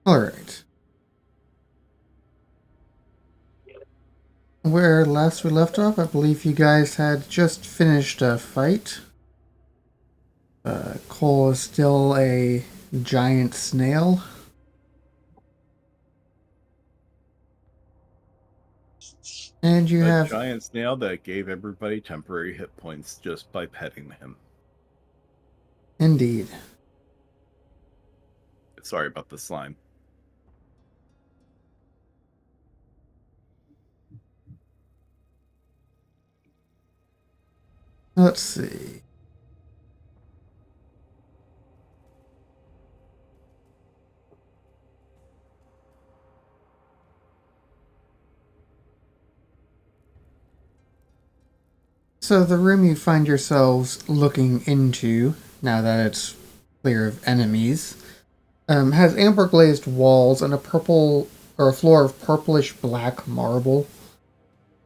Alright. Where last we left off, I believe you guys had just finished a fight. Cole is still a giant snail. And you A have... giant snail that gave everybody temporary hit points just by petting him. Indeed. Sorry about the slime. Let's see. So the room you find yourselves looking into, now that it's clear of enemies, has amber glazed walls and a floor of purplish black marble.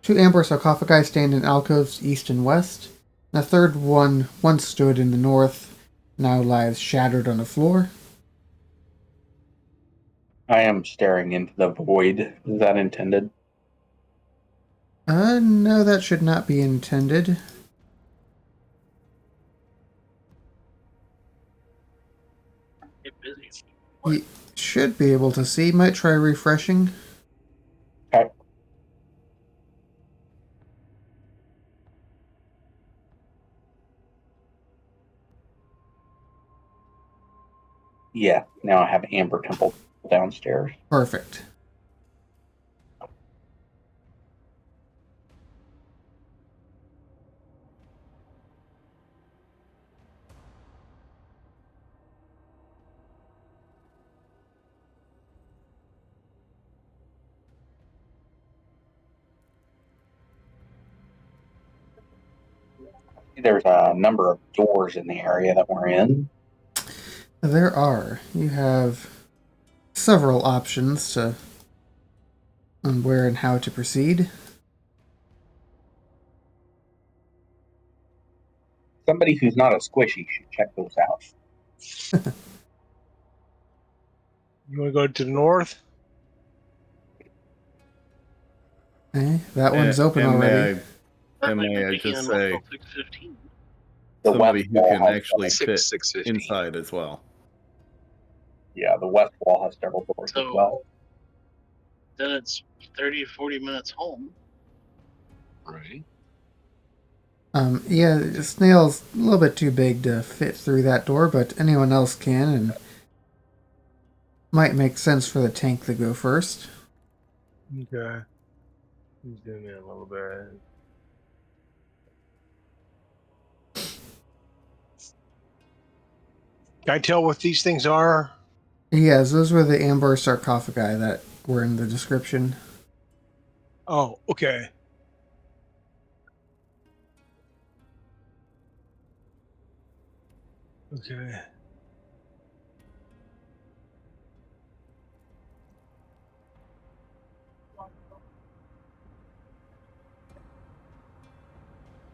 Two amber sarcophagi stand in alcoves east and west. And a third one once stood in the north, now lies shattered on the floor. I am staring into the void. Is that intended? No, that should not be intended. Get busy. You should be able to see. Might try refreshing. Okay. Yeah, now I have Amber Temple downstairs. Perfect. There's a number of doors in the area that we're in. There are. You have several options on where and how to proceed. Somebody who's not a squishy should check those out. You want to go to the north? Okay, that one's open already. May I just say, 6:15. The somebody west who wall can has actually fit 6:15. inside as well. Yeah, the west wall has several doors as well. Then it's 30 or 40 minutes home. Right. Yeah, the snail's a little bit too big to fit through that door, but anyone else can, and might make sense for the tank to go first. Okay. Zoom in a little bit. Can I tell what these things are? Yes, those were the amber sarcophagi that were in the description. Oh, okay. Okay.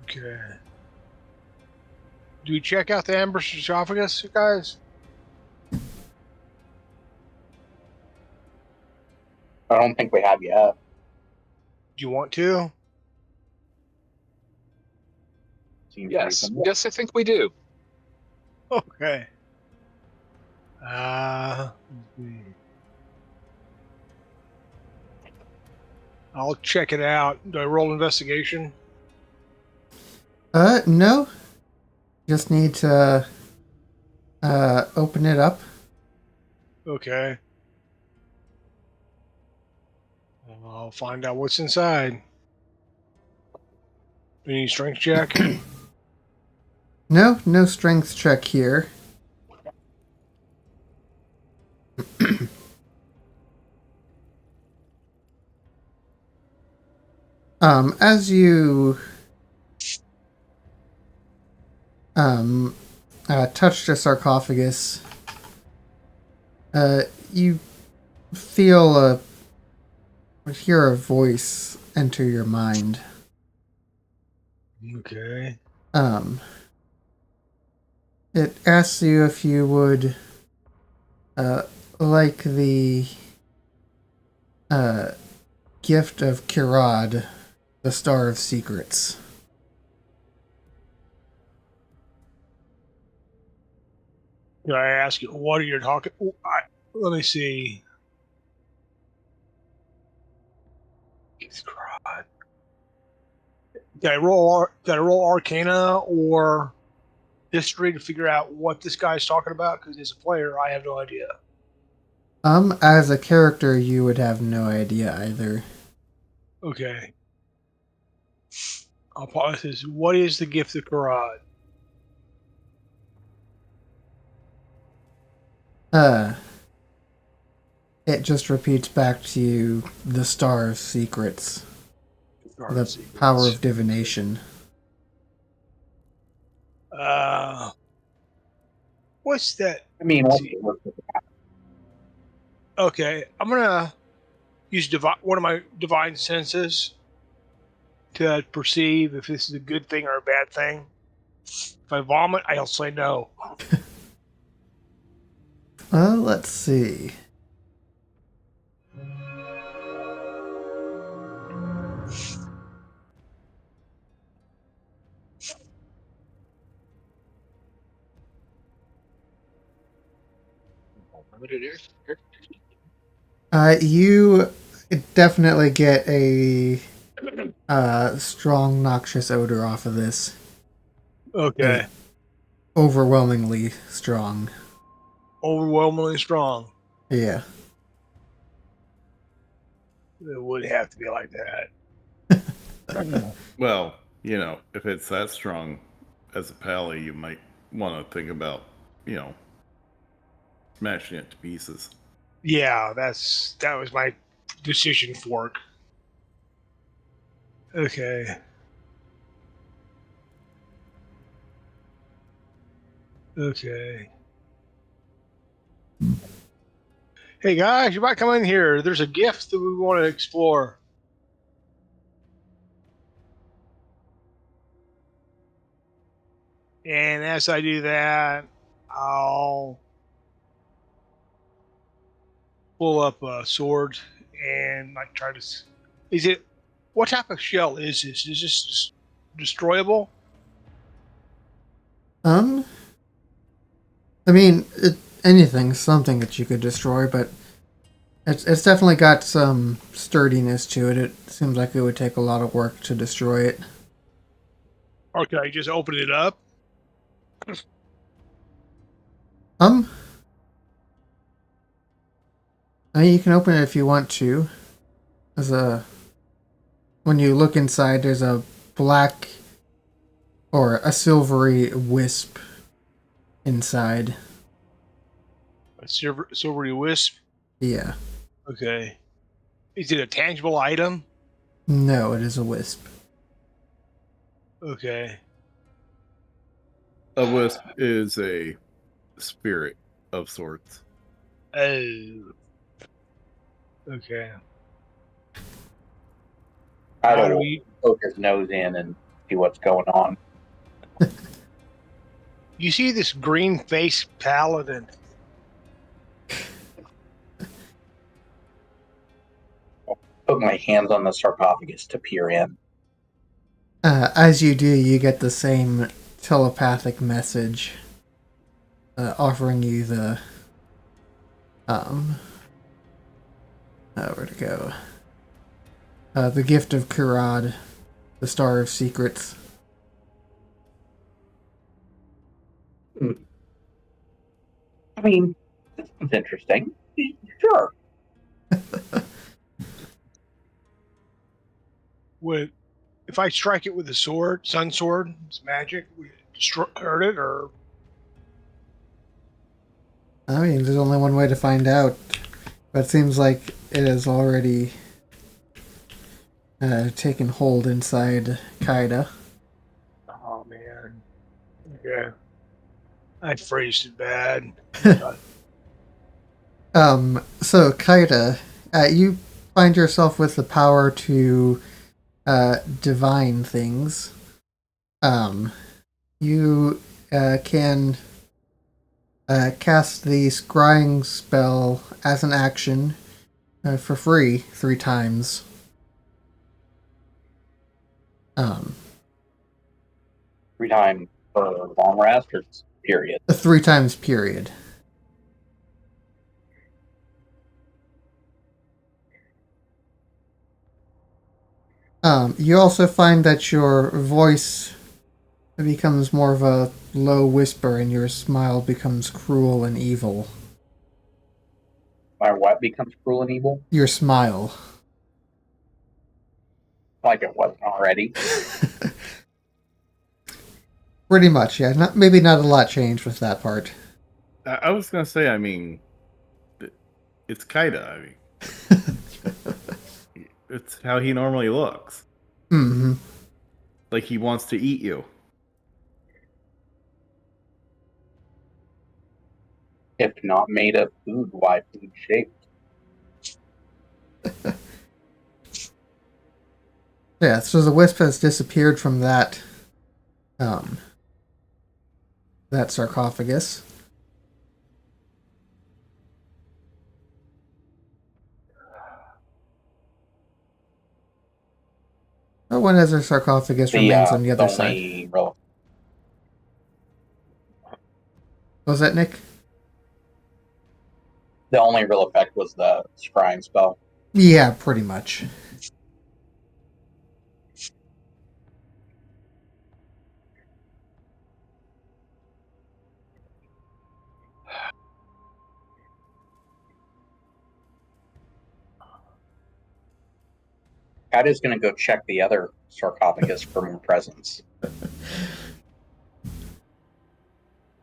Okay. Do we check out the amber sarcophagus, guys? I don't think we have yet. Do you want to? Seems Yes. reasonable. Yes, I think we do. Okay. I'll check it out. Do I roll investigation? No. Just need to open it up. Okay. I'll find out what's inside. Any strength check? No strength check here. As you touch the sarcophagus, you hear a voice enter your mind. Okay. It asks you if you would like the uh, gift of Kirad, the Star of Secrets. Can I ask you, what are you talking? Let me see. God. Did I roll Arcana or History to figure out what this guy's talking about? Because as a player, I have no idea. As a character, you would have no idea either. Okay. I'll pause this. What is the gift of Karad? Uh, it just repeats back to you the Star of Secrets, the power of divination. What's that? I mean, Okay, I'm gonna use one of my divine senses to perceive if this is a good thing or a bad thing. If I vomit, I'll say no. Let's see. Limited air. You definitely get a strong noxious odor off of this. Okay. Overwhelmingly strong. Overwhelmingly strong. Yeah. It would have to be like that. Well, if it's that strong as a pally, you might want to think about, smashing it to pieces. Yeah, that was my decision fork. Okay. Okay. Hey guys, you might come in here. There's a gift that we want to explore. And as I do that, I'll pull up a sword and like try to. Is it? What type of shell is this? Is this destroyable? I mean, anything's something that you could destroy, but it's definitely got some sturdiness to it. It seems like it would take a lot of work to destroy it. Or can I just open it up? I mean, you can open it if you want to. When you look inside, there's a black or a silvery wisp inside. A silvery wisp. Yeah. Okay. Is it a tangible item? No, it is a wisp. Okay. A wisp is a spirit of sorts. Oh. Okay. I don't poke his nose in and see what's going on. You see this green face paladin. Put my hands on the sarcophagus to peer in. As you do, you get the same telepathic message offering you the where to go? The gift of Kurad, the Star of Secrets. I mean, this one's interesting. Sure. If I strike it with a sword, sun sword, it's magic, would it hurt it or? I mean, there's only one way to find out, but it seems like it has already taken hold inside Kaida. Oh man. Okay. I phrased it bad. So Kaida, you find yourself with the power to divine things. You can cast the scrying spell as an action for free 3 times. 3 times for long rest or period? 3 times period. You also find that your voice becomes more of a low whisper and your smile becomes cruel and evil. My what becomes cruel and evil? Your smile. Like it wasn't already. Pretty much, yeah. Maybe not a lot changed with that part. I was gonna say, I mean, it's Kaida. I mean, it's how he normally looks. Mm-hmm. Like he wants to eat you. If not made of food, why food shaped? Yeah, so the wisp has disappeared from that that sarcophagus. But one as a sarcophagus remains on the other side. What was that, Nick? The only real effect was the scrying spell. Yeah, pretty much. Kaida's going to go check the other sarcophagus for more presents.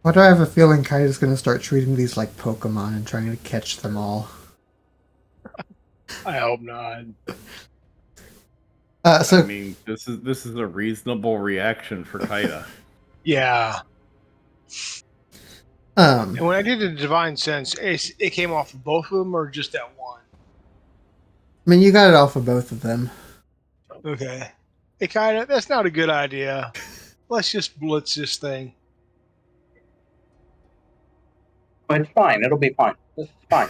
Why do I have a feeling Kaida's going to start treating these like Pokemon and trying to catch them all? I hope not. So I mean, this is a reasonable reaction for Kaida. Yeah. And when I did the divine sense, it came off of both of them or just that one? I mean, you got it off of both of them. Okay. Hey, Kaida, that's not a good idea. Let's just blitz this thing. But it's fine. It'll be fine. This is fine.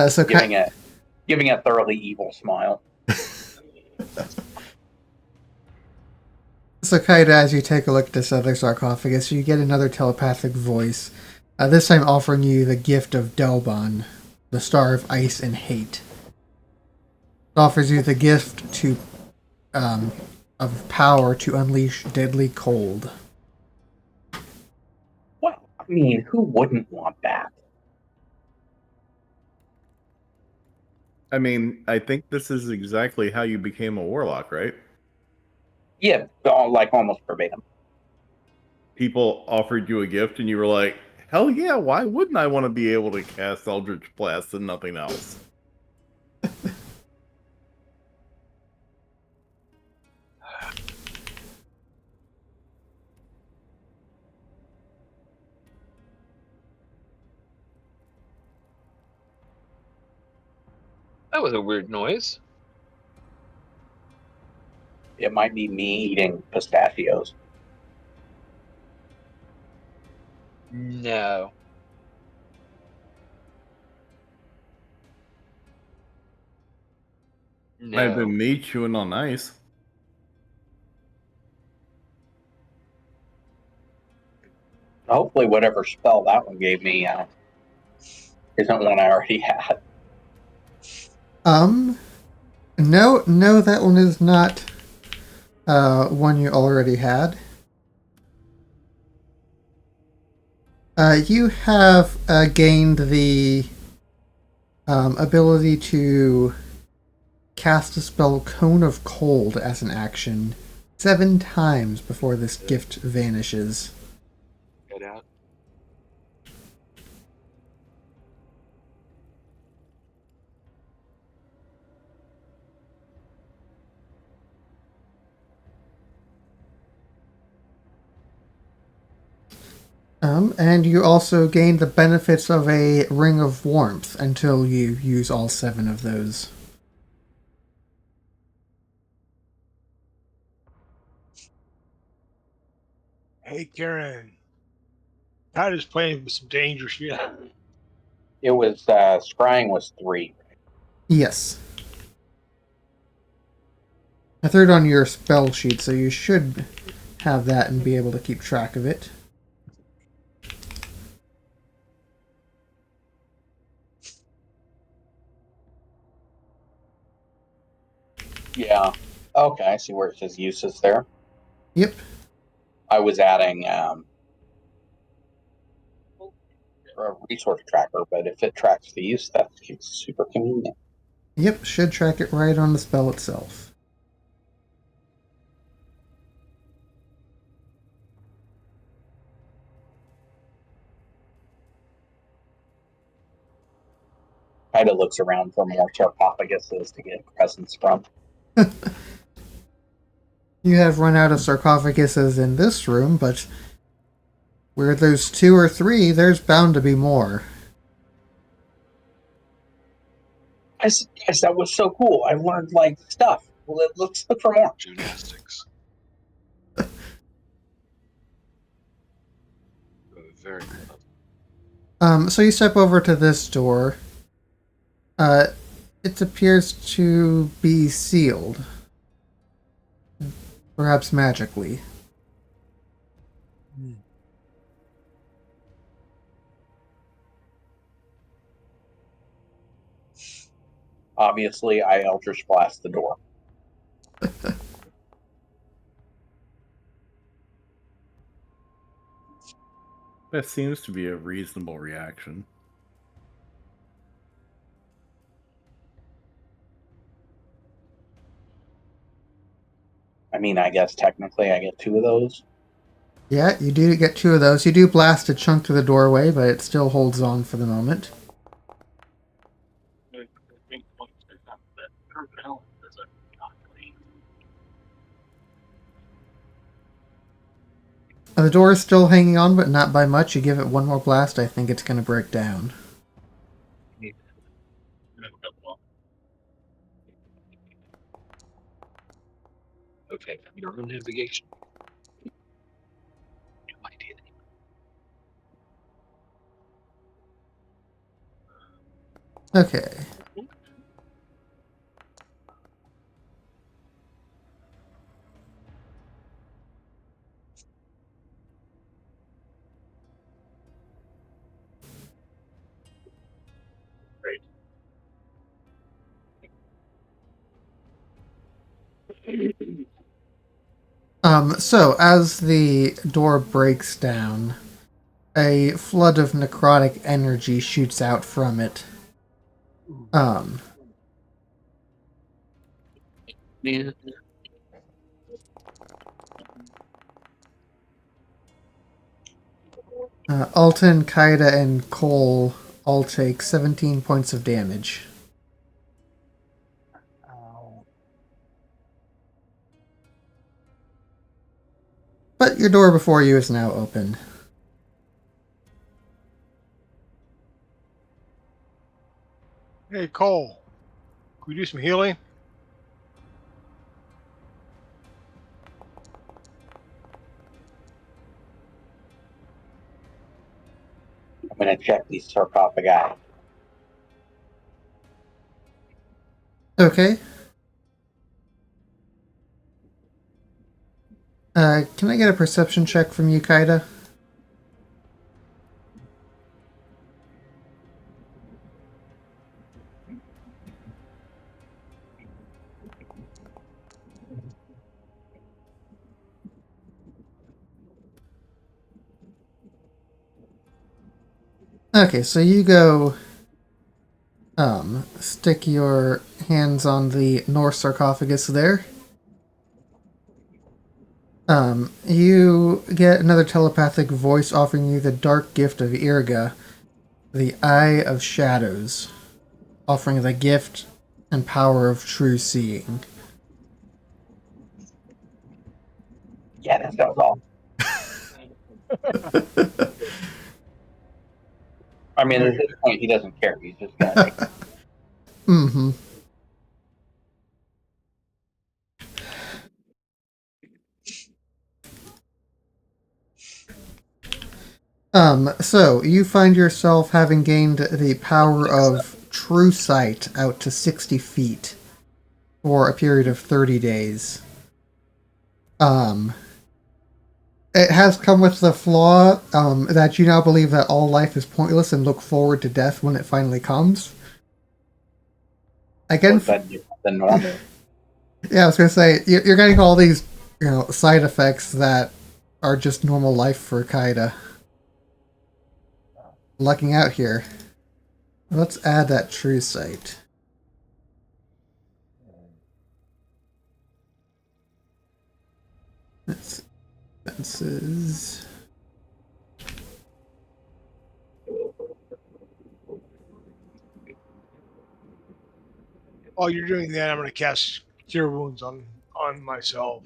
So giving a thoroughly evil smile. So Kaida, as you take a look at this other sarcophagus, you get another telepathic voice, this time offering you the gift of Delbon, the Star of Ice and Hate. It offers you the gift of power to unleash deadly cold. Well, I mean, who wouldn't want that? I mean, I think this is exactly how you became a warlock, right? Yeah, like almost verbatim. People offered you a gift and you were like, hell yeah, why wouldn't I want to be able to cast Eldritch Blast and nothing else? That was a weird noise. It might be me eating pistachios. No. Might have No. been me chewing on ice. Hopefully, whatever spell that one gave me isn't one I already had. No, that one is not one you already had. You have gained the ability to cast a spell Cone of Cold as an action 7 times before this gift vanishes. Get out. And you also gain the benefits of a Ring of Warmth until you use all 7 of those. Hey, Karen. Todd is playing with some dangerous shit. It was scrying was 3. Yes. I threw it on your spell sheet, so you should have that and be able to keep track of it. Yeah. Okay, I see where it says uses there. Yep. I was adding a resource tracker, but if it tracks the use, that's super convenient. Yep, should track it right on the spell itself. Kind of looks around for more sarcophaguses to get presents from. You have run out of sarcophaguses in this room, but where there's 2 or 3, there's bound to be more. Guys, that was so cool. I learned like stuff. Well, let's look for more. Gymnastics. Very well. So you step over to this door. It appears to be sealed. Perhaps magically. Obviously, I Eldritch Blast the door. That seems to be a reasonable reaction. I mean, I guess technically I get 2 of those. Yeah, you do get 2 of those. You do blast a chunk to the doorway, but it still holds on for the moment. The door is still hanging on, but not by much. You give it one more blast, I think it's going to break down. Okay, your own navigation. No idea. Okay. So as the door breaks down, a flood of necrotic energy shoots out from it. Um, Man, Alton, Kaida, and Cole all take 17 points of damage. But your door before you is now open. Hey, Cole. Can we do some healing? I'm going to check these sarcophagi. Okay. Can I get a perception check from you, Kaida? Okay, so you go stick your hands on the North sarcophagus there. You get another telepathic voice offering you the dark gift of Irga, the Eye of Shadows, offering the gift and power of true seeing. Yeah, that was all. I mean, at this point, he doesn't care. He's just going to take it. Mm-hmm. So you find yourself having gained the power of true sight out to 60 feet for a period of 30 days. Um, it has come with the flaw that you now believe that all life is pointless and look forward to death when it finally comes. Again, Was that different than normal? yeah, I was gonna say you're getting all these, side effects that are just normal life for Kaida. Lucking out here. Let's add that true sight. That's expenses. While you're doing that, I'm going to cast Cure Wounds on myself.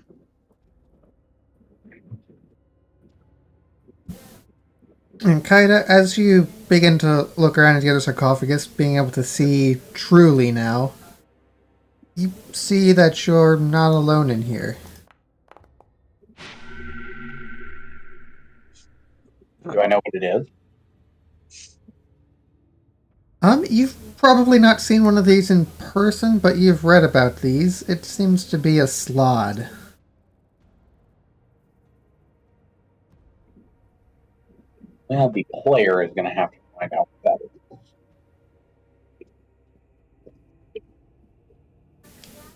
And Kaida, as you begin to look around at the other sarcophagus, being able to see truly now, you see that you're not alone in here. Do I know what it is? You've probably not seen one of these in person, but you've read about these. It seems to be a Strahd. Well, the player is going to have to find out what that is.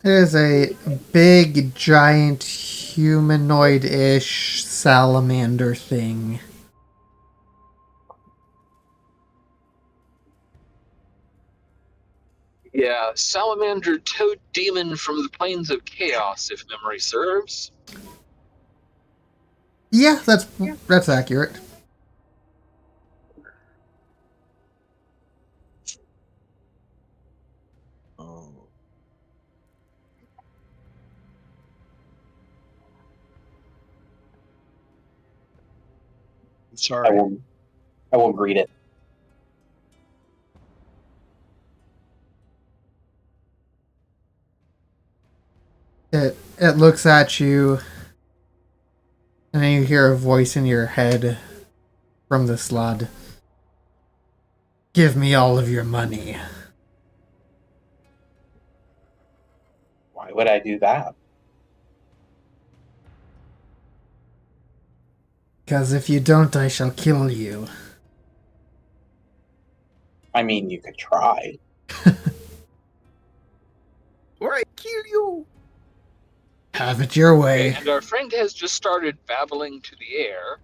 It is a big, giant, humanoid-ish salamander thing. Yeah, salamander toad demon from the plains of chaos, if memory serves. Yeah, that's accurate. Oh. I Sorry. will greet it. It looks at you, and then you hear a voice in your head from the Strahd. Give me all of your money. Why would I do that? Because if you don't, I shall kill you. I mean, you could try. Or I kill you. Have it your Okay, way. and our friend has just started babbling to the air.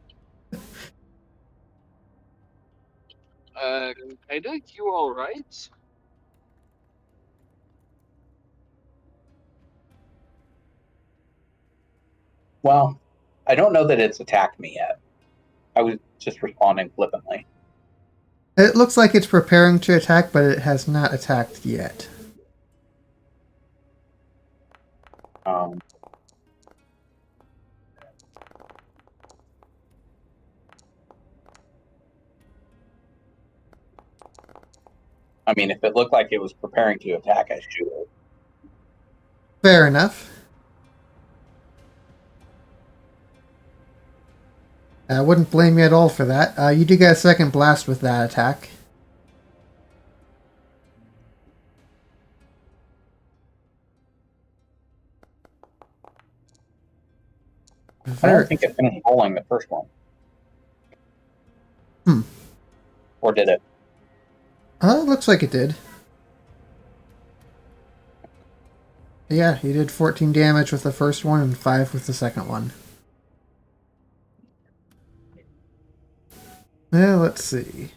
Kaida, you alright? Well, I don't know that it's attacked me yet. I was just responding flippantly. It looks like it's preparing to attack, but it has not attacked yet. Um, I mean, if it looked like it was preparing to attack, I shoot it. Fair enough. I wouldn't blame you at all for that. You do get a second blast with that attack. I don't think it finished rolling the first one. Hmm. Or did it? Looks like it did. Yeah, you did 14 damage with the first one and 5 with the second one. Well, let's see.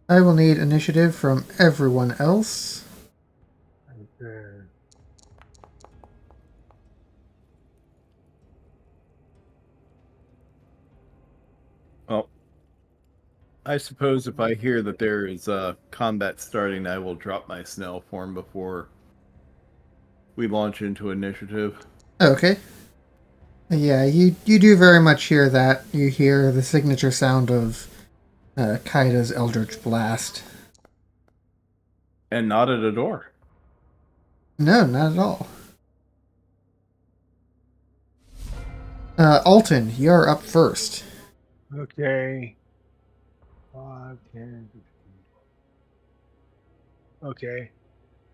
I will need initiative from everyone else. Okay. Well, I suppose if I hear that there is combat starting, I will drop my snail form before we launch into initiative. Okay. Yeah, you do very much hear that. You hear the signature sound of Kaida's Eldritch Blast. And not at a door. No, not at all. Alton, you're up first. Okay. 5, 10, 15. Okay.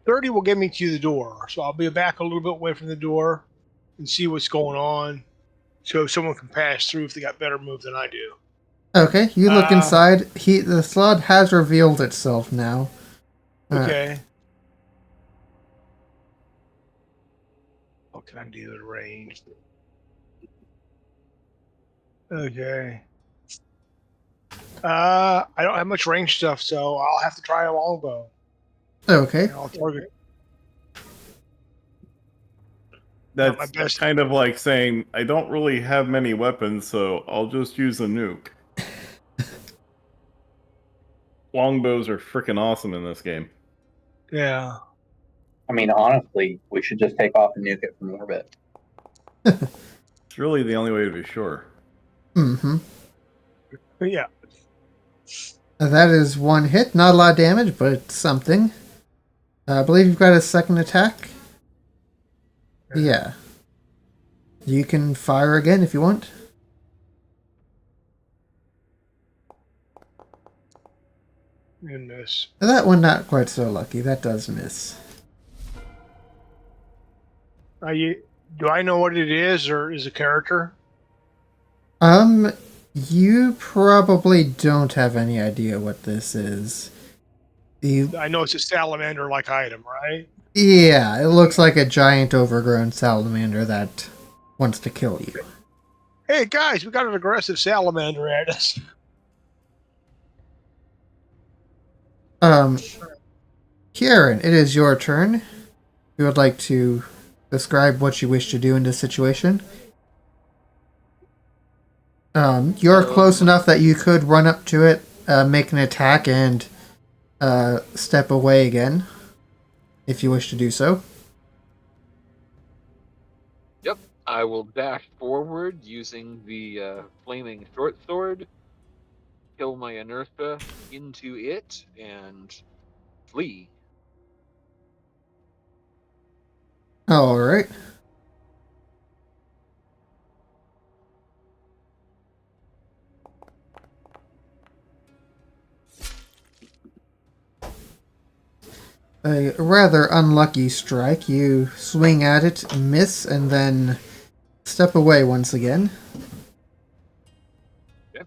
30 will get me to the door. So I'll be back a little bit away from the door and see what's going on. So someone can pass through if they got better move than I do. Okay, you look Uh, inside. The slot has revealed itself now. Okay. What can I do at range? Okay. I don't have much range stuff, so I'll have to try a longbow. Okay. And I'll target. Not my That's best. kind of like saying, I don't really have many weapons, so I'll just use a nuke. Longbows are freaking awesome in this game. Yeah. I mean, honestly, we should just take off and nuke it from orbit. It's really the only way to be sure. Mm-hmm. But yeah. That is one hit. Not a lot of damage, but it's something. I believe you've got a second attack. Yeah. You can fire again if you want. And this. That one not quite so lucky. That does miss. Do I know what it is, or is a character? You probably don't have any idea what this is. I know it's a salamander-like item, right? Yeah, it looks like a giant overgrown salamander that wants to kill you. Hey guys, we got an aggressive salamander at us. Kieran, it is your turn. You would like to describe what you wish to do in this situation? You're close enough that you could run up to it, make an attack, and step away again, if you wish to do so. Yep, I will dash forward using the flaming short sword, kill my inertia into it, and flee. Alright. A rather unlucky strike. You swing at it, miss, and then step away once again. Yep.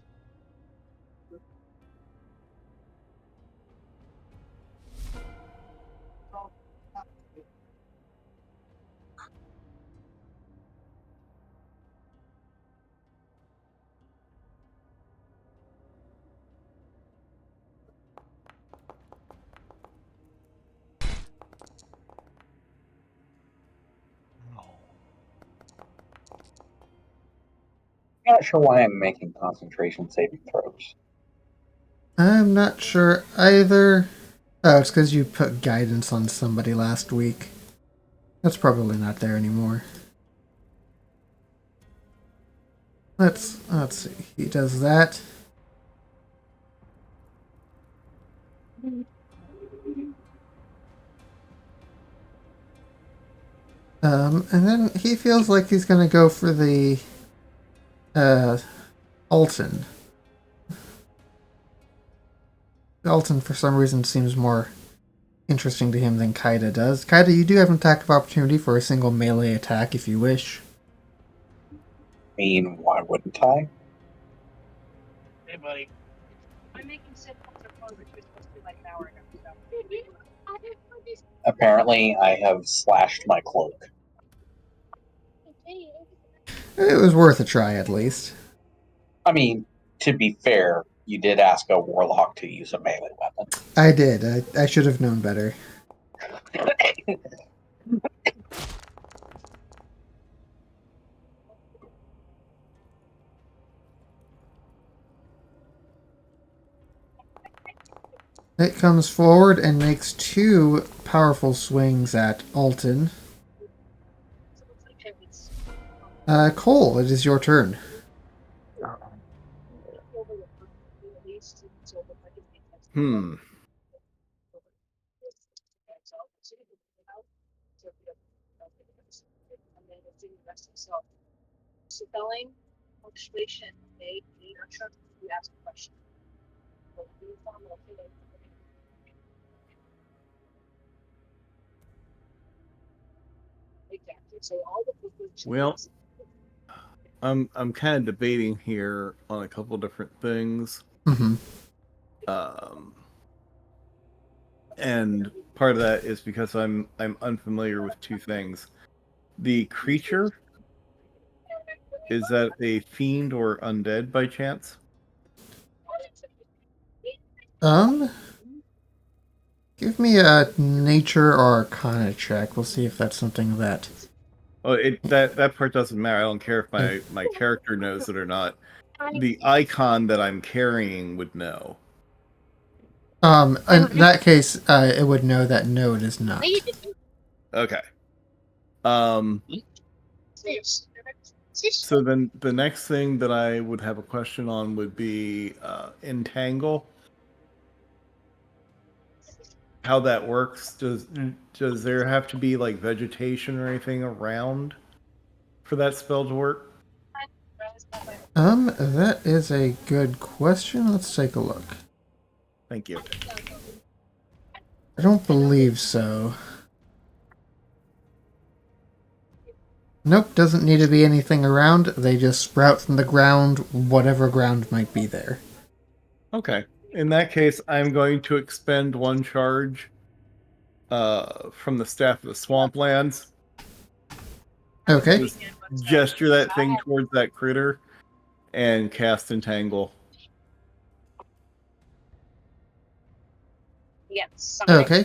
I'm not sure why I'm making concentration saving throws. I'm not sure either. Oh, it's because you put guidance on somebody last week. That's probably not there anymore. Let's see. He does that. And then he feels like he's gonna go for the Alton. Alton, for some reason, seems more interesting to him than Kaida does. Kaida, you do have an attack of opportunity for a single melee attack if you wish. I mean, why wouldn't I? Hey, buddy. Apparently, I have slashed my cloak. It was worth a try, at least. I mean, to be fair, you did ask a warlock to use a melee weapon. I did. I should have known better. It comes forward and makes two powerful swings at Alton. Cole, it is your turn. Hmm. Well, I'm kind of debating here on a couple different things. Mm-hmm. And part of that is because I'm unfamiliar with two things. The creature, is that a fiend or undead by chance? Give me a nature or arcana check. We'll see if that's something that. Oh, that part doesn't matter. I don't care if my character knows it or not. The icon that I'm carrying would know. In that case, it would know that no, it is not. Okay. So then the next thing that I would have a question on would be entangle. How that works? Does there have to be like vegetation or anything around for that spell to work? That is a good question. Let's take a look. Thank you. I don't believe so. Nope, doesn't need to be anything around. They just sprout from the ground, whatever ground might be there. Okay. In that case, I'm going to expend one charge from the Staff of the Swamplands. Okay. Just gesture that thing towards that critter and cast Entangle. Okay.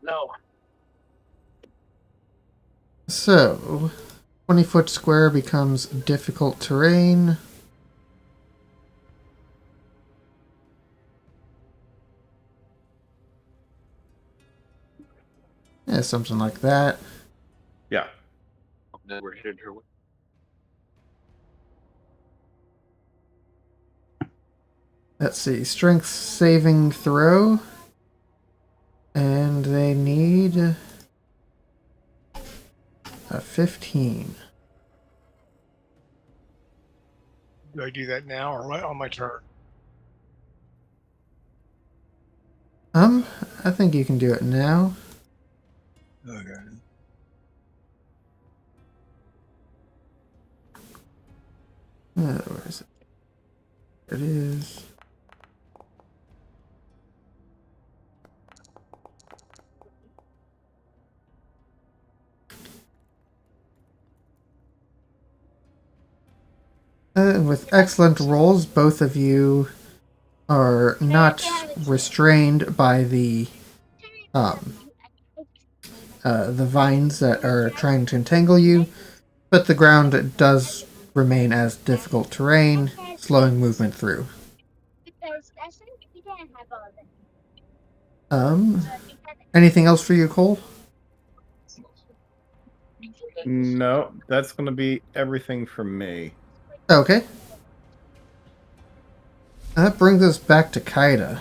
No. So, 20-foot square becomes difficult terrain. Yeah, something like that. Yeah. Then we're headed her way. Let's see, strength saving throw. And they need a 15. Do I do that now or on my turn? I think you can do it now. Okay. Where is it? There it is. With excellent rolls, both of you are not restrained by the vines that are trying to entangle you, but the ground does remain as difficult terrain, slowing movement through. Anything else for you, Cole? No, that's going to be everything from me. Okay. That brings us back to Kaida.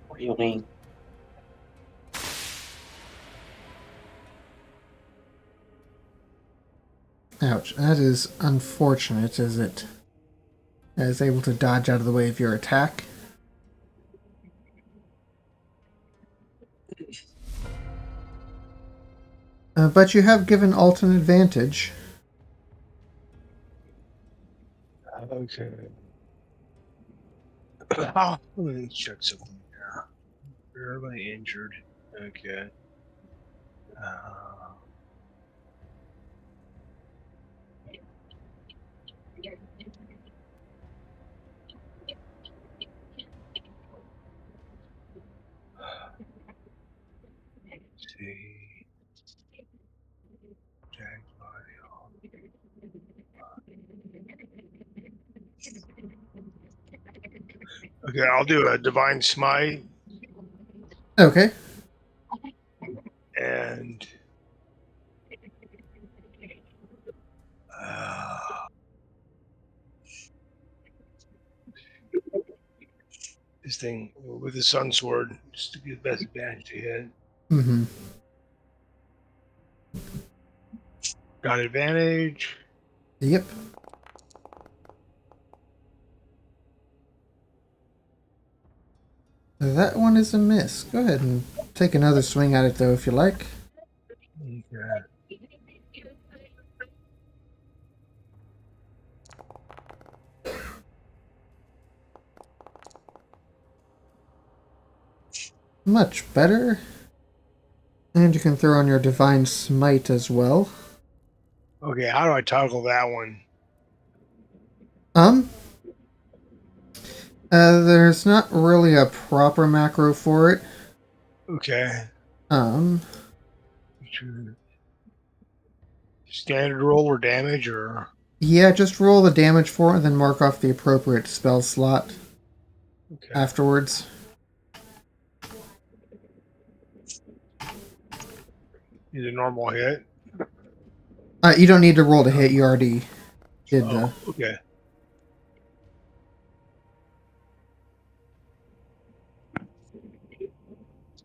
What do you mean? Ouch. That is unfortunate, is it? Is able to dodge out of the way of your attack. But you have given Alt an advantage. Okay. Oh, let me check something here. Barely injured. Okay. Let's see. Jack body. Okay, I'll do a divine smite Okay. and uh, this thing with the sun sword just to get the best advantage to hit. Mm-hmm. Got advantage. Yep. That one is a miss. Go ahead and take another swing at it, though, if you like. Okay. Much better. And you can throw on your Divine Smite as well. Okay, how do I toggle that one? Um, there's not really a proper macro for it. Okay. Um, Standard roll or damage or yeah, just roll the damage for it and then mark off the appropriate spell slot okay. afterwards. Is a normal hit? You don't need to roll to hit, you already did the... Oh, okay.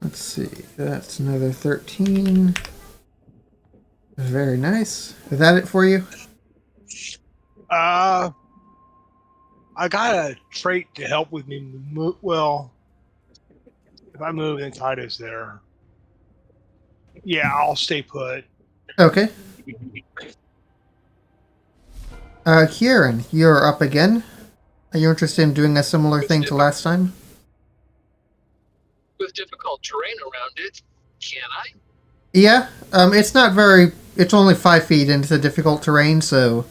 Let's see, that's another 13. Very nice. Is that it for you? I got a trait to help with me move. Well, if I move, then Titus there. Yeah, I'll stay put. Okay. Kieran, you're up again. Are you interested in doing a similar thing to last time? With difficult terrain around it, can I? Yeah, it's not very... It's only 5 feet into the difficult terrain, so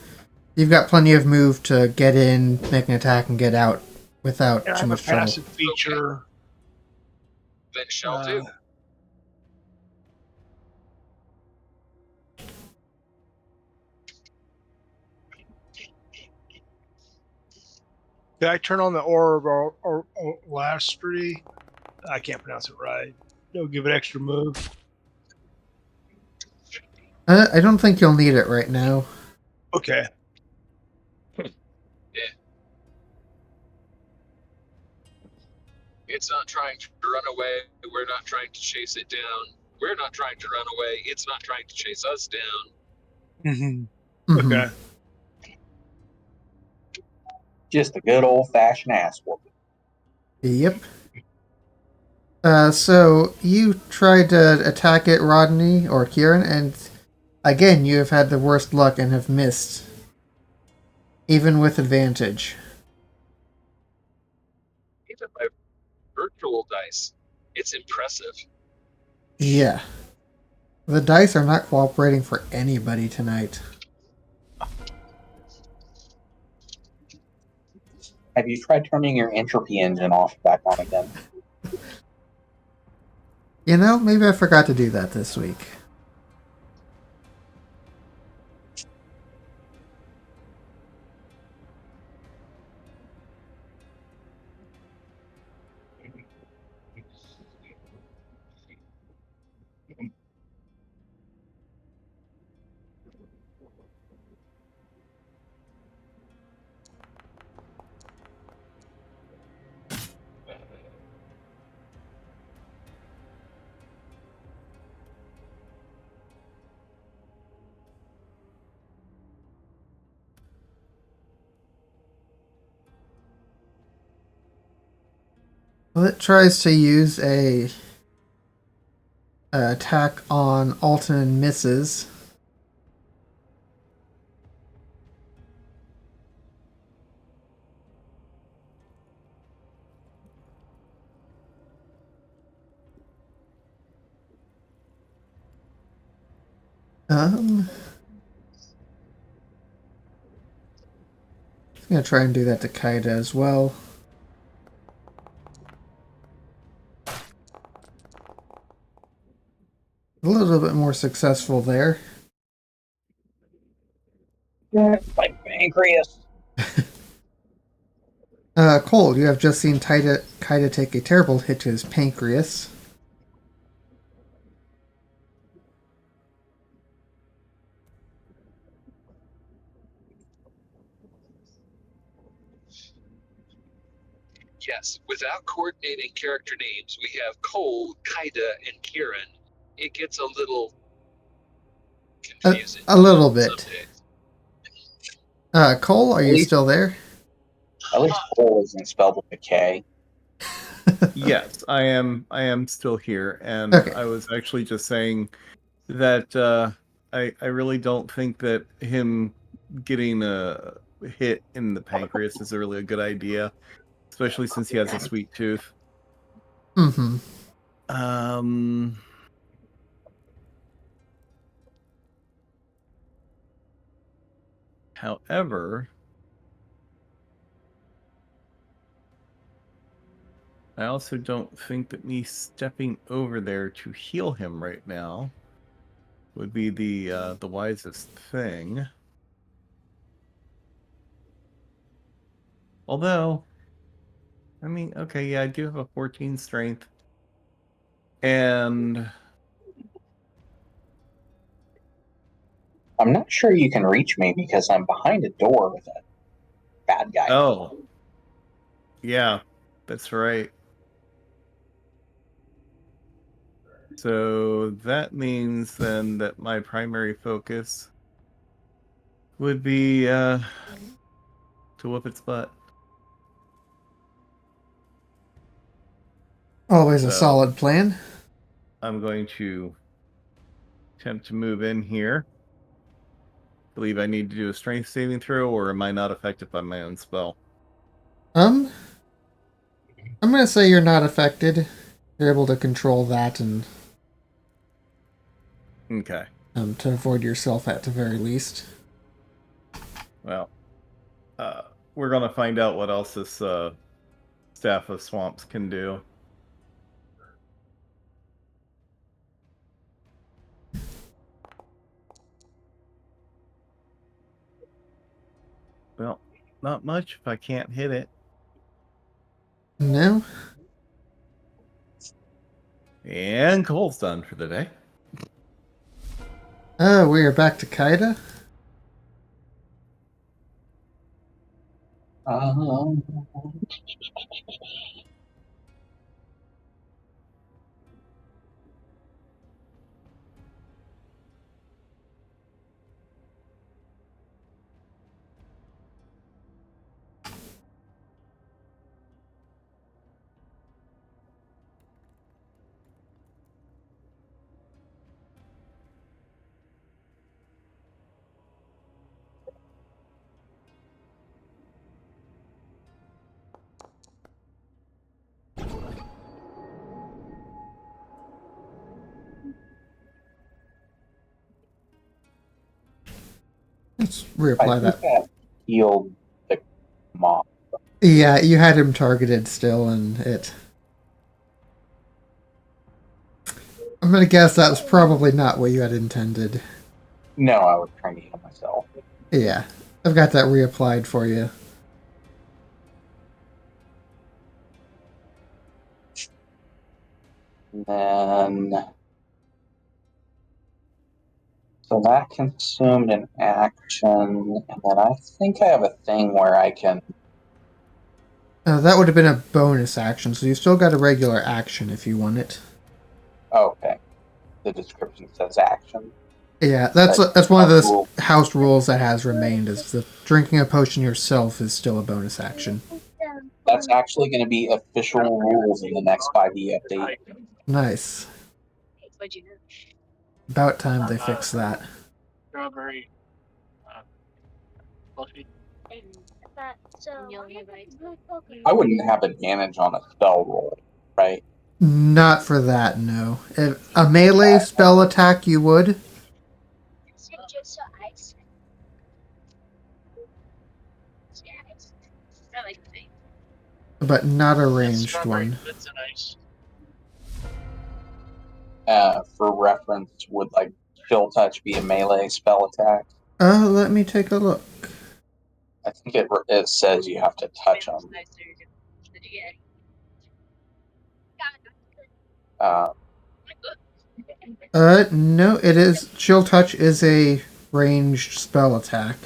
you've got plenty of move to get in, make an attack, and get out without And I too have a much trouble. passive feature. Then shall do. Did I turn on the orb or lastry? I can't pronounce it right. It'll give it extra move. I don't think you'll need it right now. Okay. Yeah. It's not trying to run away. We're not trying to chase it down. We're not trying to run away. It's not trying to chase us down. Mm-hmm. Mm-hmm. Okay. Just a good old fashioned ass whooping. Yep. So you tried to attack it, Rodney or Kieran, and again you have had the worst luck and have missed, even with advantage. Even my virtual dice. It's impressive. Yeah. The dice are not cooperating for anybody tonight. Have you tried turning your entropy engine off back on again? You know, maybe I forgot to do that this week. Well, it tries to use a attack on Alton and misses. I'm gonna try and do that to Kaida as well. A little bit more successful there. Yeah, my pancreas. Cole, you have just seen Kaida take a terrible hit to his pancreas. Yes, without coordinating character names, we have Cole, Kaida, and Kieran. It gets a little confusing A little some bit. days. Cole, are At you least, still there? at least Cole isn't spelled with a K. Yes, I am. I am still here, and Okay. I was actually just saying that I really don't think that him getting a hit in the pancreas is really a good idea, especially since he has a sweet tooth. Mm-hmm. Um, However, I also don't think that me stepping over there to heal him right now would be the wisest thing. Although, I mean, okay, yeah, I do have a 14 strength. And I'm not sure you can reach me because I'm behind a door with a bad guy. oh, yeah, that's right. So that means then that my primary focus would be to whoop its butt. Always a So solid plan. I'm going to attempt to move in here. Believe I need to do a strength saving throw, or am I not affected by my own spell? I'm gonna say you're not affected. You're able to control that and Okay. to avoid yourself at the very least. Well, we're gonna find out what else this Staff of Swamps can do. Well, not much if I can't hit it. No? And Cole's done for the day. We are back to Kaida. Um, Let's I reapply think that. that healed the mob. Yeah, you had him targeted still, and it. I'm gonna guess that was probably not what you had intended. No, I was trying to heal myself. Yeah, I've got that reapplied for you. And then, so that consumed an action, and then I think I have a thing where I can. That would have been a bonus action, so you still got a regular action if you want it. Okay, the description says action. Yeah, that's one of House the rule. house rules that has remained. Is the drinking a potion yourself is still a bonus action. That's actually going to be official rules in the next 5e update. Nice. What'd you know? About time they fix that. Strawberry. Fluffy. I wouldn't have advantage on a spell roll, right? Not for that, no. If a melee spell attack, you would. I like the thing. But not a That's ranged strawberry. one. That's a nice. For reference, would like chill touch be a melee spell attack? Let me take a look. I think it says you have to touch them. No, it is. Chill Touch is a ranged spell attack.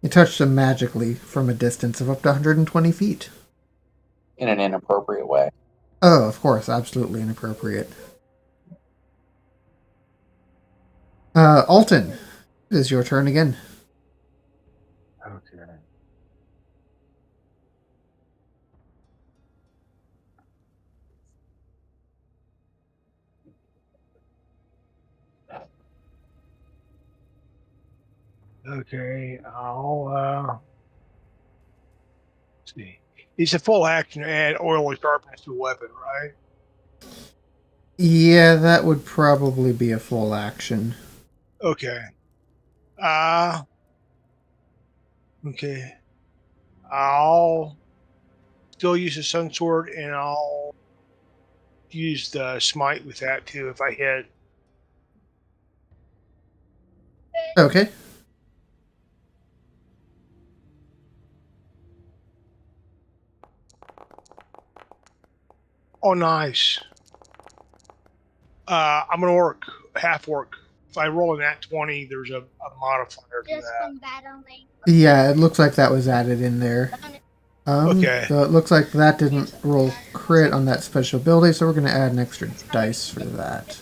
You touch them magically from a distance of up to 120 feet. In an inappropriate way. Oh, of course, absolutely inappropriate. Alton, it is your turn again. Okay. Okay, I'll see. It's a full action to add oil or sharpness to a weapon, right? Yeah, that would probably be a full action. Okay. Okay. I'll still use the sun sword, and I'll use the smite with that too if I hit. Okay. Oh, nice. I'm gonna work half work. If I roll a nat 20, there's a modifier to that. Yeah, it looks like that was added in there. Okay. So it looks like that didn't roll crit on that special ability, so we're going to add an extra dice for that.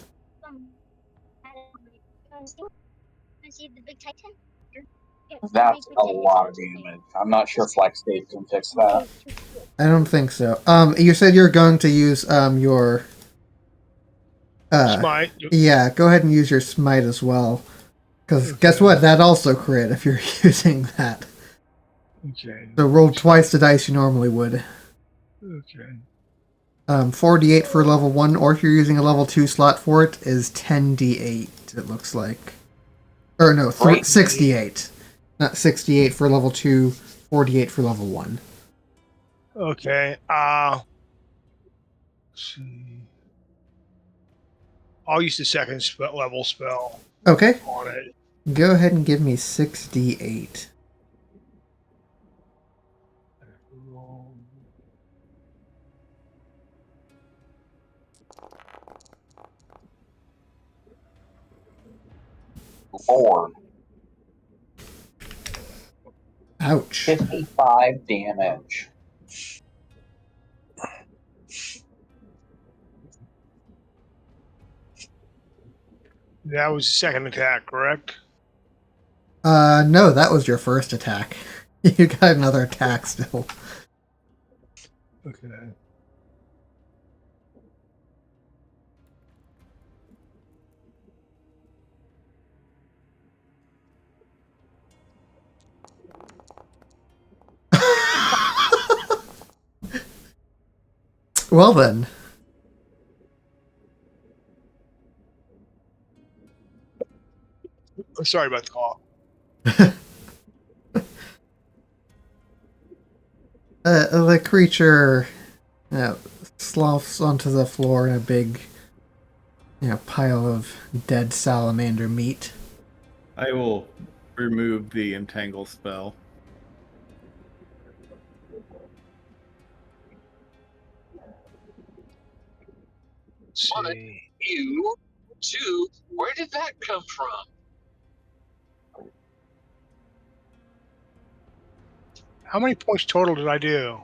That's a lot of damage. I'm not sure Flex Dave can fix that. I don't think so. You said you're going to use your Smite. yeah, go ahead and use your smite as well. Because guess Okay. what? That also crit if you're using that. Okay. So roll twice the dice you normally would. Okay. 48 for level 1, or if you're using a level 2 slot for it, is 10d8, it looks like. Or no, Great. 68. Not 68 for level 2, 48 for level 1. Okay. Let's see. I'll use the second level spell Okay, on it. go ahead and give me 6d8. Lord. Ouch. 55 damage. That was the second attack, correct? No, that was your first attack. You got another attack still. Okay. Well then. Sorry about the call. The creature sloughs onto the floor in a big pile of dead salamander meat. I will remove the entangle spell. Let's One, see. you, two, where did that come from? How many points total did I do?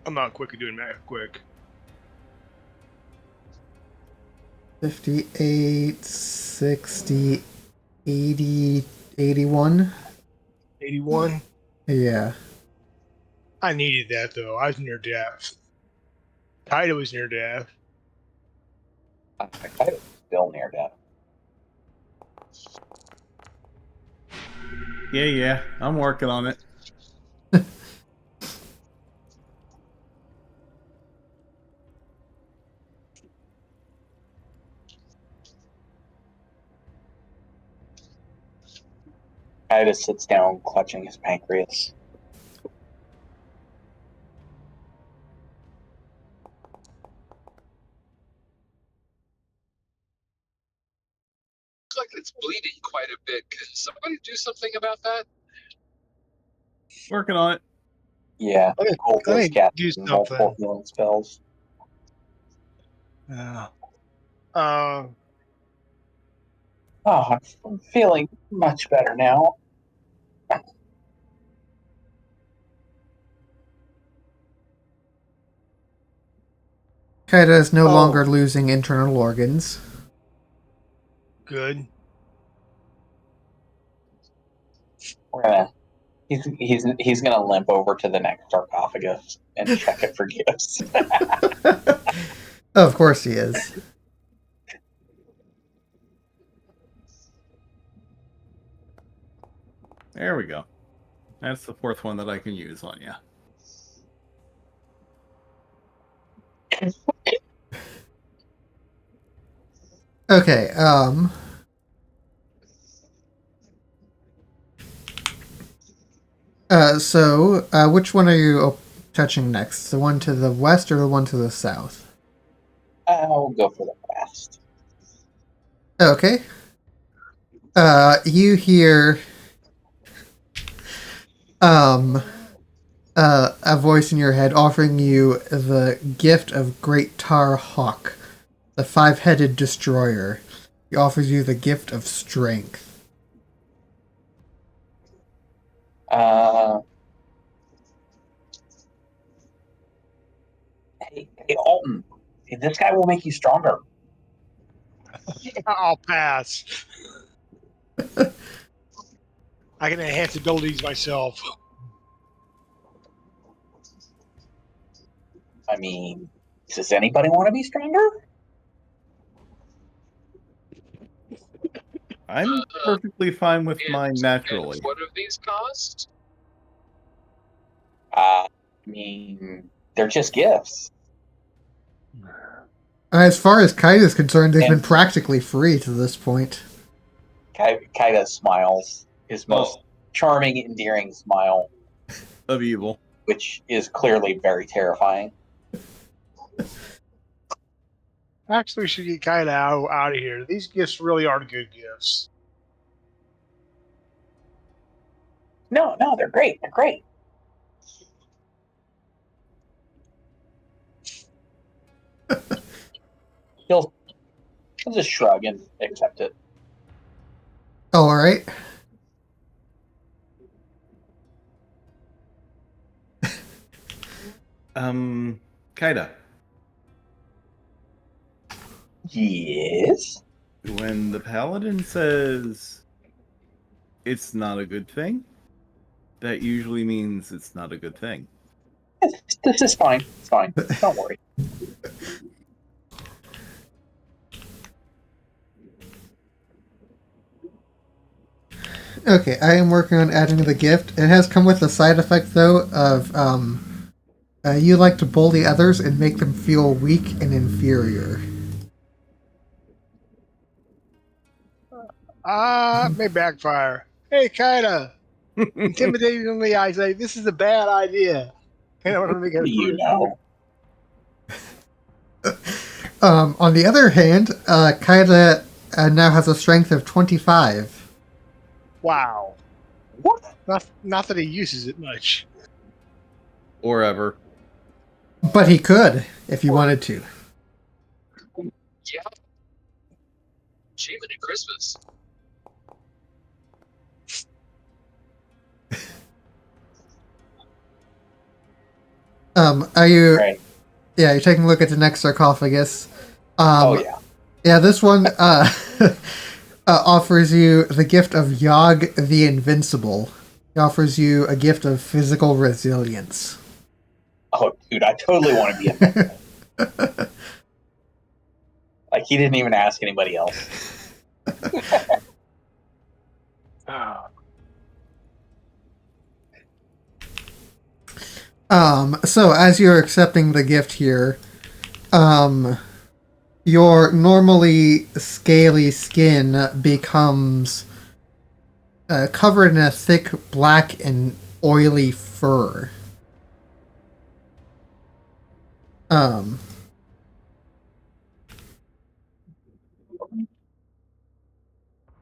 I'm not quick at doing that quick. 58, 60, 80, 81. 81. Yeah. I needed that though. I was near death. Kaida was near death. I kind of still near death. Yeah, I'm working on it. Kaida sits down, clutching his pancreas. Looks like it's bleeding quite a bit. Can somebody do something about that? Working on it. Yeah, Colt I is need to do casting multiple something. healing spells. Yeah. Oh, I'm feeling much better now. Kaida is no Oh. longer losing internal organs. Good. We're gonna he's gonna limp over to the next sarcophagus and check it for gifts. Of course he is. There we go. That's the fourth one that I can use on you. Okay, which one are you touching next? The one to the west or the one to the south? I'll go for the fast. Okay. You hear a voice in your head offering you the gift of Great Tar Hawk, the five-headed destroyer. He offers you the gift of strength. Uh, hey, Alton. Hey, this guy will make you stronger. I'll pass. I can enhance abilities myself. I mean, does anybody want to be stronger? I'm perfectly fine with mine naturally. And what have these cost? I mean, they're just gifts. As far as Kite is concerned, they've And- been practically free to this point. Kaida smiles, his most charming, endearing smile, Of evil. which is clearly very terrifying. Actually, we should get kind of out of here. These gifts really are good gifts. No, they're great. They're great. He'll just shrug and accept it. Oh, all right. Kaida, Yes. when the paladin says it's not a good thing, that usually means it's not a good thing. This is fine. It's fine. Don't worry. Okay, I am working on adding the gift. It has come with the side effect, though, of you like to bully others and make them feel weak and inferior. May backfire. Hey, kinda intimidatingly, I say this is a bad idea. And I want to make it. You know. On the other hand, Kaida now has a strength of 25. Wow. What? Not that he uses it much. Or ever. But he could, if he wanted to. Yeah. Achievement at Christmas. Are you... Right. Yeah, you're taking a look at the next sarcophagus. Oh yeah. Yeah, this one offers you the gift of Yogg the Invincible. He offers you a gift of physical resilience. Oh, dude, I totally want to be invincible. Like he didn't even ask anybody else. So as you're accepting the gift here, your normally scaly skin becomes covered in a thick black and oily fur.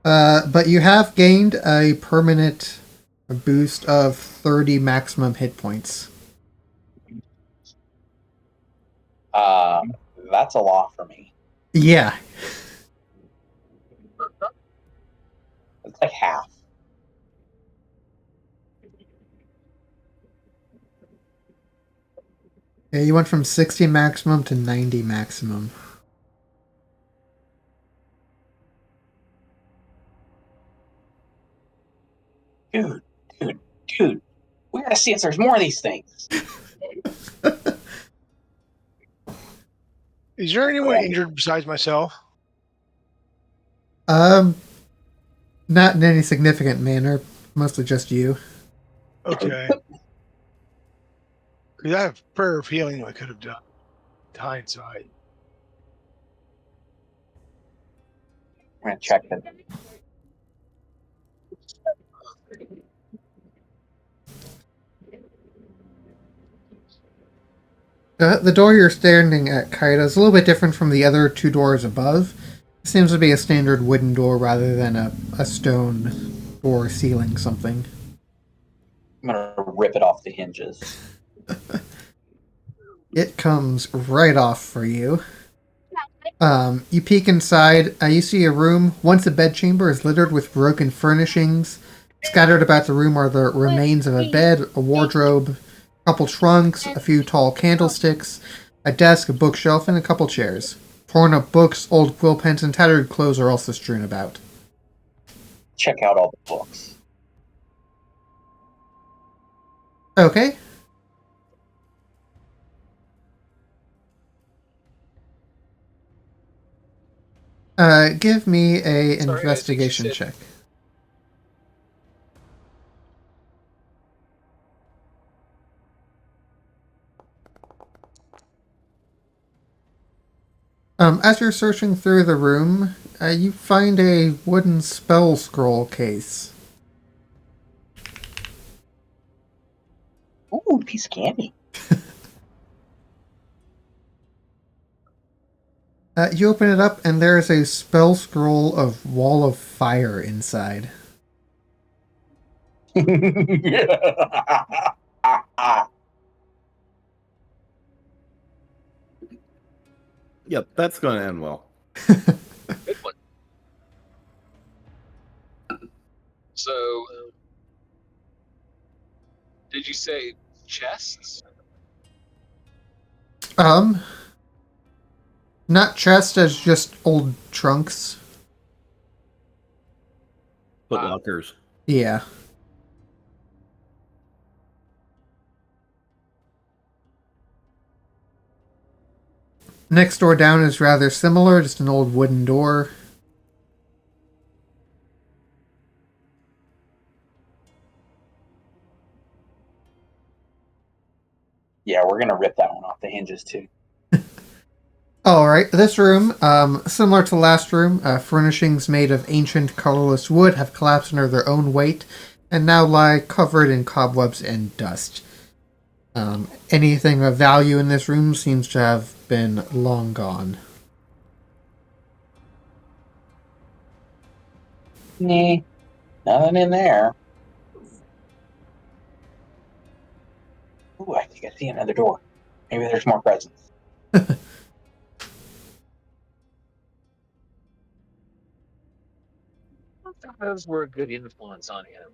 But you have gained a permanent boost of 30 maximum hit points. That's a lot for me. Yeah. It's like half. Yeah, you went from 60 maximum to 90 maximum. Dude, dude. We gotta see if there's more of these things. Is there anyone injured besides myself? Um, Not in any significant manner. Mostly just you. Okay. Because I have prayer of healing I could have done. Hindsight. I'm gonna check it. The door you're standing at, Kaida, is a little bit different from the other two doors above. It seems to be a standard wooden door rather than a stone door sealing something. I'm gonna rip it off the hinges. It comes right off for you. You peek inside. You see a room. Once a bedchamber is littered with broken furnishings. Scattered about the room are the remains of a bed, a wardrobe, a couple trunks, a few tall candlesticks, a desk, a bookshelf, and a couple chairs. Torn up books, old quill pens, and tattered clothes are also strewn about. Check out all the books. Okay. Give me a Sorry, investigation I think you check. As you're searching through the room, you find a wooden spell scroll case. Ooh, piece of candy. You open it up, and there is a spell scroll of Wall of Fire inside. Yep, that's going to end well. Good one. So, did you say chests? Not chest as just old trunks. Foot Wow. lockers. Yeah. Next door down is rather similar, just an old wooden door. Yeah, we're gonna rip that one off the hinges too. Alright, this room, similar to last room, furnishings made of ancient colorless wood have collapsed under their own weight and now lie covered in cobwebs and dust. Anything of value in this room seems to have been long gone. Nah, nothing in there. Ooh, I think I see another door. Maybe there's more presents. Those were a good influence on him.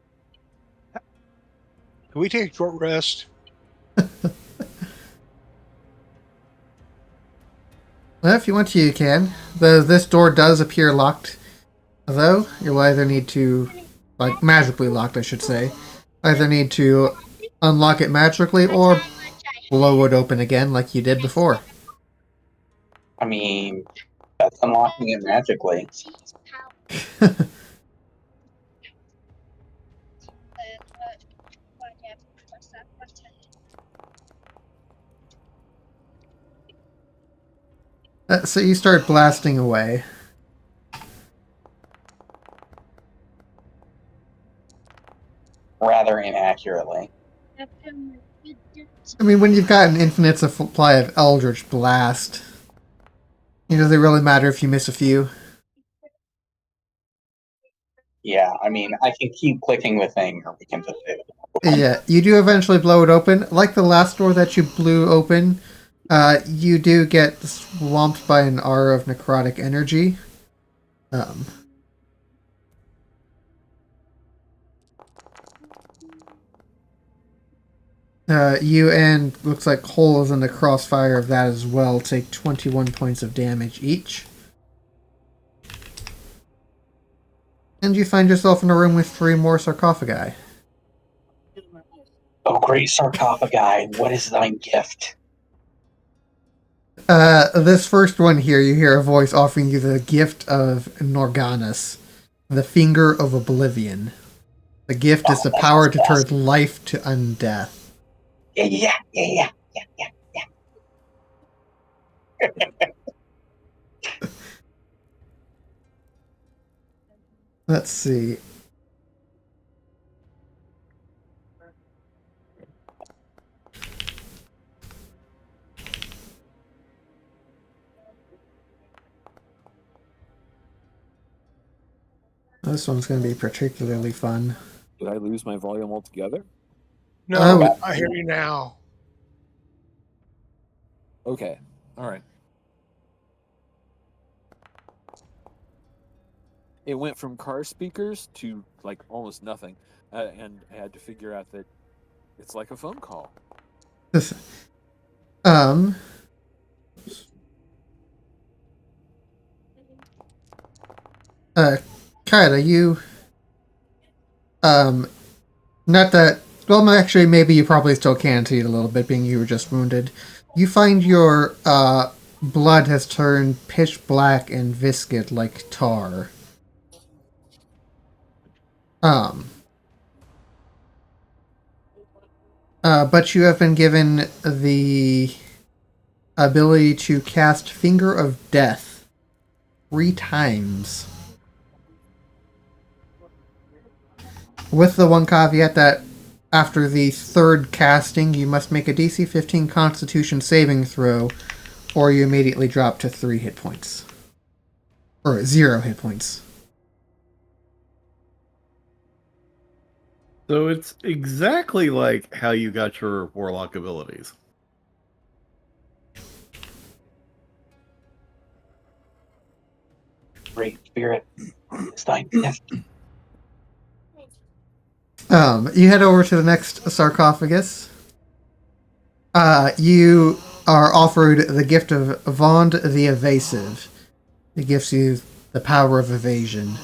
Can we take a short rest? Well, if you want to, you can. This door does appear locked, though. You'll either need to, like, magically locked, I should say. Either need to unlock it magically or blow it open again like you did before. I mean, that's unlocking it magically. So you start blasting away. Rather inaccurately. I mean, when you've got an infinite supply of Eldritch Blast, does it really matter if you miss a few? Yeah, I mean, I can keep clicking the thing, or we can just do it. Yeah, you do eventually blow it open. Like the last door that you blew open, you do get swamped by an aura of necrotic energy. Um, you and looks like Cole is in the crossfire of that as well. Take 21 points of damage each. And you find yourself in a room with 3 more sarcophagi. Oh, great sarcophagi! What is thine gift? This first one here, you hear a voice offering you the gift of Norganus, the Finger of Oblivion. The gift is the that power sounds to turn awesome. life to undeath. Yeah. Let's see. This one's going to be particularly fun. Did I lose my volume altogether? No, Oh. I hear you now. Okay. All right. It went from car speakers to like almost nothing, and I had to figure out that it's like a phone call. Um. Kyla, you. Not that. Well, actually, maybe you probably still can see it a little bit, being you were just wounded. You find your blood has turned pitch black and viscid like tar. But you have been given the ability to cast Finger of Death 3 times. With the one caveat that after the 3rd casting, you must make a DC 15 Constitution saving throw, or you immediately drop to 3 hit points. Or 0 hit points. So it's exactly like how you got your warlock abilities. Great spirit, it's thine gift. You head over to the next sarcophagus. You are offered the gift of Vond the Evasive. It gives you the power of evasion.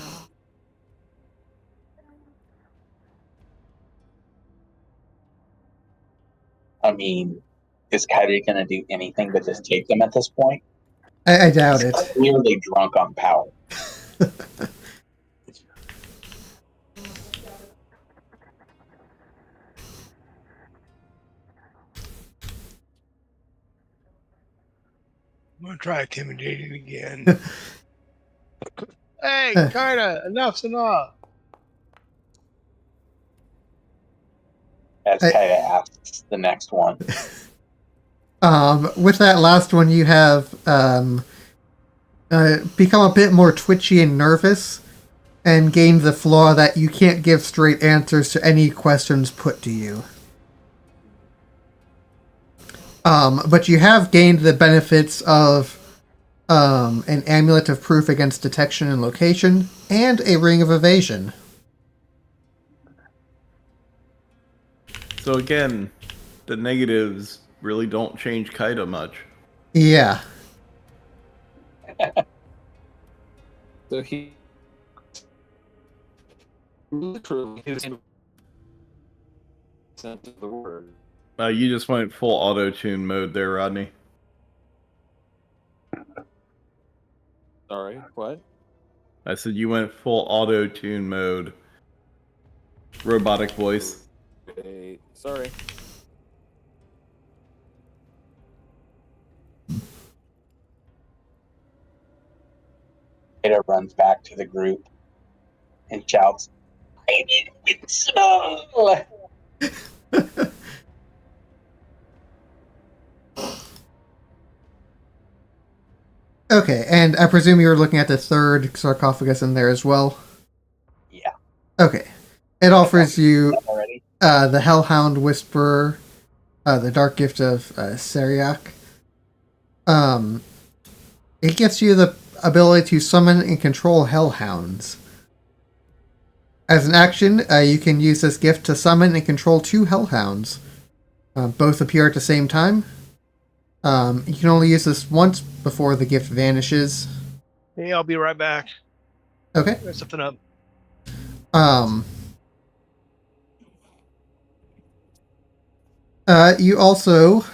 I mean, is Kyrie going to do anything but just take them at this point? I doubt He's it. clearly drunk on power. I'm gonna try intimidating again. Hey, kinda, enough's enough. As Kaya asks the next one. With that last one, you have become a bit more twitchy and nervous, and gained the flaw that you can't give straight answers to any questions put to you. But you have gained the benefits of an amulet of proof against detection and location, and a ring of evasion. So again, the negatives really don't change Kaida much. Yeah. So he literally his sense of the word. You just went full auto-tune mode there, Rodney. Sorry, what? I said you went full auto-tune mode. Robotic voice. Okay, sorry. Ada runs back to the group and shouts, "I need Winslow!" Okay, and I presume you were looking at the 3rd sarcophagus in there as well? Yeah. Okay. It offers you Already. the Hellhound Whisperer, the Dark Gift of Seriac. Um, it gives you the ability to summon and control hellhounds. As an action, you can use this gift to summon and control 2 hellhounds. Both appear at the same time. You can only use this once before the gift vanishes. Hey, I'll be right back. Okay. There's something up. Um, you also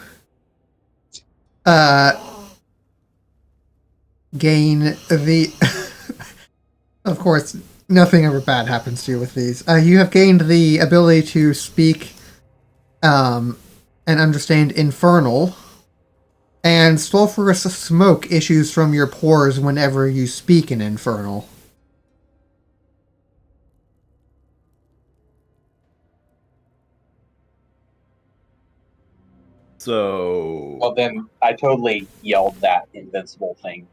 gain the. Of course, nothing ever bad happens to you with these. You have gained the ability to speak and understand Infernal, and sulfurous smoke issues from your pores whenever you speak in Infernal. So Well, then I totally yelled that invincible thing.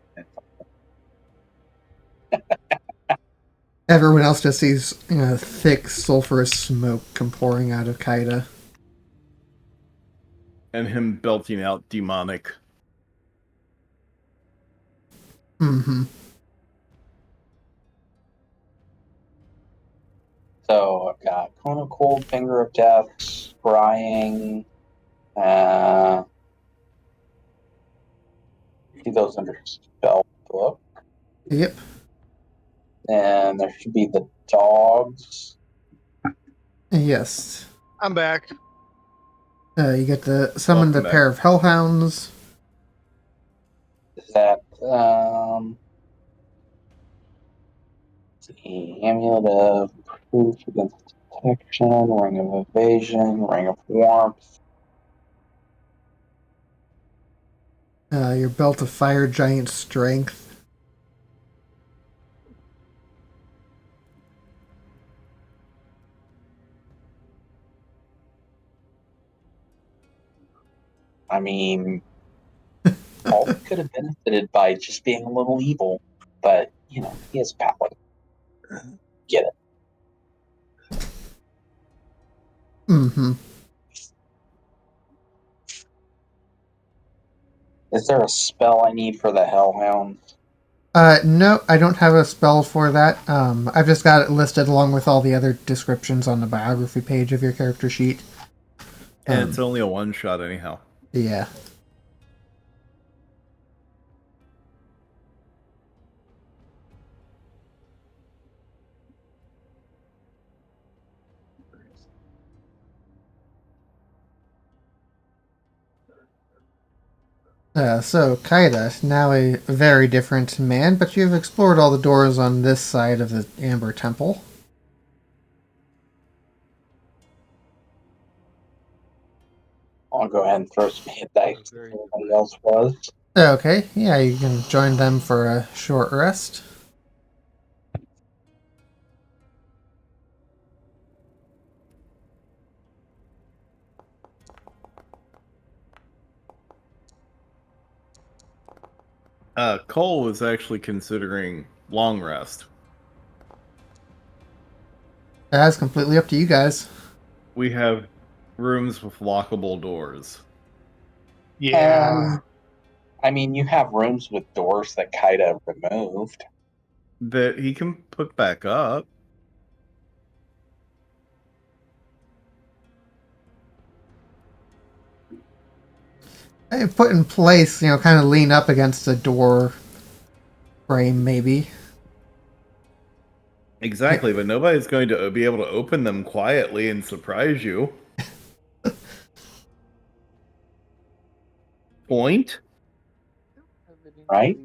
Everyone else just sees thick sulfurous smoke come pouring out of Kaida. and him belting out demonic. Mm-hmm. So I've got Cone of Cold, Finger of Death, Scrying. See those under spell book. Yep. And there should be the dogs. Yes. I'm back. You get to summon the Welcome back. pair of hellhounds. Is that the Amulet of Proof against Detection, Ring of Evasion, Ring of Warmth. Your belt of fire giant strength. I mean, Paul could have benefited by just being a little evil, but he has power. Get it? Mm-hmm. Is there a spell I need for the Hellhound? No, I don't have a spell for that. I've just got it listed along with all the other descriptions on the biography page of your character sheet. And it's only a one shot anyhow. Yeah. So, Kaida, now a very different man, but you've explored all the doors on this side of the Amber Temple. I'll go ahead and throw some hit dice if Very everybody else was. Okay, yeah, you can join them for a short rest. Cole was actually considering long rest. That's completely up to you guys. We have rooms with lockable doors. Yeah. I mean, you have rooms with doors that Kaida removed. That he can put back up. Put in place, kind of lean up against the door frame, maybe. Exactly, but nobody's going to be able to open them quietly and surprise you. Point? Right?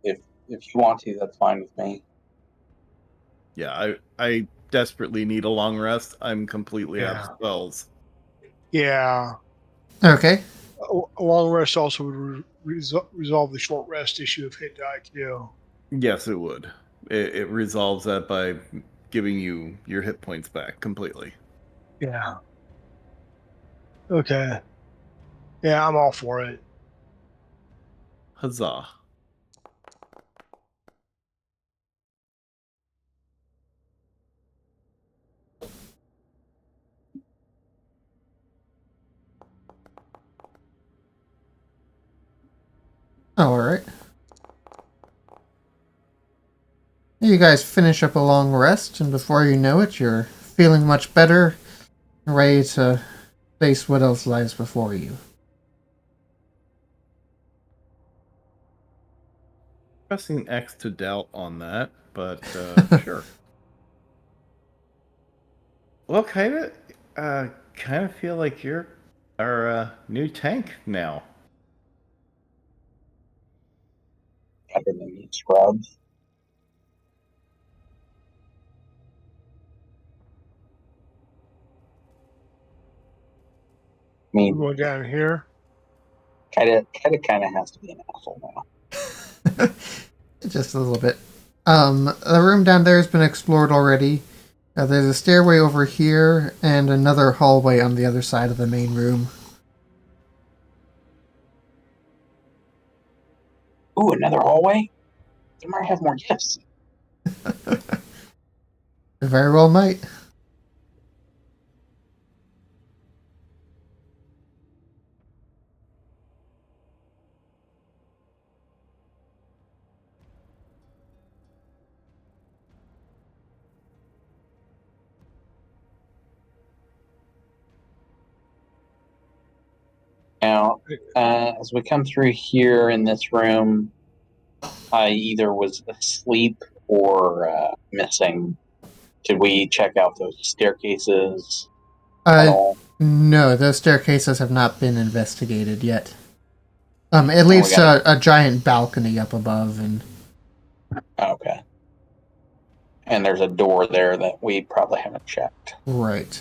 If you want to, that's fine with me. Yeah, I desperately need a long rest. I'm completely out Yeah. of spells. Yeah. Okay. A long rest also would resolve the short rest issue of hit die too. Yes, it would. It resolves that by giving you your hit points back completely. Yeah. Okay. Yeah, I'm all for it. Huzzah. Alright. You guys finish up a long rest, and before you know it, you're feeling much better, ready to face what else lies before you. Pressing X to doubt on that, but sure. Well, kind of feel like you're our new tank now. I've been in scrubs. I We're mean, going down here. kind of has to be an asshole now. Just a little bit. The room down there has been explored already. There's a stairway over here, and another hallway on the other side of the main room. Ooh, another hallway? They might have more gifts. Very well might. Now, as we come through here in this room, I either was asleep or missing. Did we check out those staircases at all? No, those staircases have not been investigated yet. It we leads got to a giant balcony up above, and Okay. And there's a door there that we probably haven't checked. right.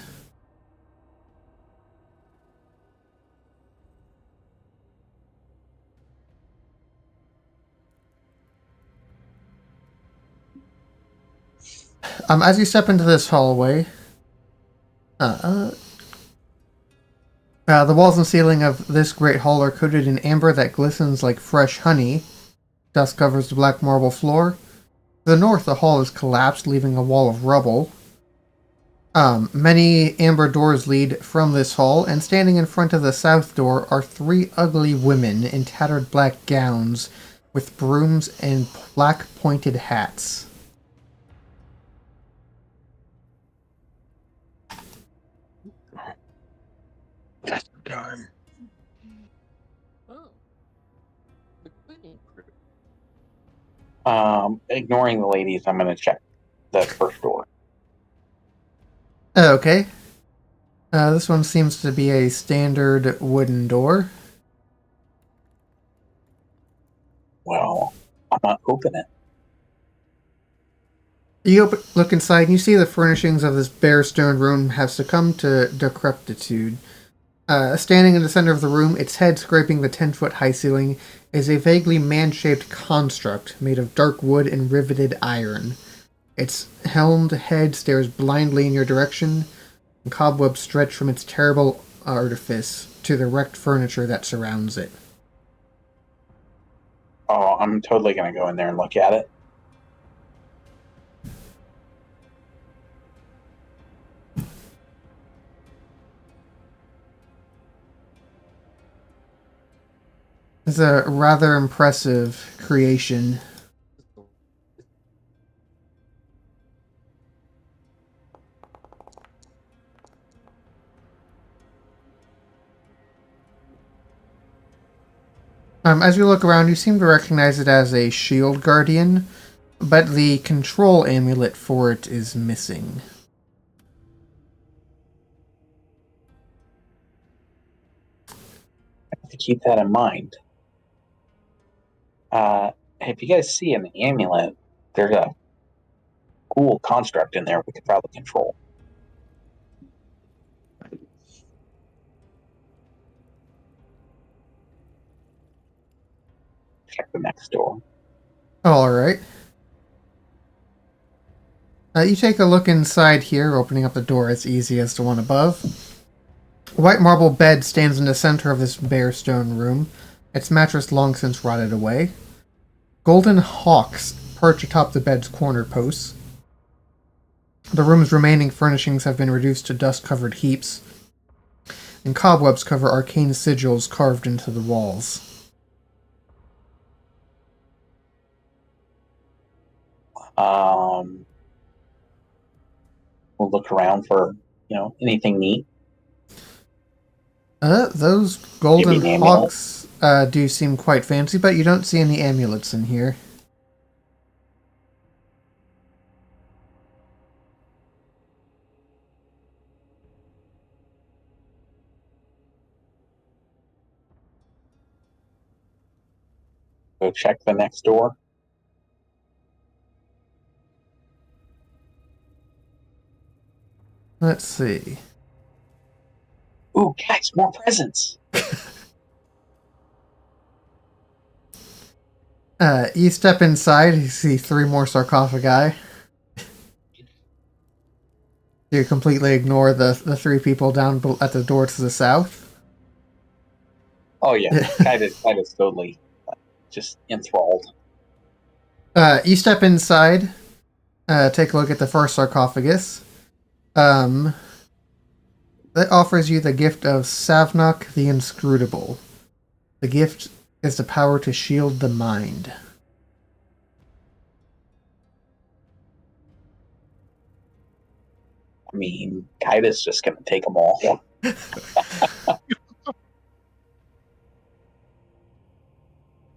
As you step into this hallway, the walls and ceiling of this great hall are coated in amber that glistens like fresh honey. Dust covers the black marble floor. To the north, the hall is collapsed, leaving a wall of rubble. Many amber doors lead from this hall, and standing in front of the south door are three ugly women in tattered black gowns with brooms and black pointed hats. That's the time. Oh. The cleaning crew. Ignoring the ladies, I'm going to check the first door. Okay. This one seems to be a standard wooden door. Well, I'm going to open it. You look inside and you see the furnishings of this bare stone room have succumbed to decrepitude. Standing in the center of the room, its head scraping the 10-foot high ceiling, is a vaguely man-shaped construct made of dark wood and riveted iron. Its helmed head stares blindly in your direction, and cobwebs stretch from its terrible artifice to the wrecked furniture that surrounds it. Oh, I'm totally going to go in there and look at it. It's a rather impressive creation. As you look around, you seem to recognize it as a shield guardian, but the control amulet for it is missing. I have to keep that in mind. If you guys see in the amulet, there's a cool construct in there we could probably control. Check the next door. Alright. You take a look inside here, opening up the door as easy as the one above. A white marble bed stands in the center of this bare stone room, its mattress long since rotted away. Golden hawks perch atop the bed's corner posts. The room's remaining furnishings have been reduced to dust-covered heaps, and cobwebs cover arcane sigils carved into the walls. look around for anything neat. Those golden Maybe an amulet. hawks do seem quite fancy, but you don't see any amulets in here. Go check the next door. Let's see. Ooh, guys, more presents. You step inside, you see 3 more sarcophagi. You completely ignore the 3 people down at the door to the south. Oh yeah, kind of totally just enthralled. You step inside, take a look at the first sarcophagus. That offers you the gift of Savnok the Inscrutable. The gift is the power to shield the mind. I mean, Kaida's just gonna take them all.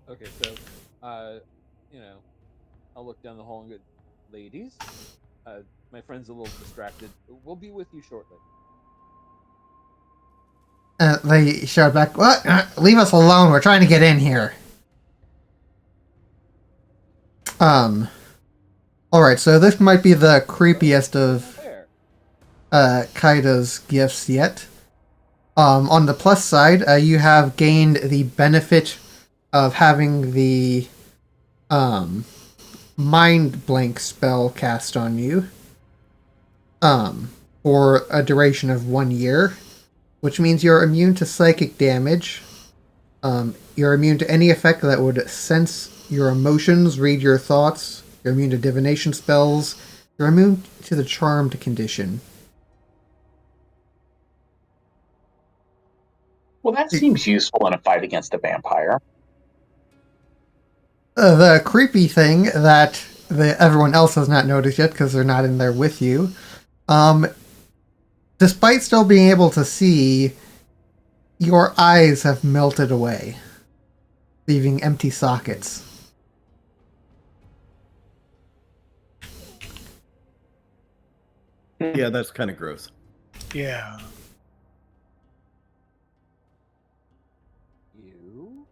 Okay, so, I'll look down the hall and go, ladies, my friend's a little distracted. We'll be with you shortly. They shout back, "What? Leave us alone, we're trying to get in here." Alright, so this might be the creepiest of Kaida's gifts yet. On the plus side, you have gained the benefit of having the Mind Blank spell cast on you for a duration of 1 year, which means you're immune to psychic damage. You're immune to any effect that would sense your emotions, read your thoughts. You're immune to divination spells. You're immune to the charmed condition. Well, that seems useful in a fight against a vampire. The creepy thing that everyone else has not noticed yet because they're not in there with you, despite still being able to see, your eyes have melted away, leaving empty sockets. Yeah, that's kind of gross. Yeah. You?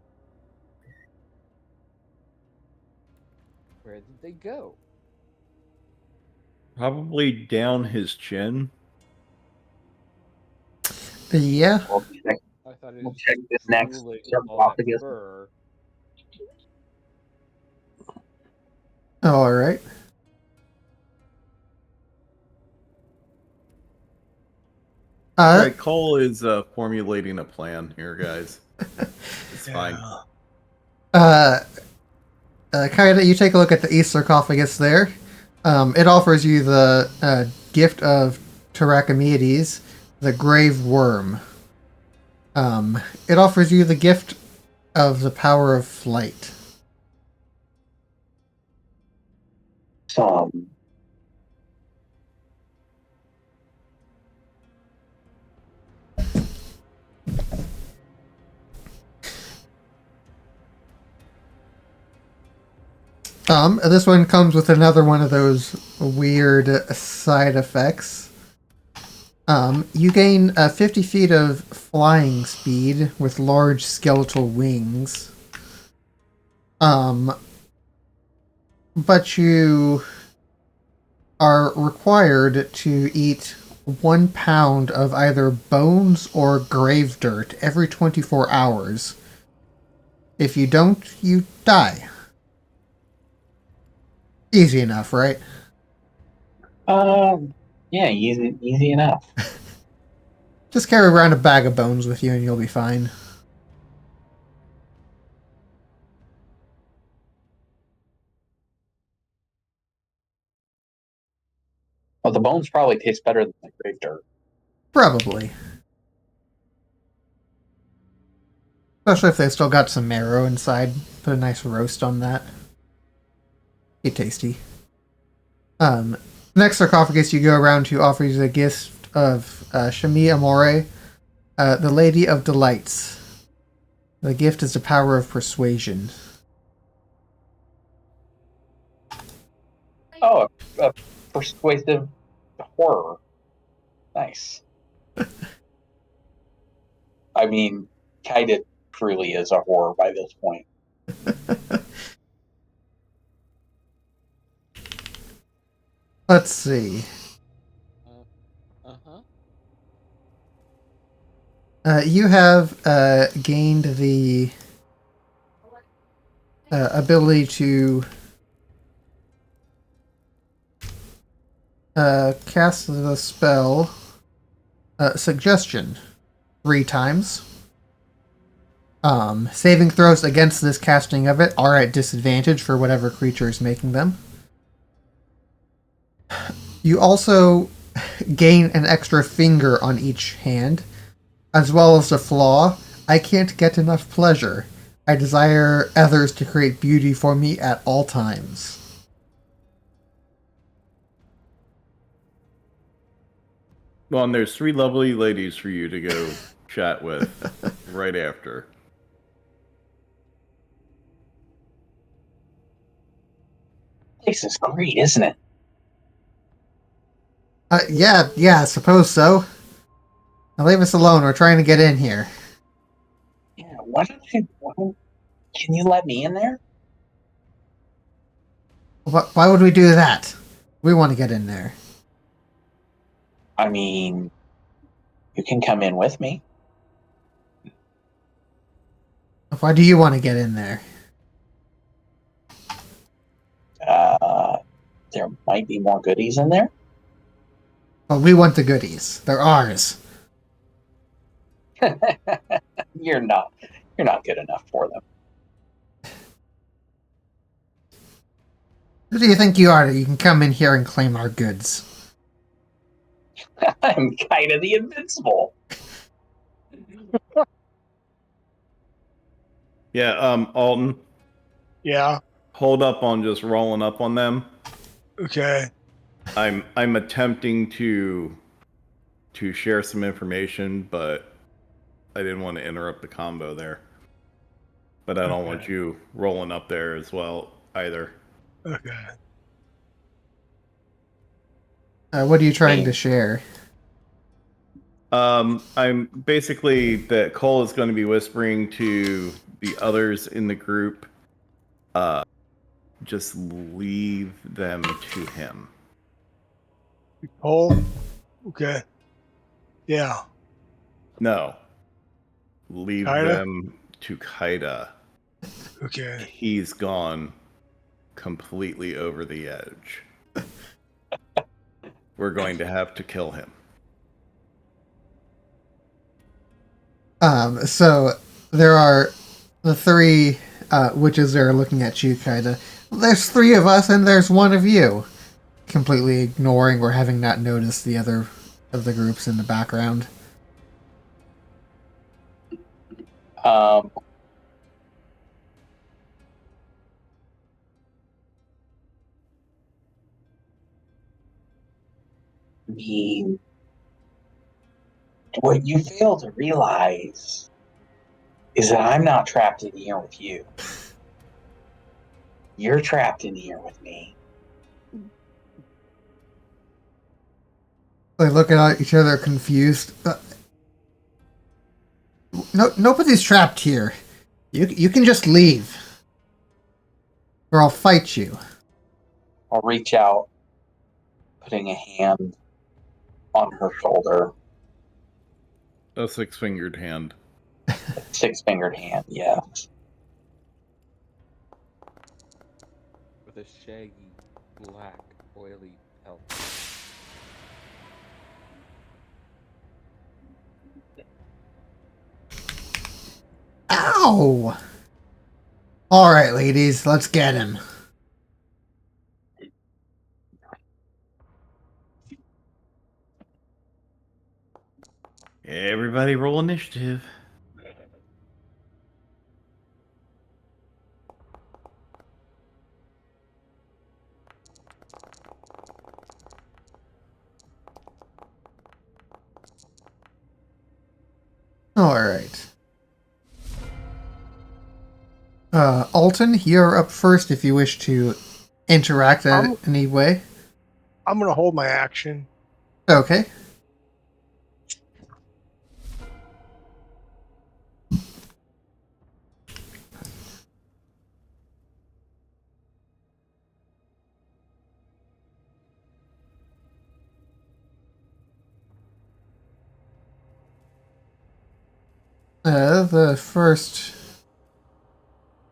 Where did they go? Probably down his chin. Yeah. I thought it We'll was check this next drooling all that sarcophagus. fur. All right. Right, Cole is formulating a plan here, guys. It's fine. Kaida, you take a look at the East sarcophagus there. It offers you the gift of Terracomedes, the Grave Worm. It offers you the gift of the power of flight. This one comes with another one of those weird side effects. You gain 50 feet of flying speed with large skeletal wings. But you are required to eat 1 pound of either bones or grave dirt every 24 hours. If you don't, you die. Easy enough, right? Yeah, easy enough. Just carry around a bag of bones with you and you'll be fine. Well, the bones probably taste better than the grave dirt. Probably. Especially if they still got some marrow inside. Put a nice roast on that. Be tasty. Next sarcophagus, you go around to offer you the gift of Shami Amore, the Lady of Delights. The gift is the power of persuasion. Oh, a persuasive horror. Nice. I mean, Kaida truly is a horror by this point. Let's see. Uh-huh. You have gained the ability to cast the spell Suggestion 3 times. Saving throws against this casting of it are at disadvantage for whatever creature is making them. You also gain an extra finger on each hand, as well as the flaw, I can't get enough pleasure. I desire others to create beauty for me at all times. Well, and there's 3 lovely ladies for you to go chat with right after. This is great, isn't it? Yeah, I suppose so. Now leave us alone, we're trying to get in here. Yeah, can you let me in there? Why would we do that? We want to get in there. I mean, you can come in with me. Why do you want to get in there? There might be more goodies in there. Well, we want the goodies. They're ours. You're not good enough for them. Who do you think you are that you can come in here and claim our goods? I'm kind of the invincible. Yeah, Alton, Yeah. hold up on just rolling up on them. Okay. I'm attempting to share some information, but I didn't want to interrupt the combo there. But I don't want you rolling up there as well either. Okay. What are you trying to share? I'm basically that Cole is going to be whispering to the others in the group. Just leave them to him. Oh. Okay. Yeah. No. Leave Kaida? them to Kaida. Okay. He's gone completely over the edge. We're going to have to kill him. So there are the 3 witches that are looking at you, Kaida. There's 3 of us and there's 1 of you. Completely ignoring or having not noticed the other of the groups in the background. I mean, what you fail to realize is that I'm not trapped in here with you. You're trapped in here with me. They look at each other confused. No, nobody's trapped here. You can just leave, or I'll fight you. I'll reach out, putting a hand on her shoulder. A 6-fingered hand. 6-fingered hand, yes. With a shaggy, black, oily pelt. Ow! All right, ladies, let's get him. Everybody roll initiative. Alright. Alton, you're up first if you wish to interact in any way. I'm going to hold my action. Okay. The first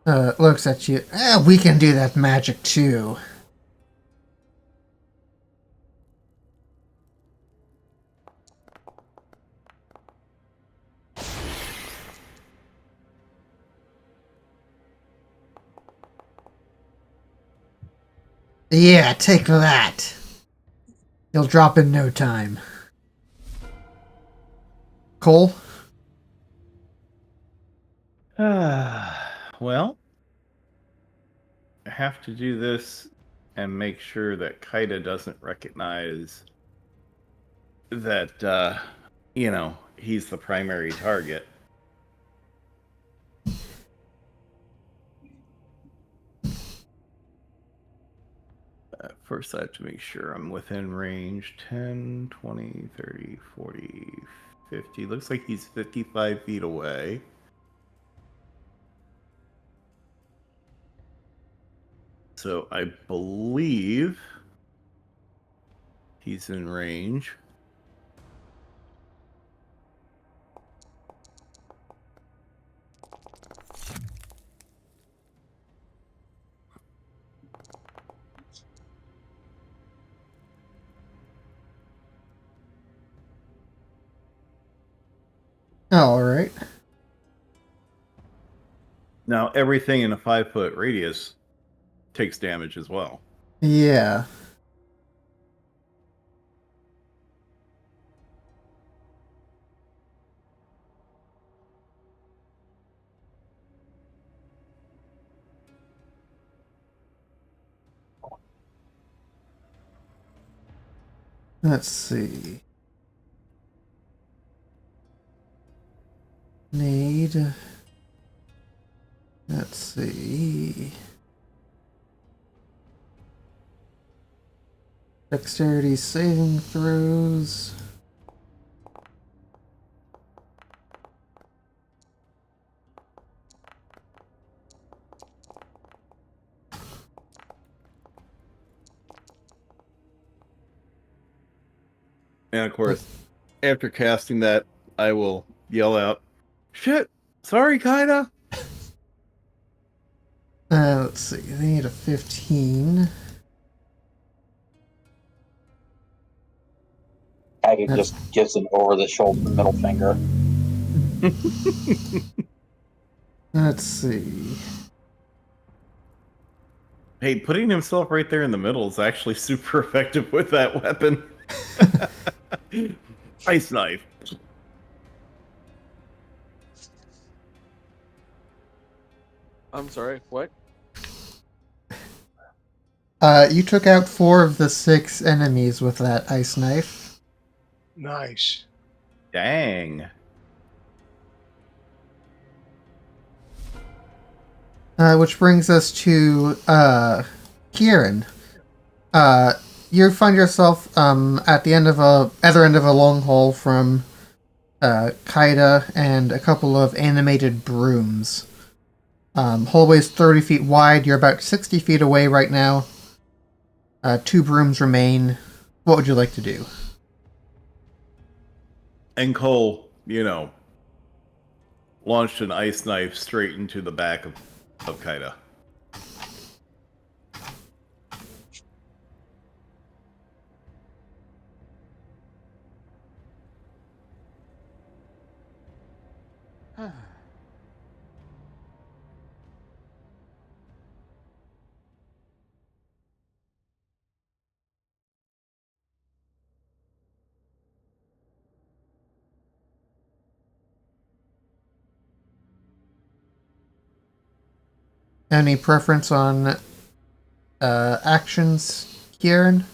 looks at you. We can do that magic too. Yeah, take that. You'll drop in no time. Cole? Well, I have to do this and make sure that Kaida doesn't recognize that, he's the primary target. First, I have to make sure I'm within range 10, 20, 30, 40, 50. Looks like he's 55 feet away. So I believe he's in range. Alright. Now, everything in a 5-foot radius takes damage as well. Yeah. Let's see. Need. Let's see. Dexterity saving throws. And of course, after casting that, I will yell out, "Shit! Sorry, Kaida!" Let's see. They need a 15. Aggie just gives an over the shoulder middle finger. Let's see. Hey, putting himself right there in the middle is actually super effective with that weapon. Ice knife. I'm sorry, what? You took out 4 of the 6 enemies with that ice knife. Nice. Dang. Which brings us to Kieran. You find yourself at the other end of a long hall from Kaida and a couple of animated brooms. Hallway's 30 feet wide. You're about 60 feet away right now. 2 brooms remain. What would you like to do? And Cole, launched an ice knife straight into the back of Kaida. Any preference on actions, Kieran?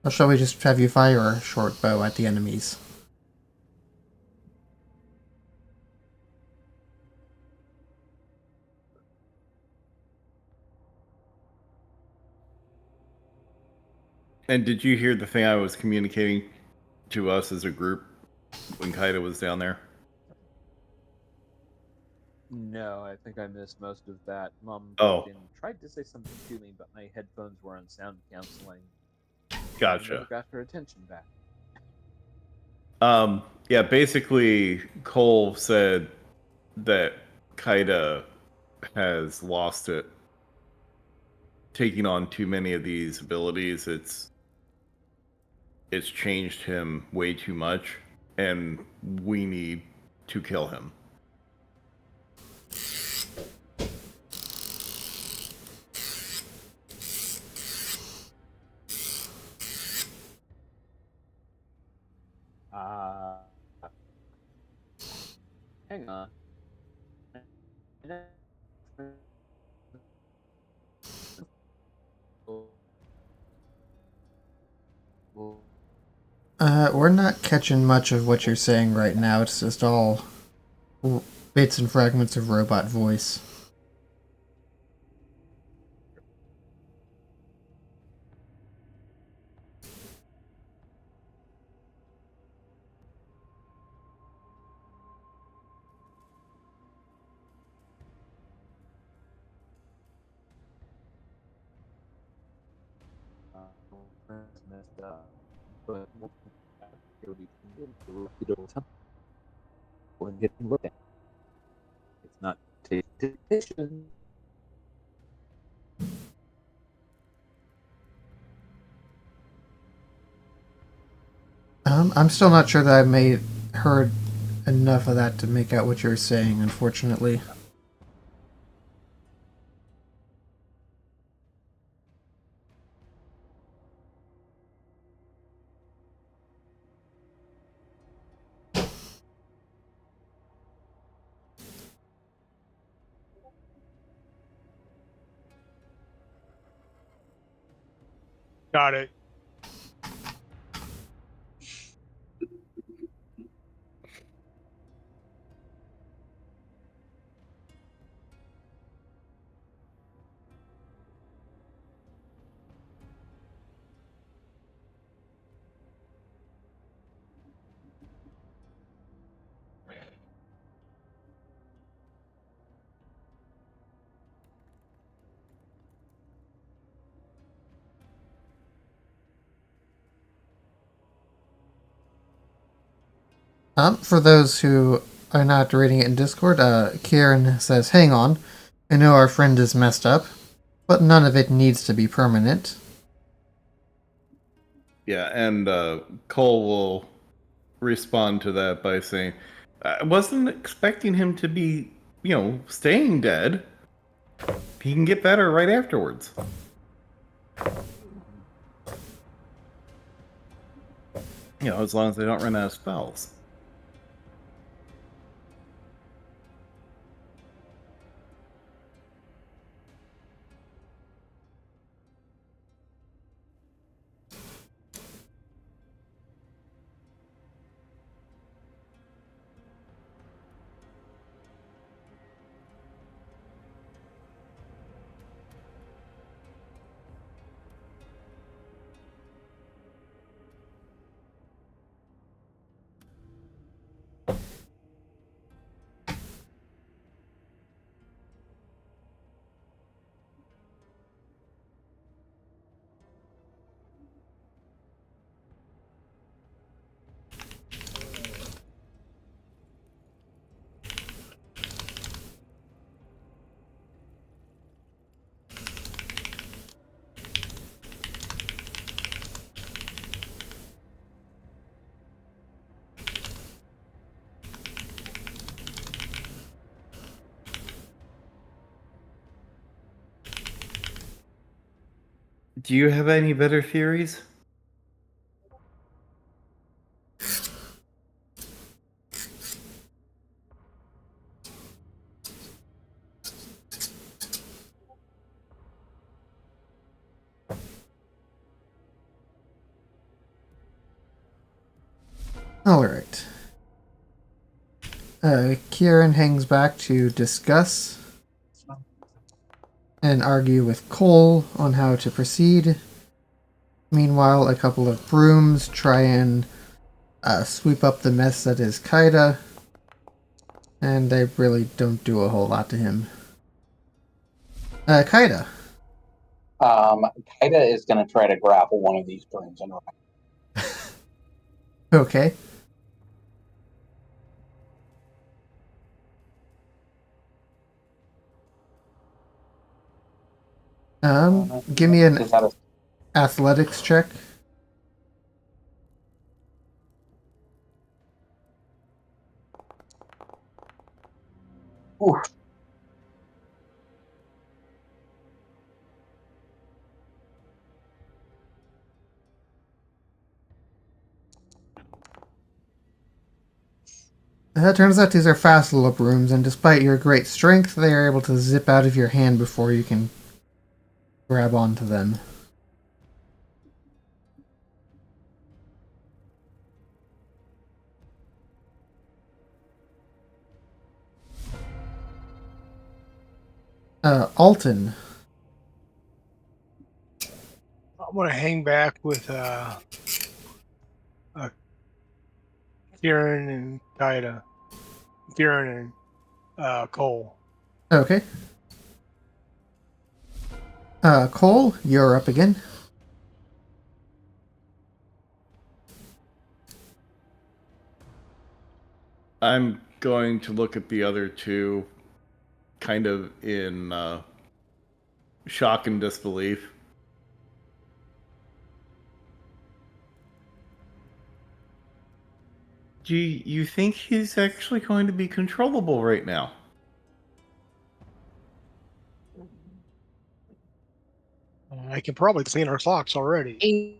Or shall we just have you fire a short bow at the enemies? And did you hear the thing I was communicating to us as a group when Kaida was down there? No, I think I missed most of that. Mom Oh. tried to say something to me, but my headphones were on sound counseling. I Gotcha. never got her attention back. Yeah, basically, Cole said that Kaida has lost it. Taking on too many of these abilities, it's changed him way too much, and we need to kill him. Hang on. We're not catching much of what you're saying right now. It's just all bits and fragments of robot voice. Messed up, but when getting looked at, it's not taking. I'm still not sure that I heard enough of that to make out what you're saying, unfortunately. Got it. For those who are not reading it in Discord, Kieran says, "Hang on, I know our friend is messed up, but none of it needs to be permanent." Yeah, and Cole will respond to that by saying, I wasn't expecting him to be, staying dead. He can get better right afterwards. As long as they don't run out of spells. Do you have any better theories? Alright. Kieran hangs back to discuss and argue with Cole on how to proceed. Meanwhile, a couple of brooms try and sweep up the mess that is Kaida, and they really don't do a whole lot to him. Kaida. Kaida is going to try to grapple one of these brooms and run. Okay. Give me an Is that a athletics check. oof. It turns out these are fast little brooms, and despite your great strength, they are able to zip out of your hand before you can grab onto them. Alton. I'm gonna hang back with Kieran and Kaida. Kieran and Cole. Okay. Cole, you're up again. I'm going to look at the other two kind of in shock and disbelief. Do you think he's actually going to be controllable right now? I can probably clean our clocks already.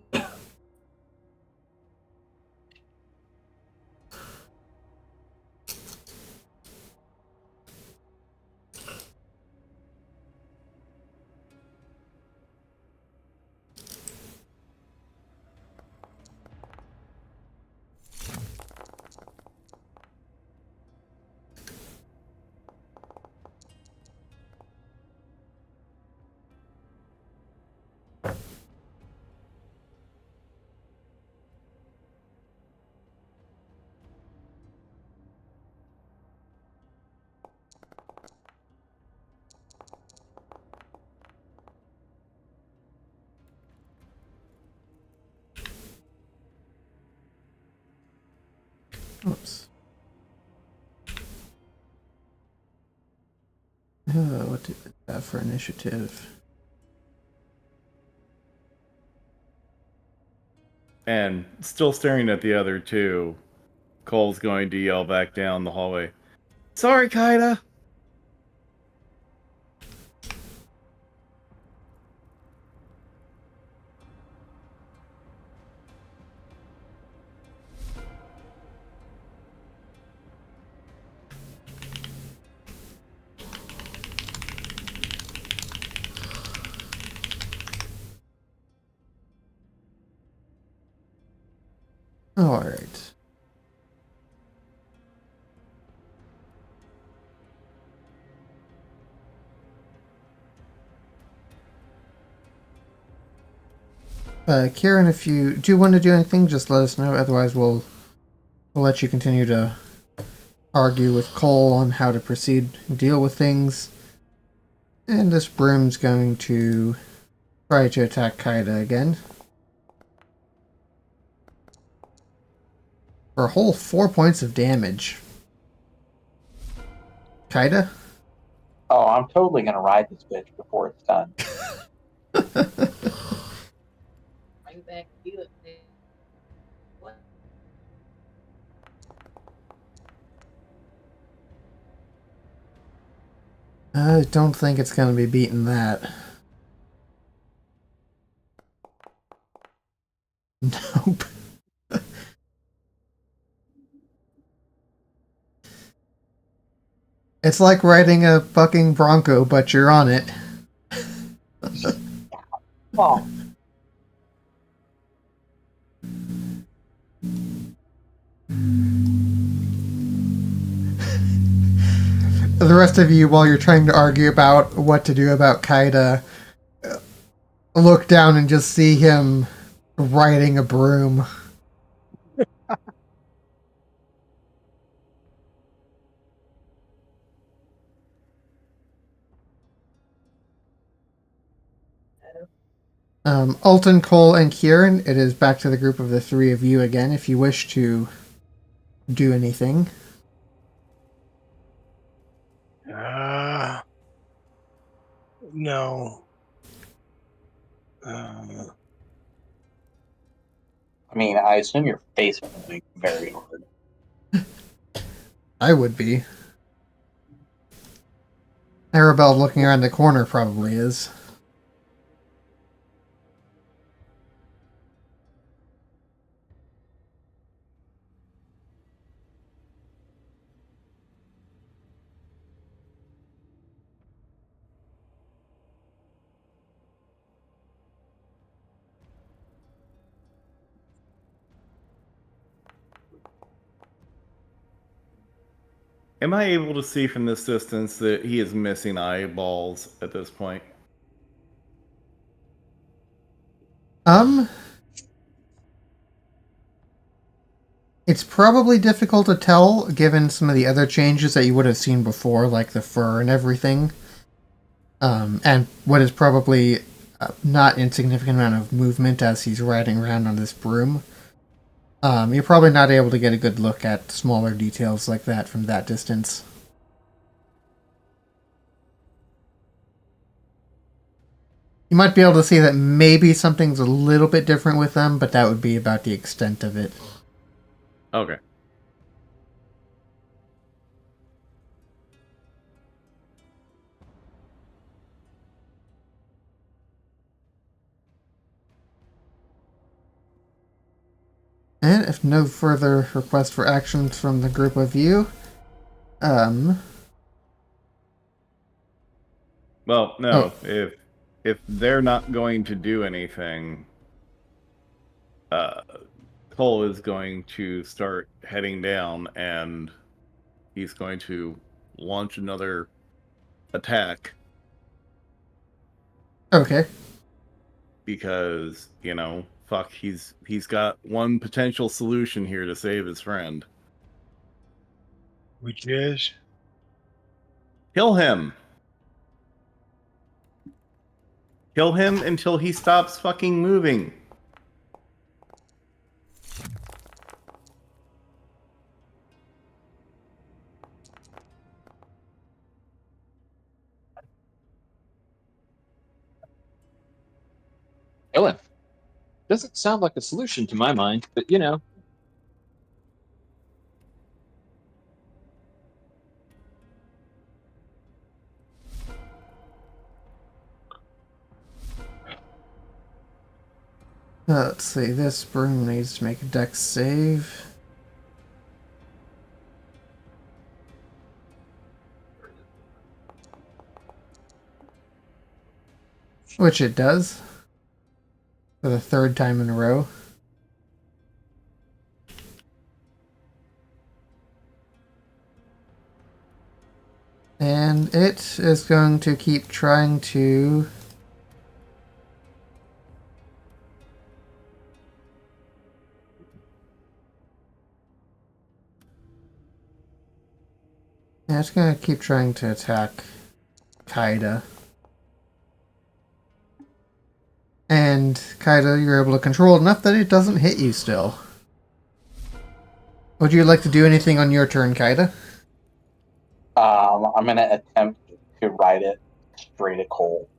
Oops. What do we have for initiative? And still staring at the other two, Cole's going to yell back down the hallway. Sorry, Kaida. All right. Kieran, if you do want to do anything, just let us know. Otherwise, we'll let you continue to argue with Cole on how to proceed and deal with things. And this broom's going to try to attack Kaida again. For a whole 4 points of damage. Kaida? Oh, I'm totally going to ride this bitch before it's done. I don't think it's going to be beating that. Nope. It's like riding a fucking Bronco, but you're on it. Oh, The rest of you, while you're trying to argue about what to do about Kaida, look down and just see him riding a broom. Alton, Cole, and Kieran, it is back to the group of the three of you again if you wish to do anything. No. I mean, I assume you're face pulling very hard. I would be. Arabelle looking around the corner probably is. Am I able to see from this distance that he is missing eyeballs at this point? It's probably difficult to tell given some of the other changes that you would have seen before, like the fur and everything. And what is probably not insignificant amount of movement as he's riding around on this broom. You're probably not able to get a good look at smaller details like that from that distance. You might be able to see that maybe something's a little bit different with them, but that would be about the extent of it. Okay. And if no further request for actions from the group of you, Well, no. Oh. If they're not going to do anything, Cole is going to start heading down, and he's going to launch another attack Okay. because, fuck, he's got one potential solution here to save his friend. Which is? Kill him. Kill him until he stops fucking moving. Ellen, doesn't sound like a solution to my mind, but you know. Let's see, this broom needs to make a dex save. Which it does. For the third time in a row. And it is going to keep trying to... Yeah, it's going to keep trying to attack Kaida. And Kaida, you're able to control it enough that it doesn't hit you still. Would you like to do anything on your turn, Kaida? I'm going to attempt to ride it straight at Cole.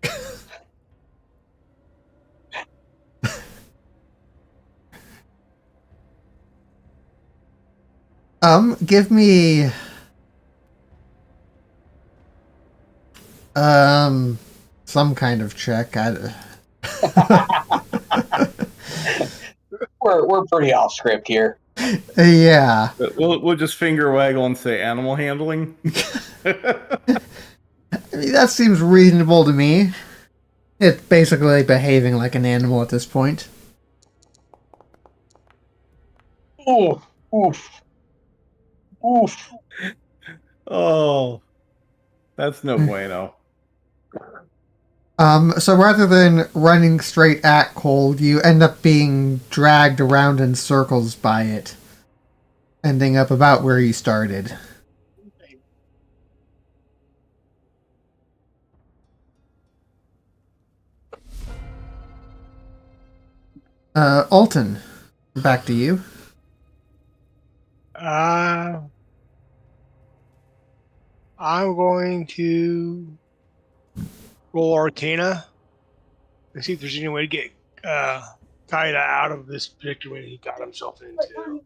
Give me... some kind of check. We're pretty off script here. Yeah. We'll just finger waggle and say animal handling. I mean, that seems reasonable to me. It's basically behaving like an animal at this point. Oof, oof, oof. Oh, that's no bueno. So rather than running straight at cold, you end up being dragged around in circles by it, ending up about where you started. Alton, back to you. I'm going to roll Arcana and see if there's any way to get Kaida out of this predicament he got himself into.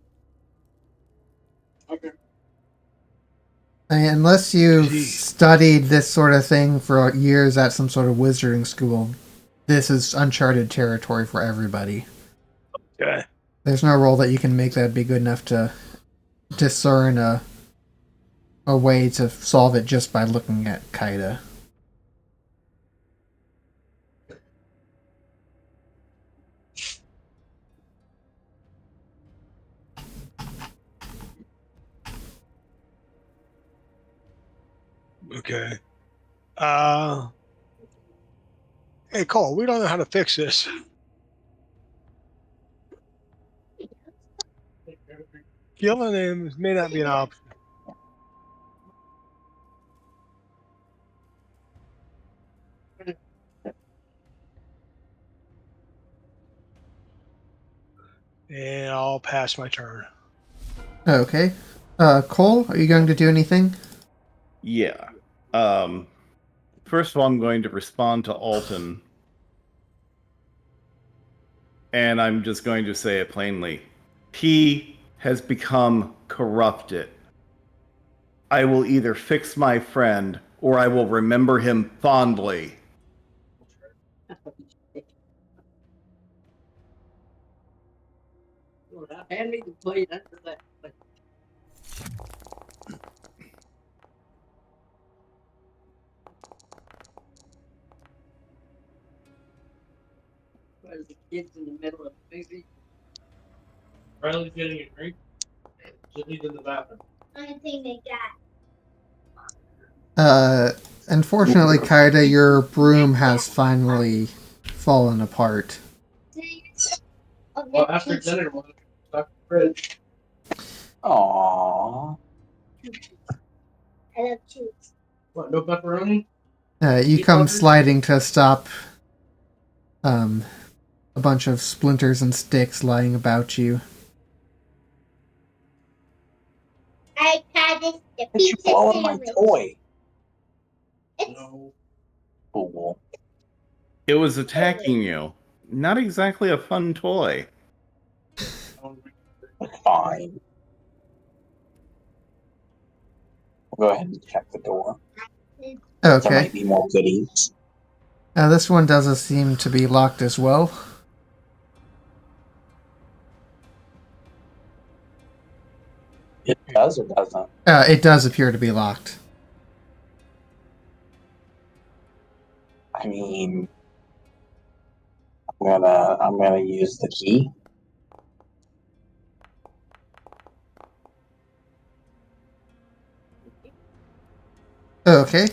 Unless you've Gee. studied this sort of thing for years at some sort of wizarding school, this is uncharted territory for everybody. Okay. There's no roll that you can make that'd be good enough to discern a way to solve it just by looking at Kaida. Okay. Hey, Cole, we don't know how to fix this. Killing him may not be an option. And I'll pass my turn. Okay. Cole, are you going to do anything? Yeah. First of all, I'm going to respond to Alton. And I'm just going to say it plainly. He has become corrupted. I will either fix my friend or I will remember him fondly. Hand me the plate after that. There's the kids in the middle of the movie. Riley's getting a drink. She's in the bathroom. I think they got. Unfortunately, Kaida, your broom has finally fallen apart. Well, after dinner, we'll stock the fridge. Aww. I love cheese. What, no pepperoni? You come sliding to stop a bunch of splinters and sticks lying about you. I tried this. You blowing my toy. No. Cool. It was attacking you. Not exactly a fun toy. Fine. We'll go ahead and check the door. There Okay. might be more goodies. This one doesn't seem to be locked as well. It does or doesn't? It does appear to be locked. I mean, I'm gonna use the key. Okay.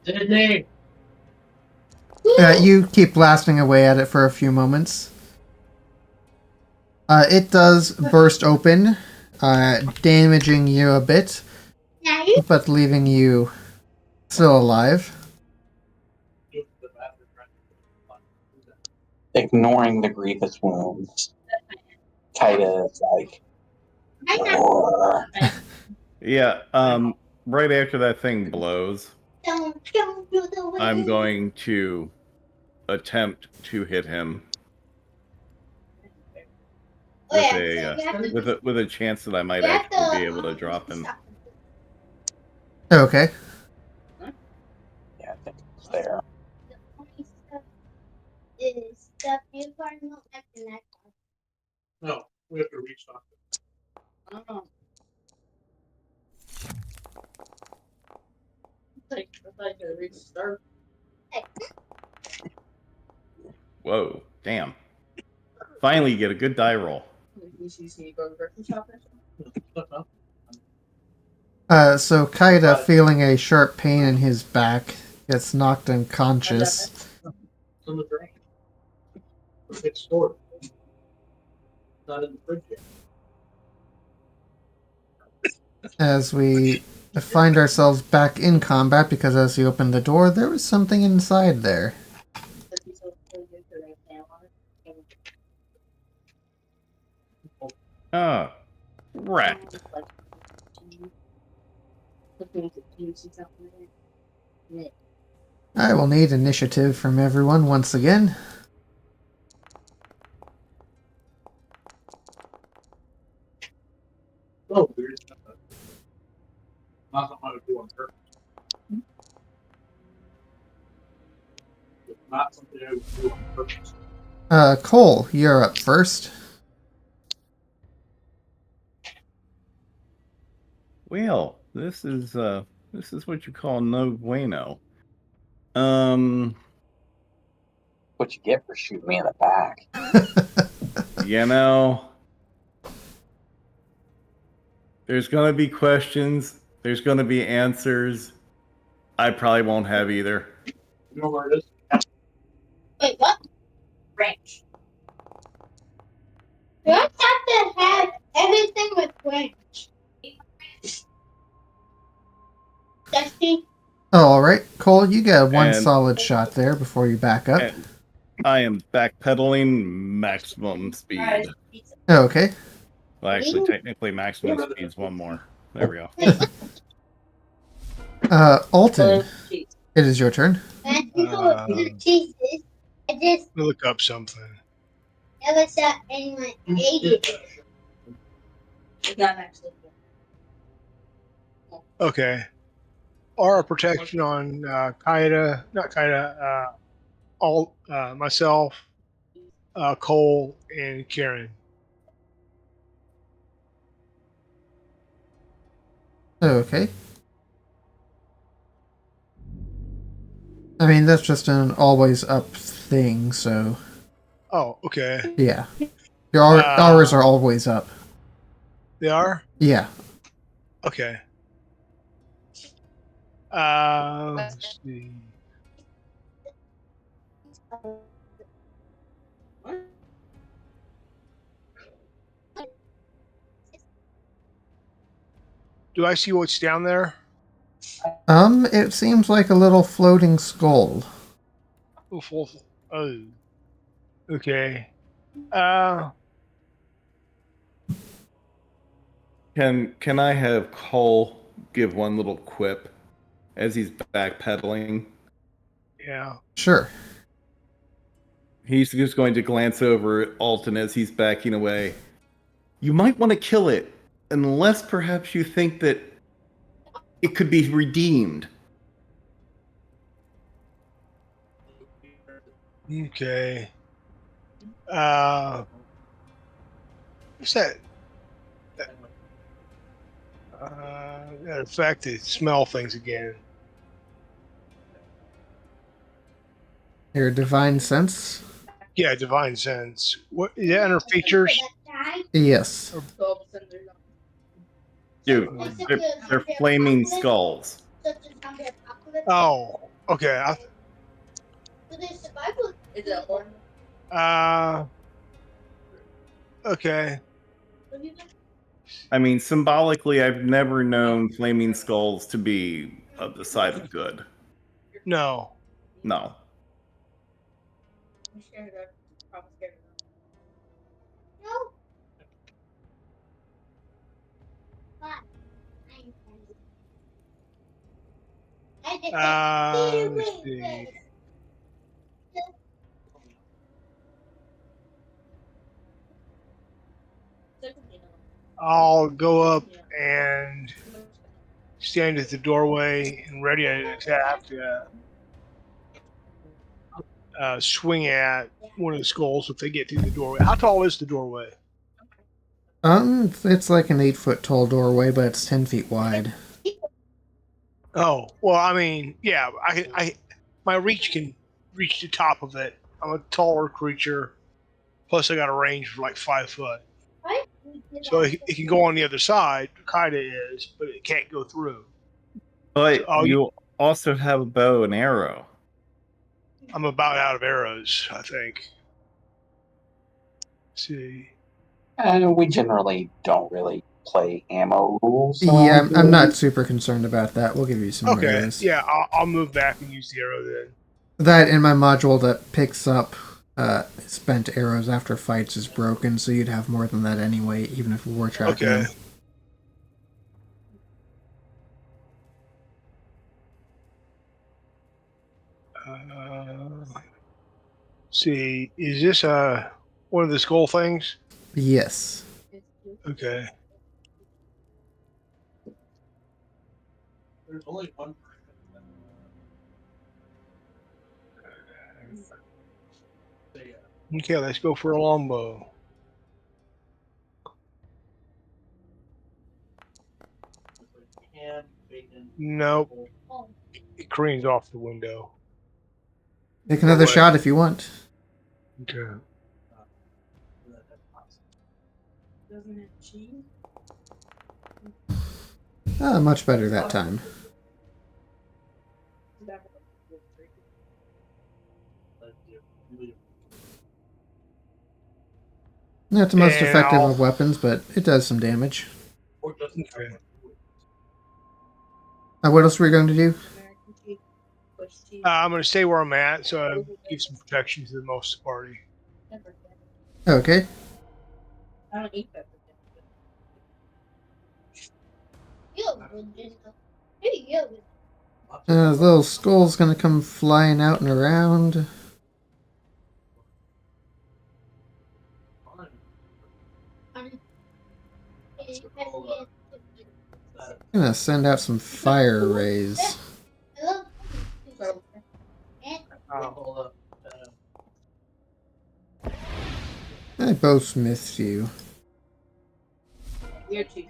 Sydney! You keep blasting away at it for a few moments. It does burst open, damaging you a bit, but leaving you still alive. Ignoring the grievous wounds. Kaida is like, "Roar." Yeah, right after that thing blows, I'm going to attempt to hit him with a chance that I might actually be able to drop him. Okay. Yeah, I think it's there. No, we have to restock it. Oh. I thought you reach start. Whoa, damn. Finally, you get a good die roll. So Kaida, feeling a sharp pain in his back, gets knocked unconscious. It's on the drain. It's stored. It's not in the fridge yet. As we find ourselves back in combat, because as you opened the door, there was something inside there. Ah, rat. I will need initiative from everyone once again. Oh, weird. Not something I would do on purpose. It's not something I would do on purpose. Cole, you're up first. Well, this is what you call no bueno. Um, What you get for shooting me in the back? you know, there's gonna be questions. There's gonna be answers. I probably won't have either. You know where it is? Wait, what? Ranch. You don't have to have everything with ranch. Dusty? Oh, alright. Cole, you get one And- solid shot there before you back up. And I am backpedaling maximum speed. Oh, okay. Well, actually, technically, maximum speed is one more. There we go. Alton, it is your turn. Let me look up something. Never saw anyone ate it. It's not actually. Okay. Aura protection on Kaida, not Kaida, all myself, Cole, and Karen. Okay. I mean, that's just an always up thing, so Oh, okay. yeah. Your auras are always up. They are? Yeah. Okay. Let's see. Do I see what's down there? It seems like a little floating skull. Oh. Okay. Can I have Cole give one little quip as he's backpedaling? Yeah. Sure. He's just going to glance over at Alton as he's backing away. You might want to kill it, unless perhaps you think that it could be redeemed. Okay. What's that? That effect to smell things again. Your divine sense? Yeah, divine sense. What is that under features? Yes. Dude, they're flaming skulls. Oh, okay. Okay. I mean, symbolically, I've never known flaming skulls to be of the side of good. No. No. Let's see. I'll go up and stand at the doorway and ready to attack. Swing at one of the skulls if they get through the doorway. How tall is the doorway? It's like an 8-foot tall doorway, but it's 10 feet wide. Oh, well, I mean, yeah, my reach can reach the top of it. I'm a taller creature. Plus, I got a range of like 5 foot. So it can go on the other side. Kaida is, but it can't go through. But So, you also have a bow and arrow. I'm about out of arrows, I think. Let's see. We generally don't really play ammo rules Yeah, around I'm here. not super concerned about that. We'll give you some Okay, arrows. yeah, I'll move back and use the arrow then. That in my module that picks up spent arrows after fights is broken, so you'd have more than that anyway, even if we were tracking Okay. them. See, is this one of the skull things? Yes. Okay. There's only one. Okay, let's go for a longbow. Ham, bacon. Nope. It careens off the window. Take another Away. shot if you want. Okay. Doesn't it cheese? Much better that time. Not the most And effective I'll- of weapons, but it does some damage. Or doesn't Okay. What else were you going to do? American cheese. Bush cheese. I'm going to stay where I'm at, so I give some protection to the most of the party. Pepper. Okay. I don't eat pepper. Yo, hey, yo. The little skull's gonna come flying out and around. Gonna send out some fire rays. hold up. They both missed you. Weird cheese.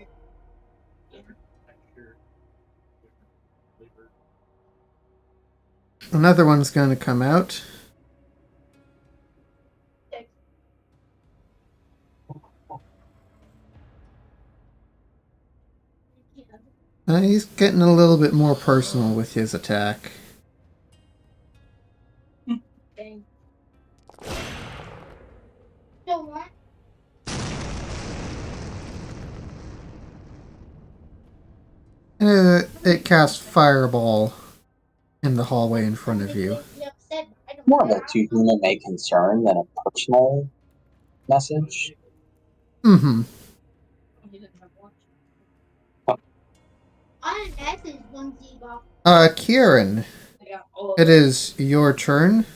Another one's gonna come out. He's getting a little bit more personal with his attack. Dang. So what? It casts fireball in the hallway in front of you. More of a to whom it may concern than a personal message. Mm-hmm. Kieran, it is your turn.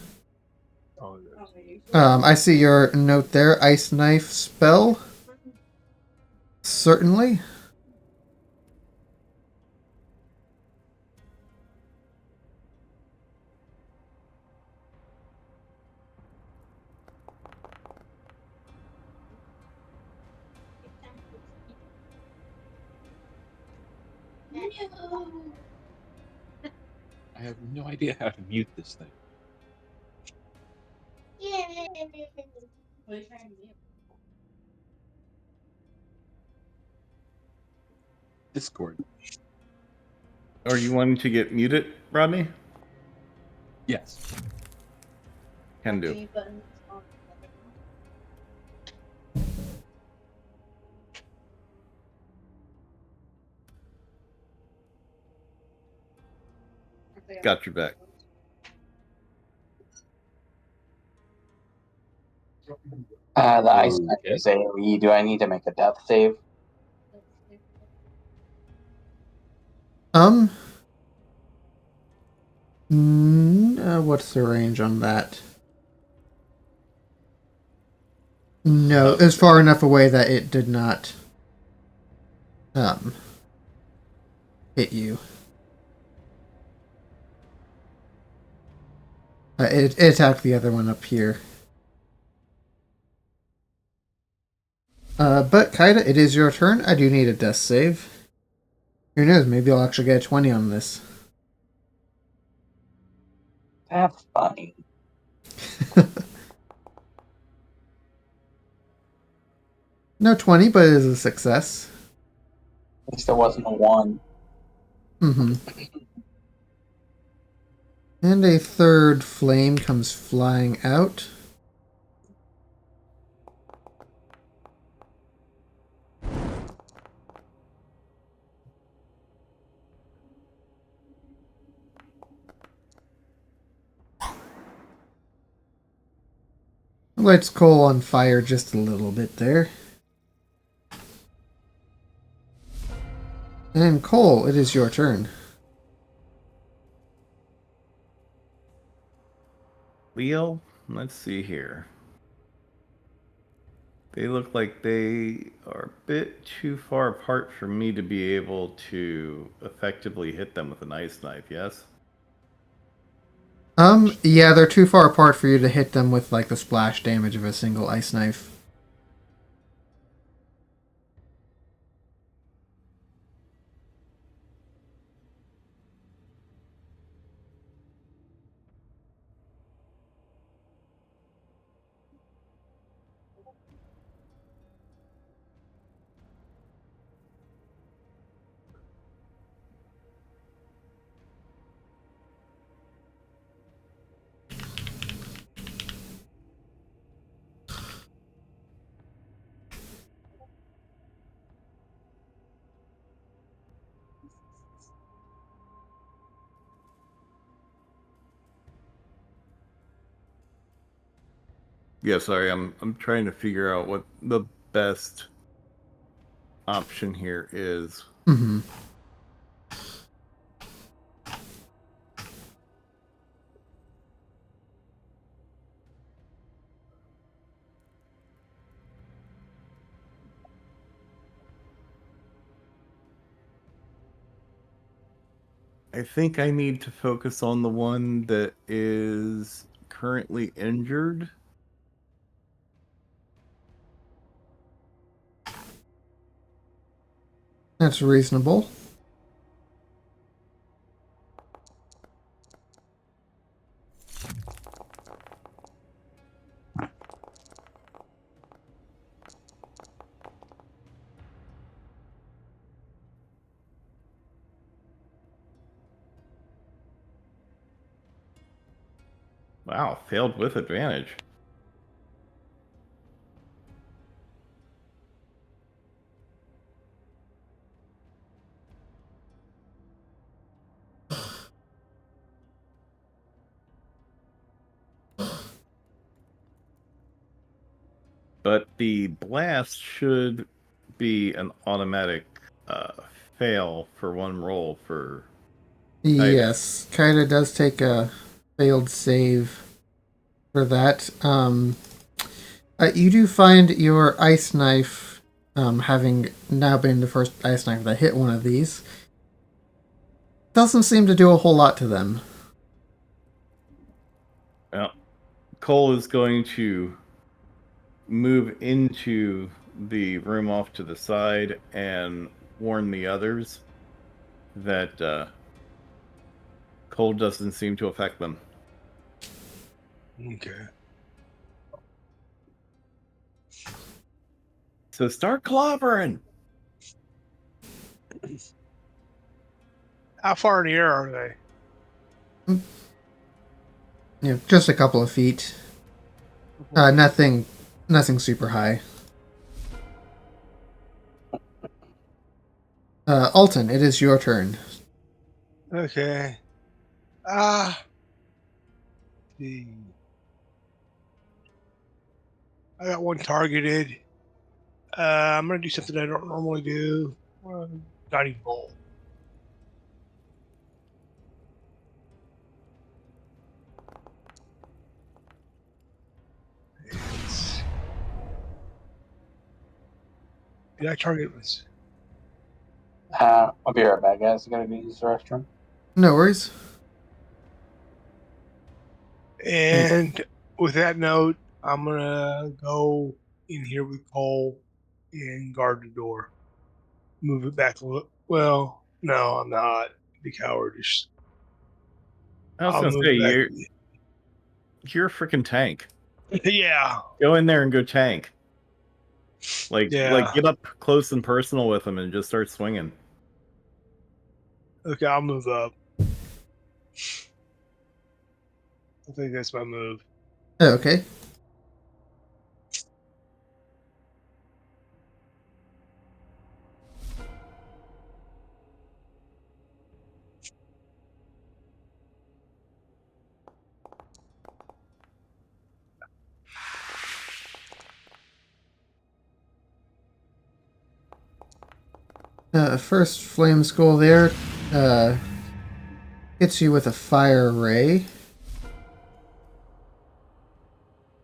I see your note there. Ice knife spell. Certainly. I have no idea how to mute this thing. Discord. Are you wanting to get muted, Rodney? Yes. Can do. Got your back. The ice knife Okay. is AoE. Do I need to make a death save? What's the range on that? No, it's far enough away that it did not hit you. It attacked the other one up here. But Kaida, it is your turn. I do need a death save. Who knows? Maybe I'll actually get a 20 on this. That's funny. No 20, but it is a success. At least there wasn't a 1. Mm-hmm. And a third flame comes flying out. Lights Cole on fire just a little bit there. And Cole, it is your turn. Leo, let's see here. They look like they are a bit too far apart for me to be able to effectively hit them with an ice knife, yes? Yeah, they're too far apart for you to hit them with, like, the splash damage of a single ice knife. Yeah, sorry, I'm trying to figure out what the best option here is. Mm-hmm. I think I need to focus on the one that is currently injured. That's reasonable. Wow, failed with advantage. But the blast should be an automatic fail for one roll for Yes, Kaida does take a failed save for that. You do find your ice knife, having now been the first ice knife that hit one of these, doesn't seem to do a whole lot to them. Well, Cole is going to move into the room off to the side and warn the others that cold doesn't seem to affect them. Okay. So start clobbering. How far in the air are they? Yeah, just a couple of feet. Nothing super high. Alton, it is your turn. Okay. See. I got one targeted. I'm gonna do something I don't normally do. Guiding bolt. Did I target this? I'll be right back, guys. I gotta go use the restroom. No worries. And with that note, I'm gonna go in here with Cole and guard the door. Move it back a little. Well, no, I'm not. Be cowardice. I was I'll gonna move say back. you're a freaking tank. Yeah, Go in there and go tank. Like yeah. get up close and personal with them and just start swinging. Okay, I'll move up. I think that's my move. Okay. First flame skull there hits you with a fire ray.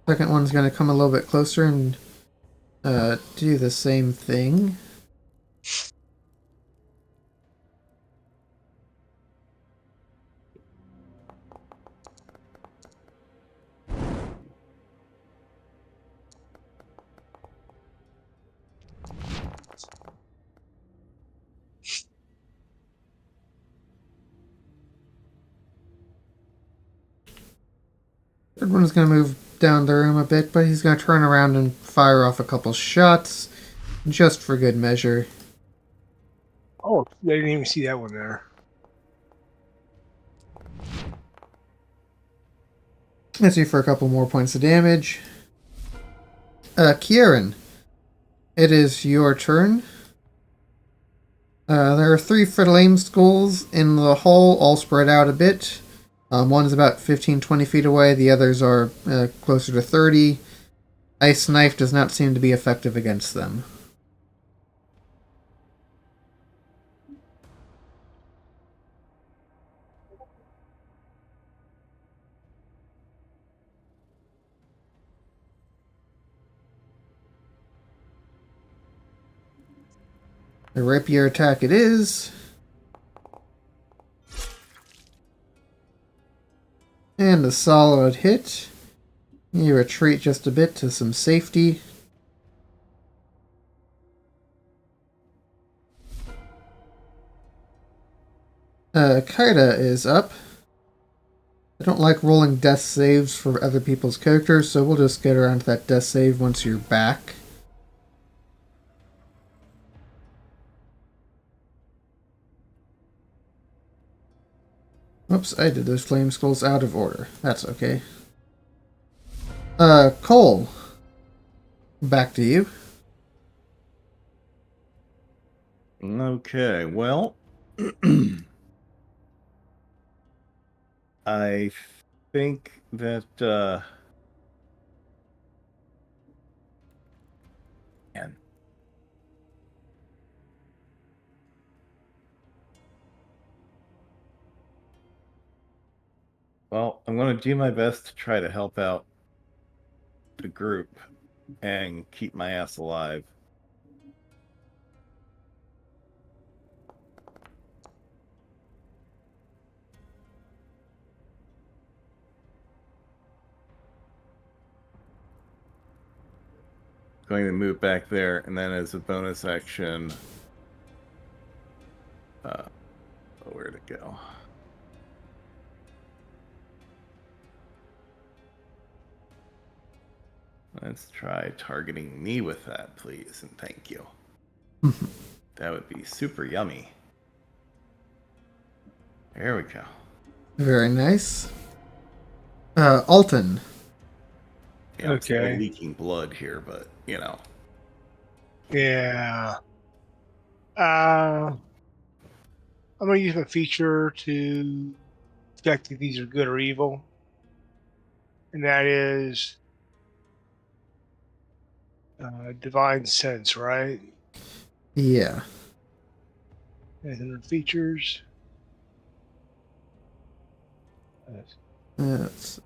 Second one's going to come a little bit closer and do the same thing. Third one's going to move down the room a bit, but he's going to turn around and fire off a couple shots, just for good measure. Oh, I didn't even see that one there. Hits you for a couple more points of damage. Kieran, it is your turn. There are 3 flame skulls in the hall, all spread out a bit. One is about 15-20 feet away, the others are closer to 30. Ice Knife does not seem to be effective against them. The rapier attack it is. And a solid hit. You retreat just a bit to some safety. Kaida is up. I don't like rolling death saves for other people's characters, so we'll just get around to that death save once you're back. Oops, I did those flame skulls out of order. That's okay. Cole. Back to you. Okay, well, I think that, man. Well, I'm going to do my best to try to help out the group and keep my ass alive. Going to move back there, and then as a bonus action, where'd it go? Let's try targeting me with that, please, and thank you. That would be super yummy. There we go. Very nice. Alton. Yeah, I'm still Okay. leaking blood here, but you know. Yeah. I'm gonna use my feature to detect if these are good or evil, and that is divine sense, right? Yeah. And under features, That's,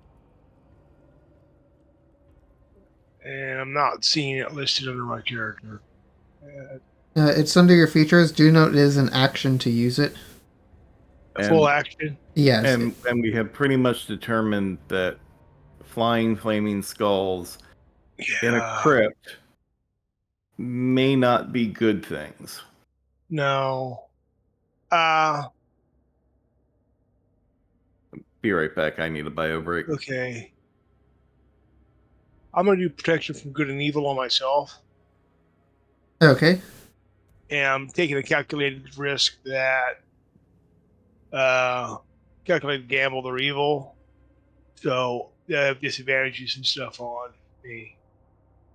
and I'm not seeing it listed under my character. it's under your features. Do note it is an action to use it. Full action. Yes. And we have pretty much determined that flying flaming skulls in a crypt may not be good things. No. Be right back. I need a bio break. Okay. I'm gonna do protection from good and evil on myself, Okay. and I'm taking a calculated risk that calculated gamble they're evil. So they have disadvantages and stuff on me.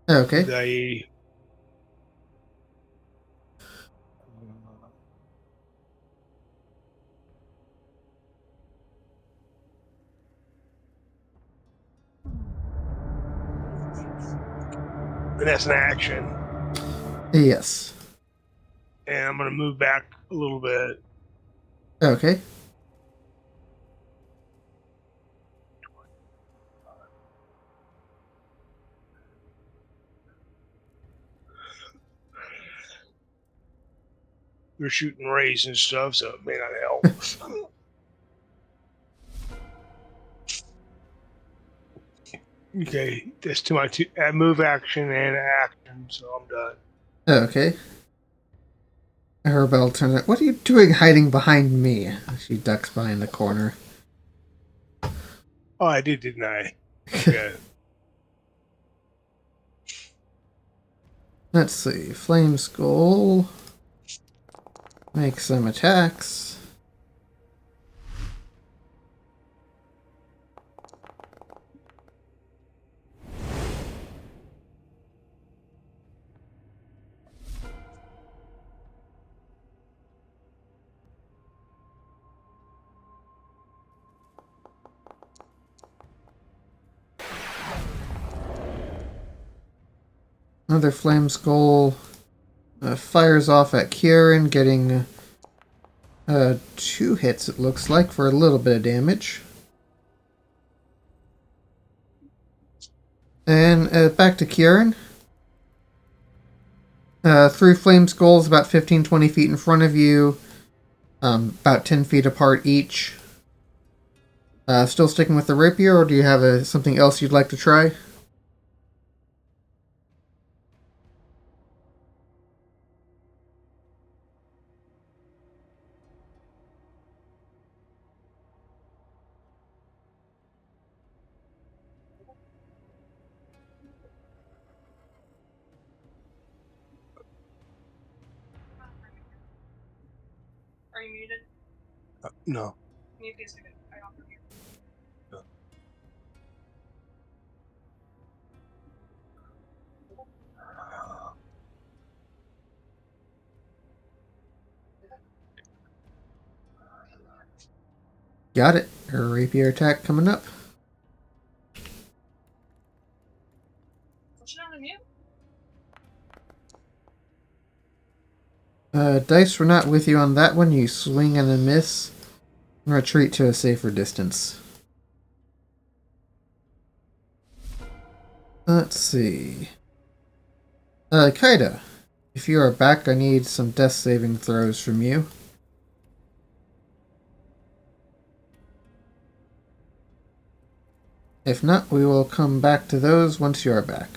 Okay. They and that's an action. Yes. And I'm gonna move back a little bit. Okay. You're shooting rays and stuff, so it may not help. Okay, that's to my move action and action, so I'm done. Okay. Arabelle turns out. What are you doing hiding behind me? She ducks behind the corner. Oh, I did, didn't I? Okay. Let's see. Flame Skull. Make some attacks. Another Flame Skull fires off at Kieran, getting 2 hits, it looks like, for a little bit of damage. And back to Kieran. 3 Flame Skulls about 15-20 feet in front of you. About 10 feet apart each. Still sticking with the rapier, or do you have something else you'd like to try? Are you muted? No. Mute these again. No. Got it. A rapier attack coming up. What's on the mute? Dice were not with you on that one. You swing and a miss. And retreat to a safer distance. Let's see. Kaida, if you are back, I need some death saving throws from you. If not, we will come back to those once you are back.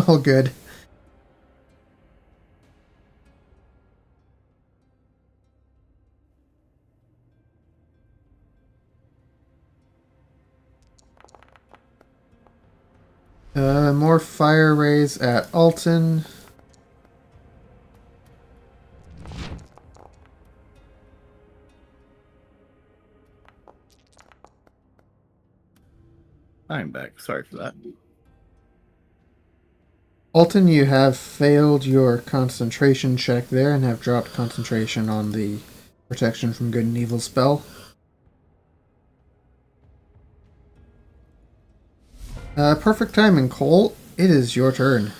All good. More fire rays at Alton. I'm back. Sorry for that. Alton, you have failed your concentration check there and have dropped concentration on the protection from good and evil spell. Perfect timing, Cole. It is your turn.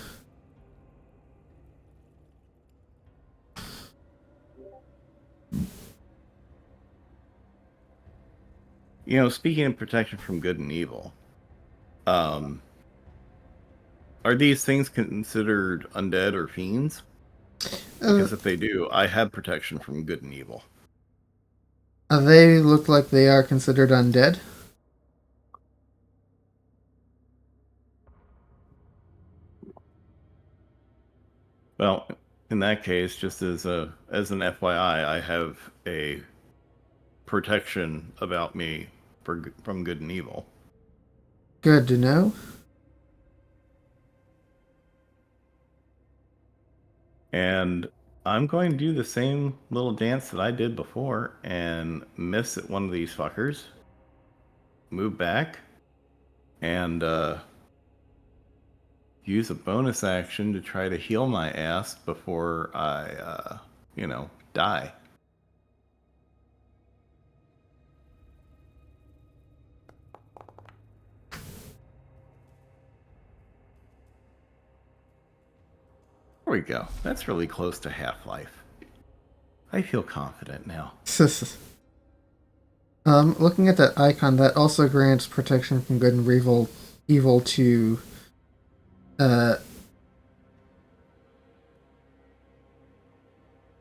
You know, speaking of protection from good and evil, are these things considered undead or fiends? Because if they do, I have protection from good and evil. They look like they are considered undead. Well, in that case, just as an FYI, I have a protection about me from good and evil. Good to know. And I'm going to do the same little dance that I did before and miss at one of these fuckers. Move back. And use a bonus action to try to heal my ass before I, die. There we go. That's really close to Half-Life. I feel confident now. Looking at that icon, that also grants protection from good and evil to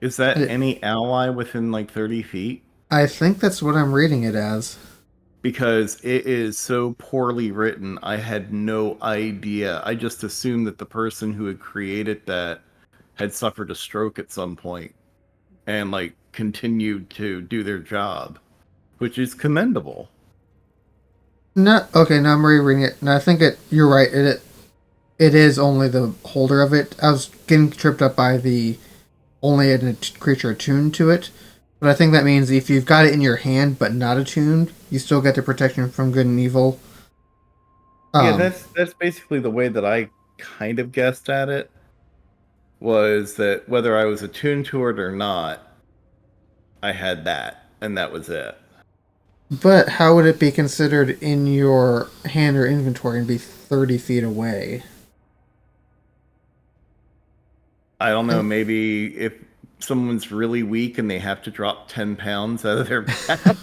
Is that any ally within like 30 feet? I think that's what I'm reading it as. Because it is so poorly written, I had no idea. I just assumed that the person who had created that had suffered a stroke at some point and like continued to do their job, which is commendable. No, okay, now I'm rereading it. No, I think you're right. It is only the holder of it. I was getting tripped up by the only a creature attuned to it. But I think that means if you've got it in your hand but not attuned, you still get the protection from good and evil. Yeah, that's basically the way that I kind of guessed at it. Was that whether I was attuned to it or not, I had that, and that was it. But how would it be considered in your hand or inventory and be 30 feet away? I don't know, maybe if someone's really weak and they have to drop 10 pounds out of their back.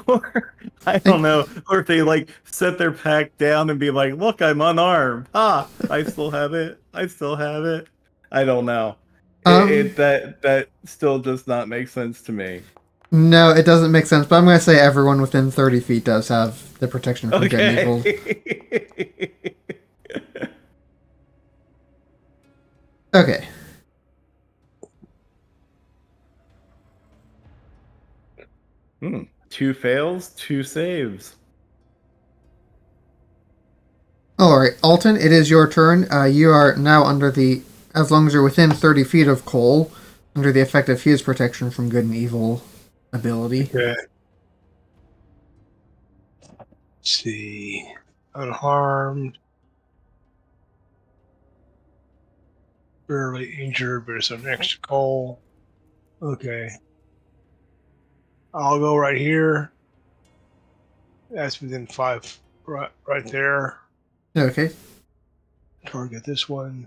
Or, I don't know. Or if they like set their pack down and be like, look, I'm unarmed. I still have it. I still have it. I don't know. That still does not make sense to me. No, it doesn't make sense, but I'm going to say everyone within 30 feet does have the protection from good and evil. Okay. Two fails, two saves. Alright, Alton, it is your turn. You are now as long as you're within 30 feet of Cole, under the effect of his protection from good and evil ability. Okay. Let's see. Unharmed. Barely injured, but it's next to Cole. Okay. I'll go right here. That's within 5, right there. Okay. Target this one.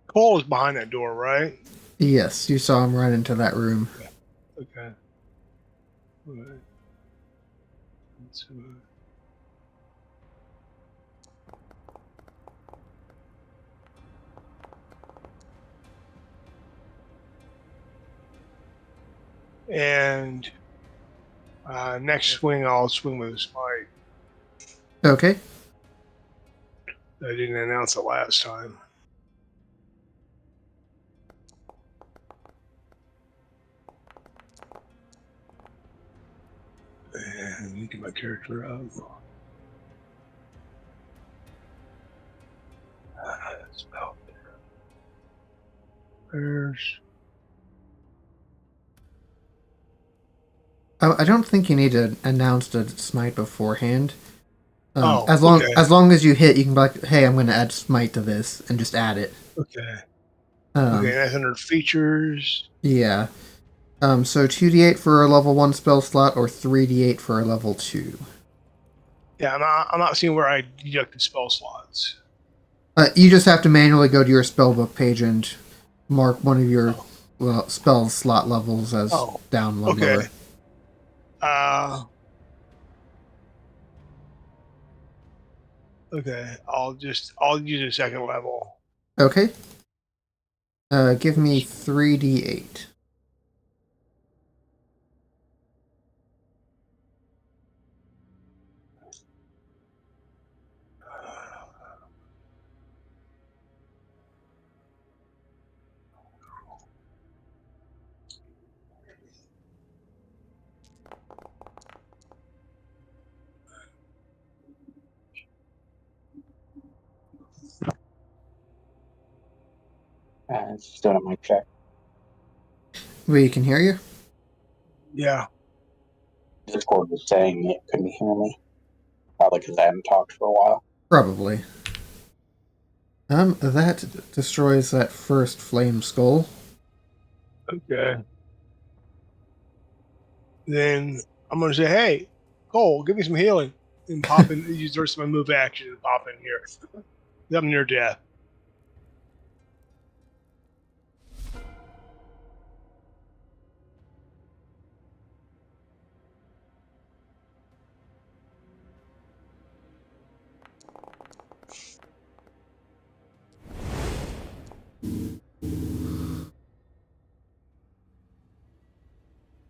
Cole is behind that door, right? Yes, you saw him run into that room. Okay. Right. And next swing, I'll swing with a smite. Okay. I didn't announce it last time. And let me get my character up. Spell. There's. I don't think you need to announce the smite beforehand. Okay. As long as you hit, you can be like, "Hey, I'm going to add smite to this," and just add it. Okay. Okay, that's under features. Yeah. So 2d8 for a level 1 spell slot, or 3d8 for a level 2. Yeah, I'm not seeing where I deducted spell slots. You just have to manually go to your spellbook page and mark one of your spell slot levels as down one lower. Okay, I'll use a second level. Okay. Give me 3d8. It's doing a mic check. We can hear you. Yeah. Discord was saying it couldn't hear me. Probably because I haven't talked for a while. Probably. That destroys that first flame skull. Okay. Then I'm gonna say, hey, Cole, give me some healing. And pop in, use the rest of my move action and pop in here. I'm near death.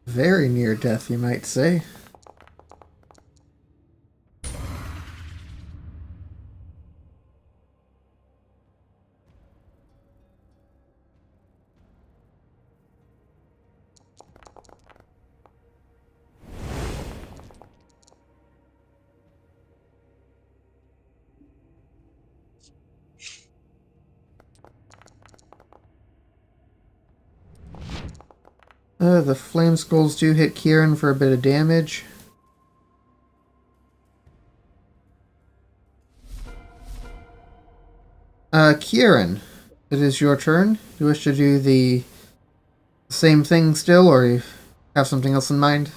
Very near death, you might say. The flame skulls do hit Kieran for a bit of damage. Kieran, it is your turn. Do you wish to do the same thing still, or you have something else in mind?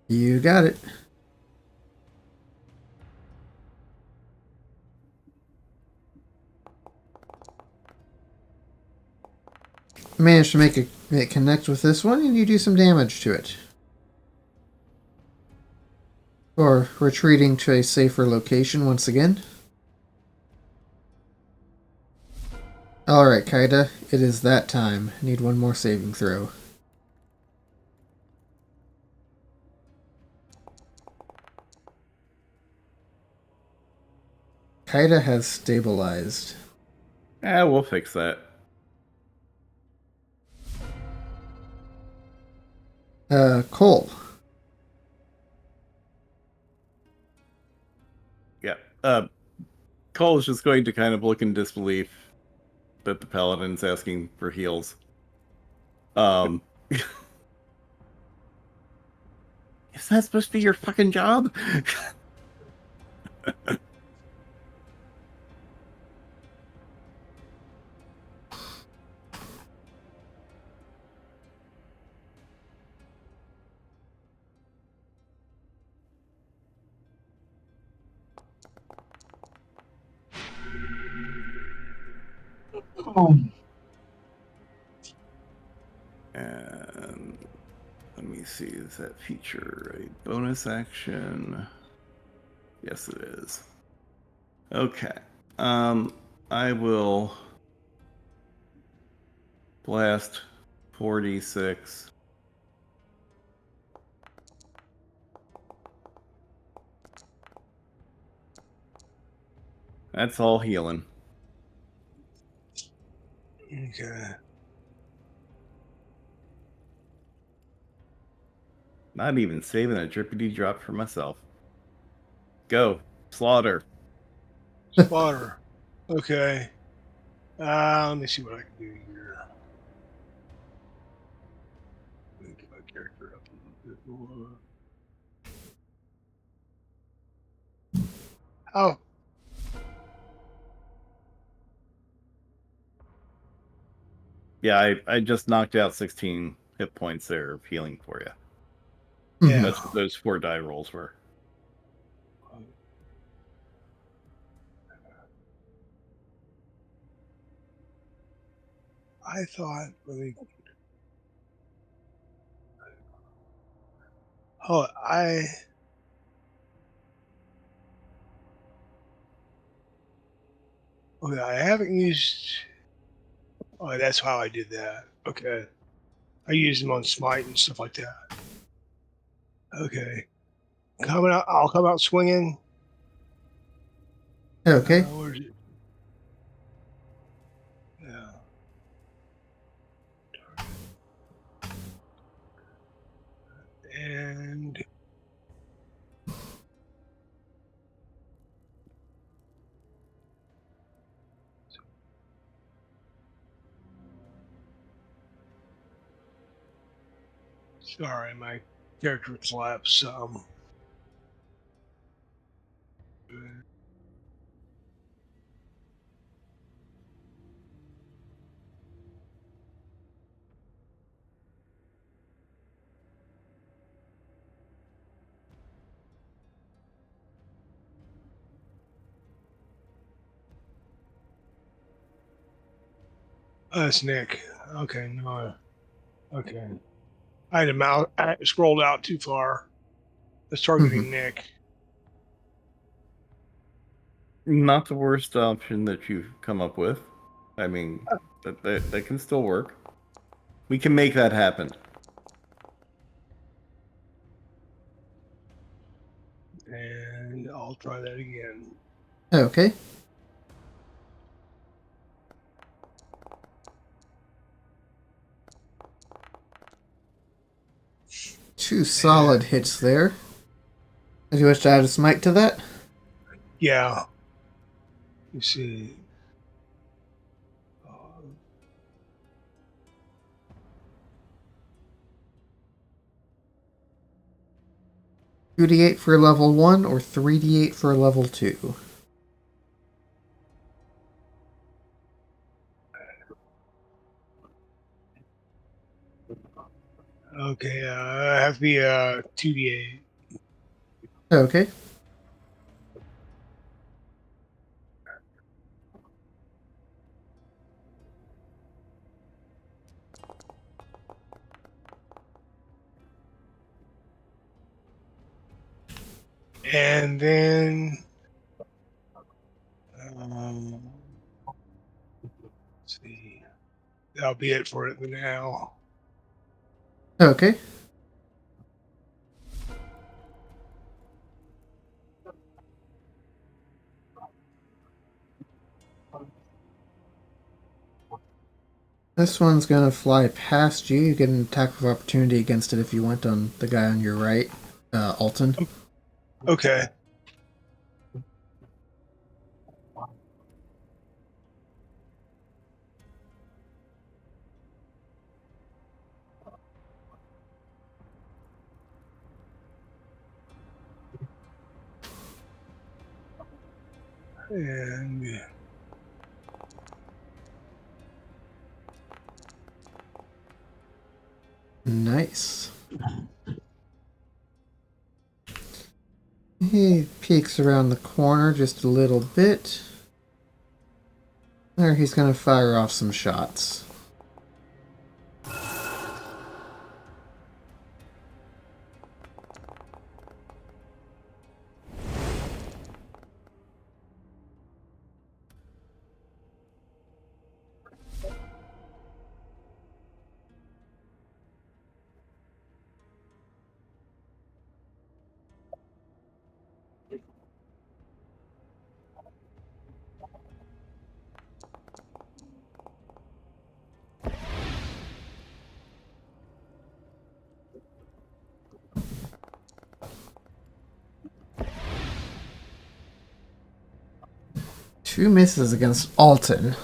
You got it. Managed to make it connect with this one, and you do some damage to it. Or retreating to a safer location once again. Alright, Kaida, it is that time. Need one more saving throw. Kaida has stabilized. We'll fix that. Cole. Yeah. Cole's just going to kind of look in disbelief that the paladin's asking for heals. Is that supposed to be your fucking job? And let me see, is that feature a bonus action? Yes, it is. Okay. I will blast 46. That's all healing. Okay. Not even saving a drippity drop for myself. Go. Slaughter. Slaughter. Okay. Let me see what I can do here. Let me get my character up a little bit more. Oh, Yeah, I just knocked out 16 hit points there of healing for you. yeah. That's what those 4 die rolls were. I thought, let me. Oh, Okay, I haven't used. Oh, that's how I did that. Okay. I used them on smite and stuff like that. Okay. Coming out, I'll come out swinging. Okay. Where's it? Yeah. And sorry, my character collapsed. That's Nick. Okay, no. Okay. I had I scrolled out too far. That's targeting Nick. Not the worst option that you've come up with. I mean, that can still work. We can make that happen. And I'll try that again. Okay. Two solid hits there. Do you wish to add a smite to that? Yeah. You see. 2d8 for level 1 or 3d8 for level 2? Okay, I have to be 2d8. Okay. And then let's see. That'll be it for it now. Okay. This one's gonna fly past you. You get an attack of opportunity against it if you want on the guy on your right, Alton. Okay. And Nice. He peeks around the corner just a little bit. There, he's gonna fire off some shots. Two misses against Alton.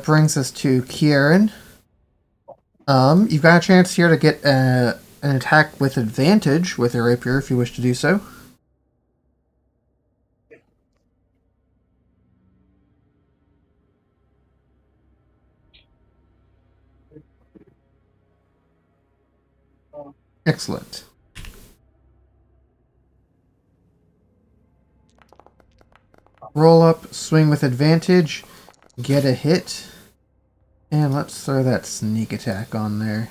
Brings us to Kieran. You've got a chance here to get an attack with advantage with a rapier if you wish to do so. Excellent. Roll up, swing with advantage, get a hit, and let's throw that sneak attack on there.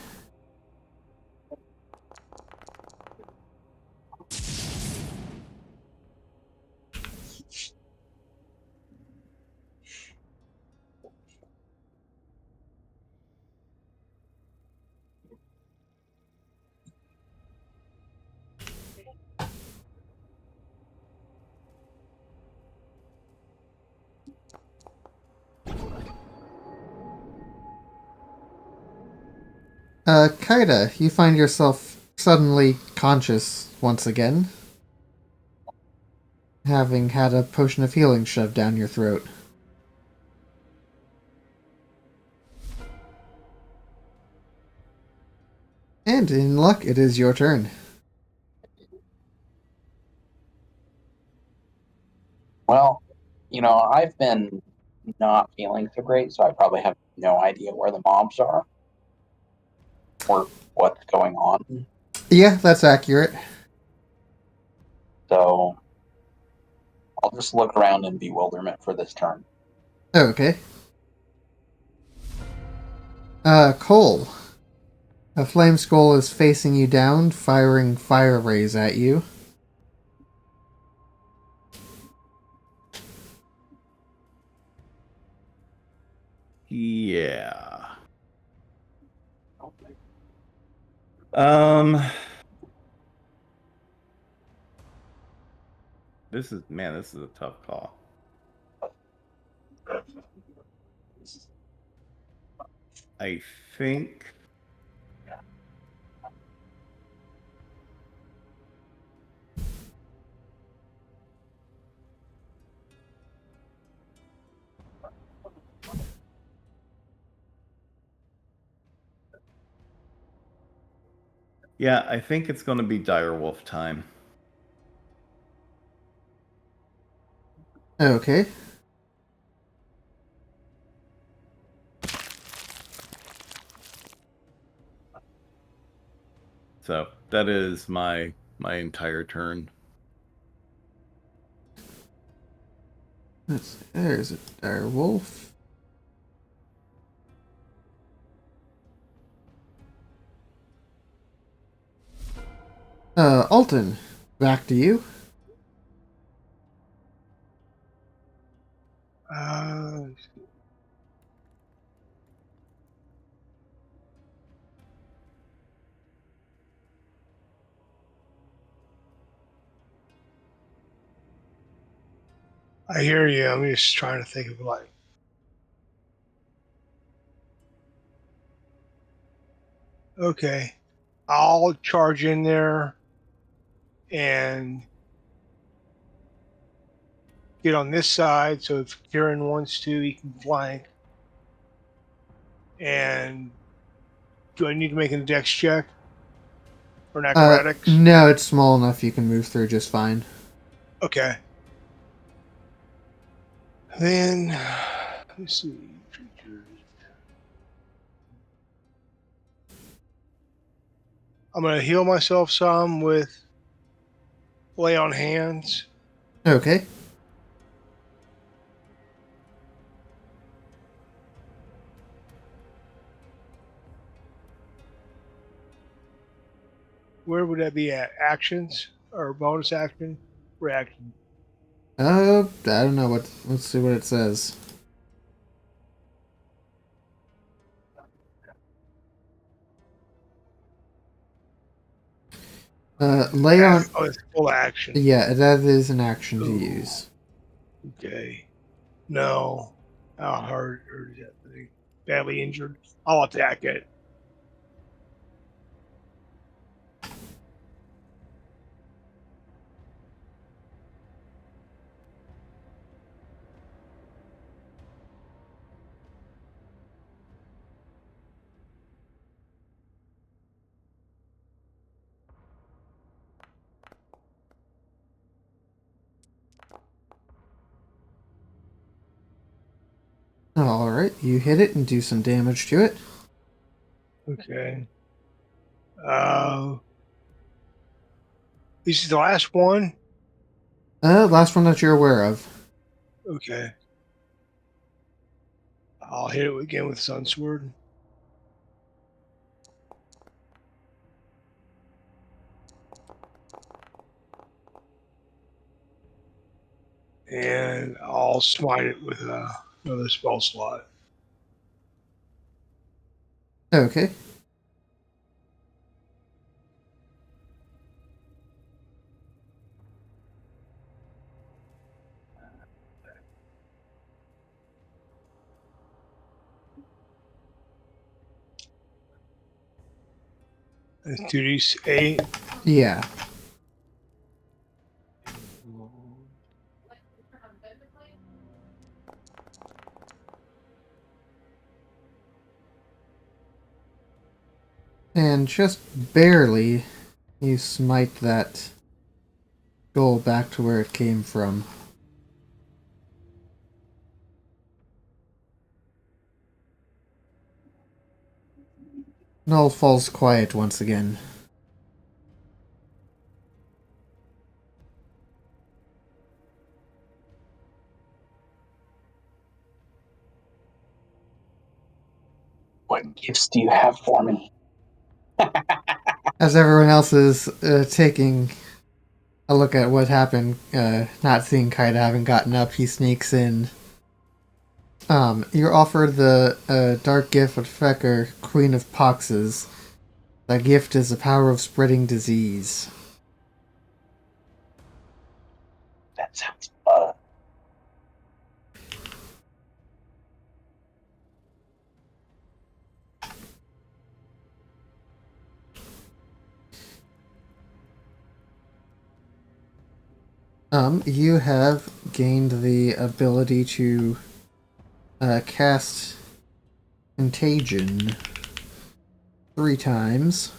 Kaida, you find yourself suddenly conscious once again, having had a potion of healing shoved down your throat. And in luck, it is your turn. Well, I've been not feeling so great, so I probably have no idea where the mobs are or what's going on. Yeah, that's accurate. So I'll just look around in bewilderment for this turn. Okay. Cole. A flame skull is facing you down, firing fire rays at you. Yeah. Um. This is a tough call. I think. Yeah, I think it's going to be direwolf time. Okay. So that is my entire turn. There's a dire wolf. Alton, back to you. Uh, I hear you. I'm just trying to think of like. Okay, I'll charge in there and get on this side. So if Kieran wants to, he can flank. And do I need to make a dex check for an acrobatics? No, it's small enough you can move through just fine. Okay. Then let's see. I'm gonna heal myself some with lay on hands. Okay. Where would that be at? Actions or bonus action? Reaction. I don't know what. Let's see what it says. Lay on. Oh, it's full action. Yeah, that is an action to use. Okay. No. How hurt is that thing? Badly injured. I'll attack it. Alright, you hit it and do some damage to it. Okay. This is the last one. Last one that you're aware of. Okay. I'll hit it again with Sunsword. And I'll smite it with another spell slot. Okay. It's 2d8. Yeah. And just barely, you smite that goal back to where it came from. Null falls quiet once again. What gifts do you have for me? As everyone else is taking a look at what happened, not seeing Kaida having gotten up, he sneaks in. You're offered the dark gift of Fecker, Queen of Poxes. That gift is the power of spreading disease. That sounds fun. You have gained the ability to cast Contagion 3 times.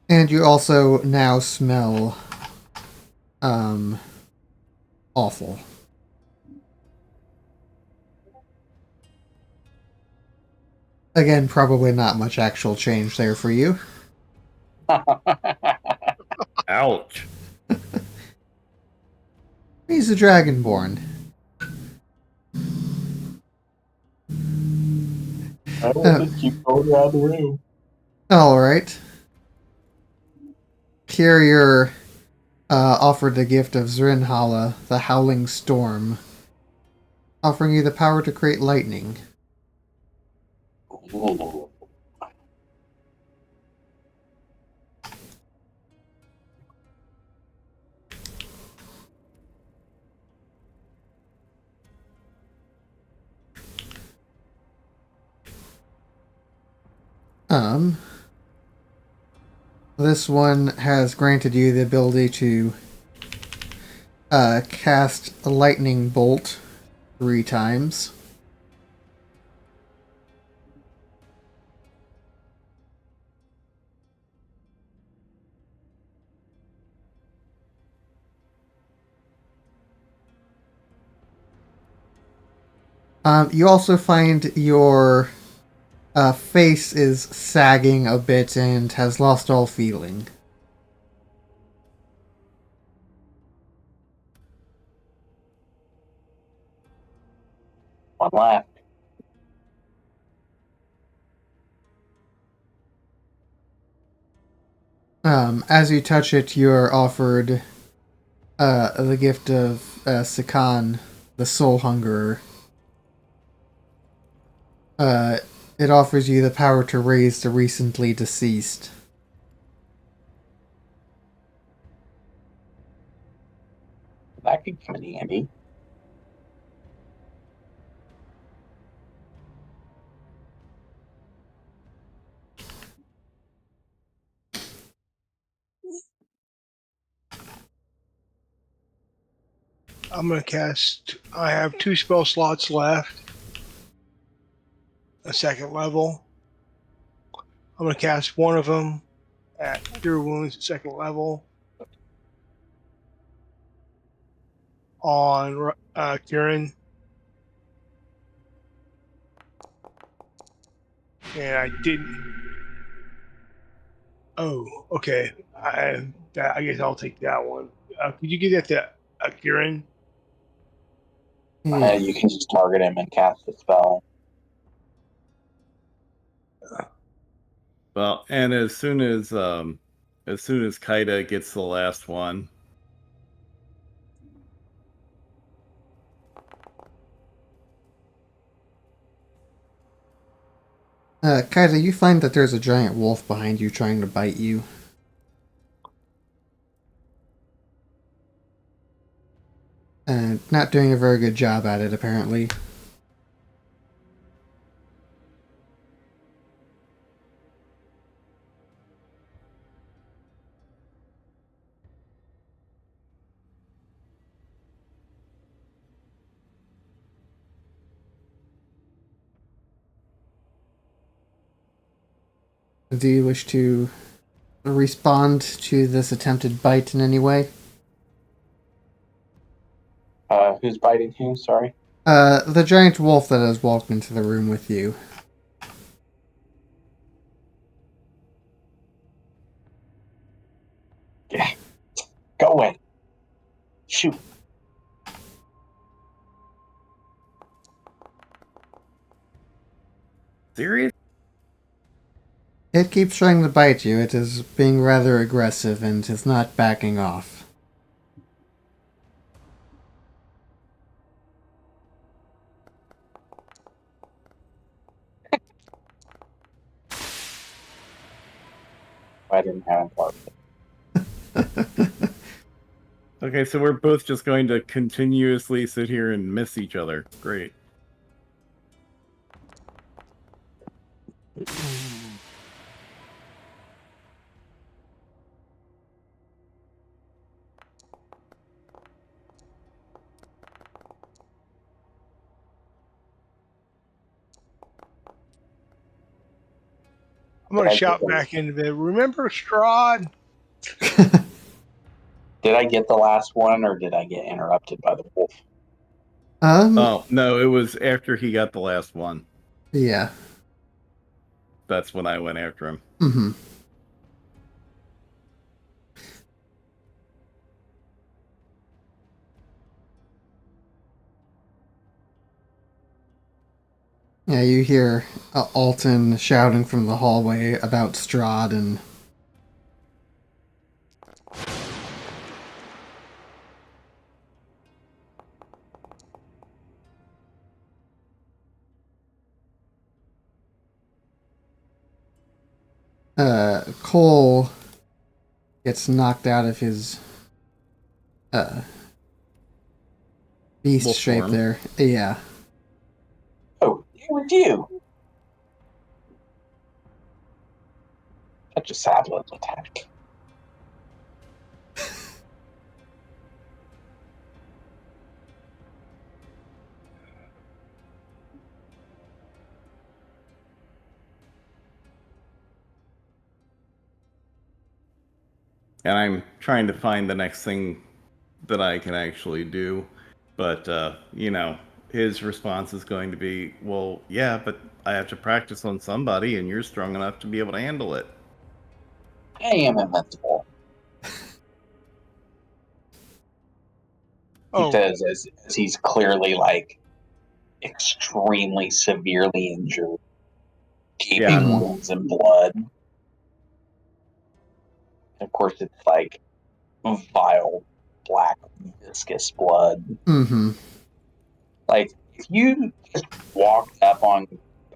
And you also now smell awful. Again, probably not much actual change there for you. Ouch. He's a Dragonborn. I will just keep going around the room. Alright. Here you're offered the gift of Zrinhala, the Howling Storm, offering you the power to create lightning. Ooh. This one has granted you the ability to cast a lightning bolt 3 times. You also find your face is sagging a bit and has lost all feeling. One left. As you touch it, you're offered the gift of Sikan, the Soul Hungerer. It offers you the power to raise the recently deceased. That could come in handy. I'm gonna cast. I have 2 spell slots left. A second level. I'm gonna cast one of them at Cure Wounds at second level on Kieran. And I didn't. Oh, okay. I guess I'll take that one. Could you give that to Kieran? Yeah. You can just target him and cast the spell. Well, and as soon as Kaida gets the last one, Kaida, you find that there's a giant wolf behind you trying to bite you. not doing a very good job at it, apparently. Do you wish to respond to this attempted bite in any way? Who's biting who? Sorry. The giant wolf that has walked into the room with you. Yeah. Go away. Shoot. Serious? It keeps trying to bite you. It is being rather aggressive and is not backing off. I didn't have part. Okay, so we're both just going to continuously sit here and miss each other. Great. I'm going Did to I get shout the- back into the. Remember Strahd? Did I get the last one, or did I get interrupted by the wolf? Oh, no, it was after he got the last one. Yeah. That's when I went after him. Mm-hmm. Yeah, you hear Alton shouting from the hallway about Strahd and... Cole gets knocked out of his beast Wolf shape form. there. Yeah. Oh, it was you. Such a sad little attack. And I'm trying to find the next thing that I can actually do. But, his response is going to be, well, yeah, but I have to practice on somebody, and you're strong enough to be able to handle it. I am invincible. He Oh, says as he's clearly like extremely severely injured, gaping Yeah. wounds and blood. And of course, it's like vile, black, viscous blood. Mm-hmm. Like if you just walked up on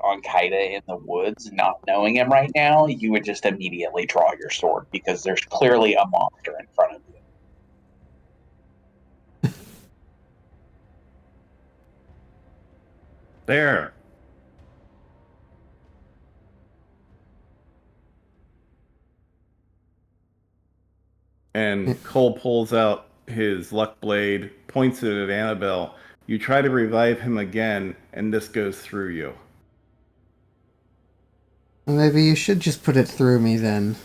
Kaida in the woods, not knowing him right now, you would just immediately draw your sword because there's clearly a monster in front of you. There. And Cole pulls out his luck blade, points it at Annabelle. You try to revive him again, and this goes through you. Well, maybe you should just put it through me then.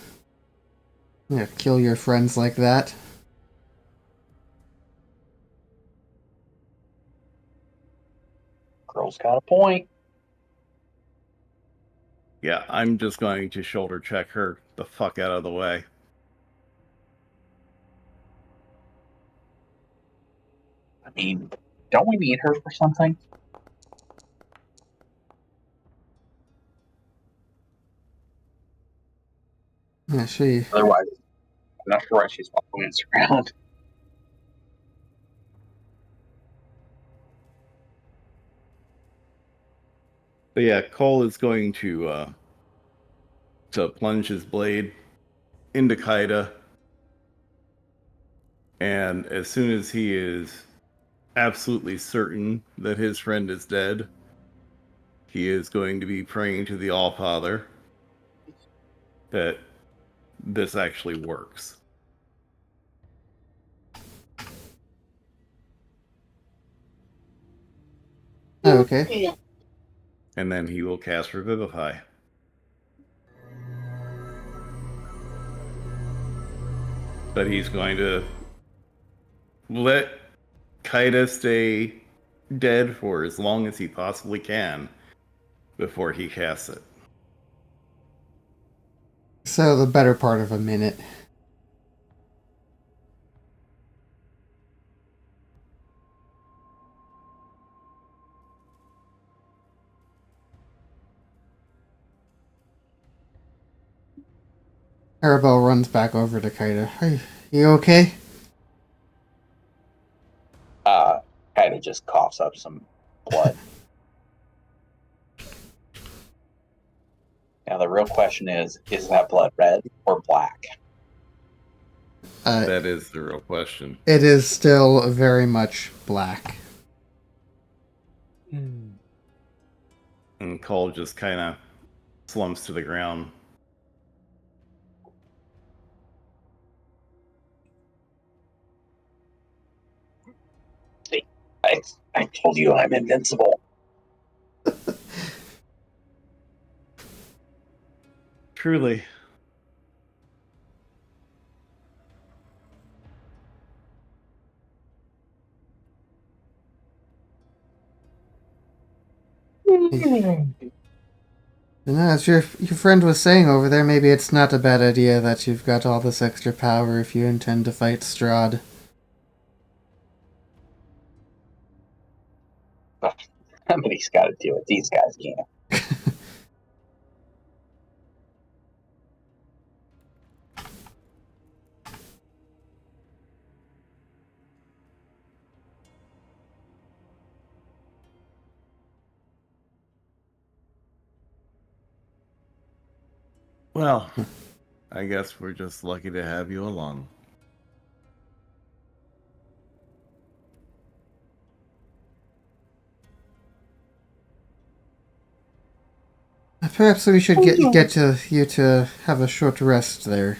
Yeah, kill your friends like that. Girl's got a point. Yeah, I'm just going to shoulder check her the fuck out of the way. I mean, don't we need her for something? Yeah, she... Otherwise, I'm not sure why she's following us around. But yeah, Cole is going to plunge his blade into Kaida. And as soon as he is absolutely certain that his friend is dead, he is going to be praying to the All-Father that this actually works. Okay. And then he will cast Revivify. But he's going to let Kaida stay dead for as long as he possibly can before he casts it. So the better part of a minute. Arabelle runs back over to Kaida. Are you okay? Kind of just coughs up some blood. Now the real question is that blood red or black? That is the real question. It is still very much black. And Cole just kind of slumps to the ground. See, I told you I'm invincible. Truly. And as your friend was saying over there, maybe it's not a bad idea that you've got all this extra power if you intend to fight Strahd. Somebody's got to do it. These guys can't. Well, I guess we're just lucky to have you along. Perhaps we should get to you to have a short rest there.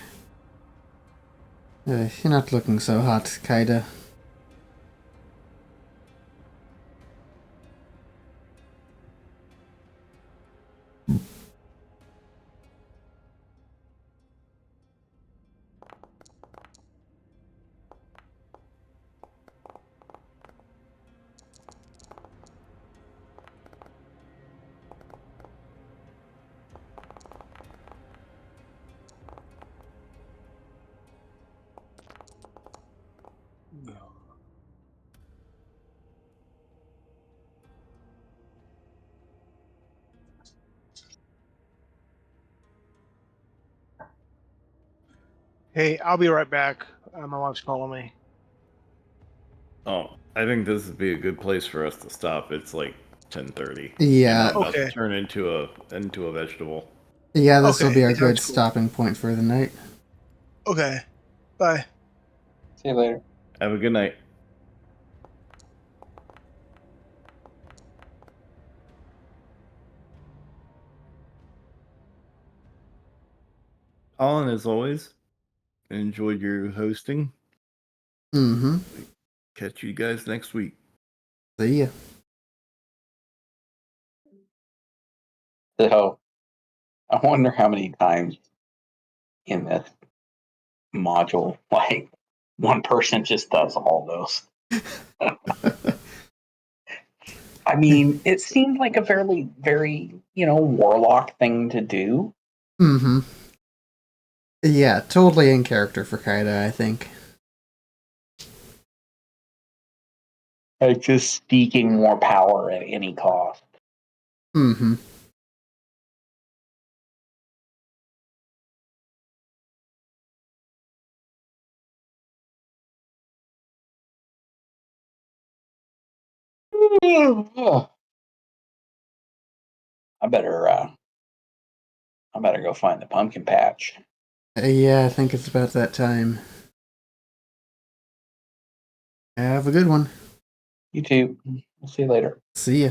You're not looking so hot, Kaida. Hey, I'll be right back. My wife's calling me. Oh, I think this would be a good place for us to stop. It's like 10:30. Yeah. And I'm about Okay. to turn into a vegetable. Yeah, this will Okay, be a good sounds cool. stopping point for the night. Okay. Bye. See you later. Have a good night. Colin, as always, enjoyed your hosting. Mm-hmm. Catch you guys next week. See ya. So I wonder how many times in this module, like one person just does all those. I mean, it seemed like a very, warlock thing to do. Mm-hmm. Yeah, totally in character for Kaida, I think. Like just seeking more power at any cost. Mm-hmm. I better go find the pumpkin patch. Yeah, I think it's about that time. Have a good one. You too. We'll see you later. See ya.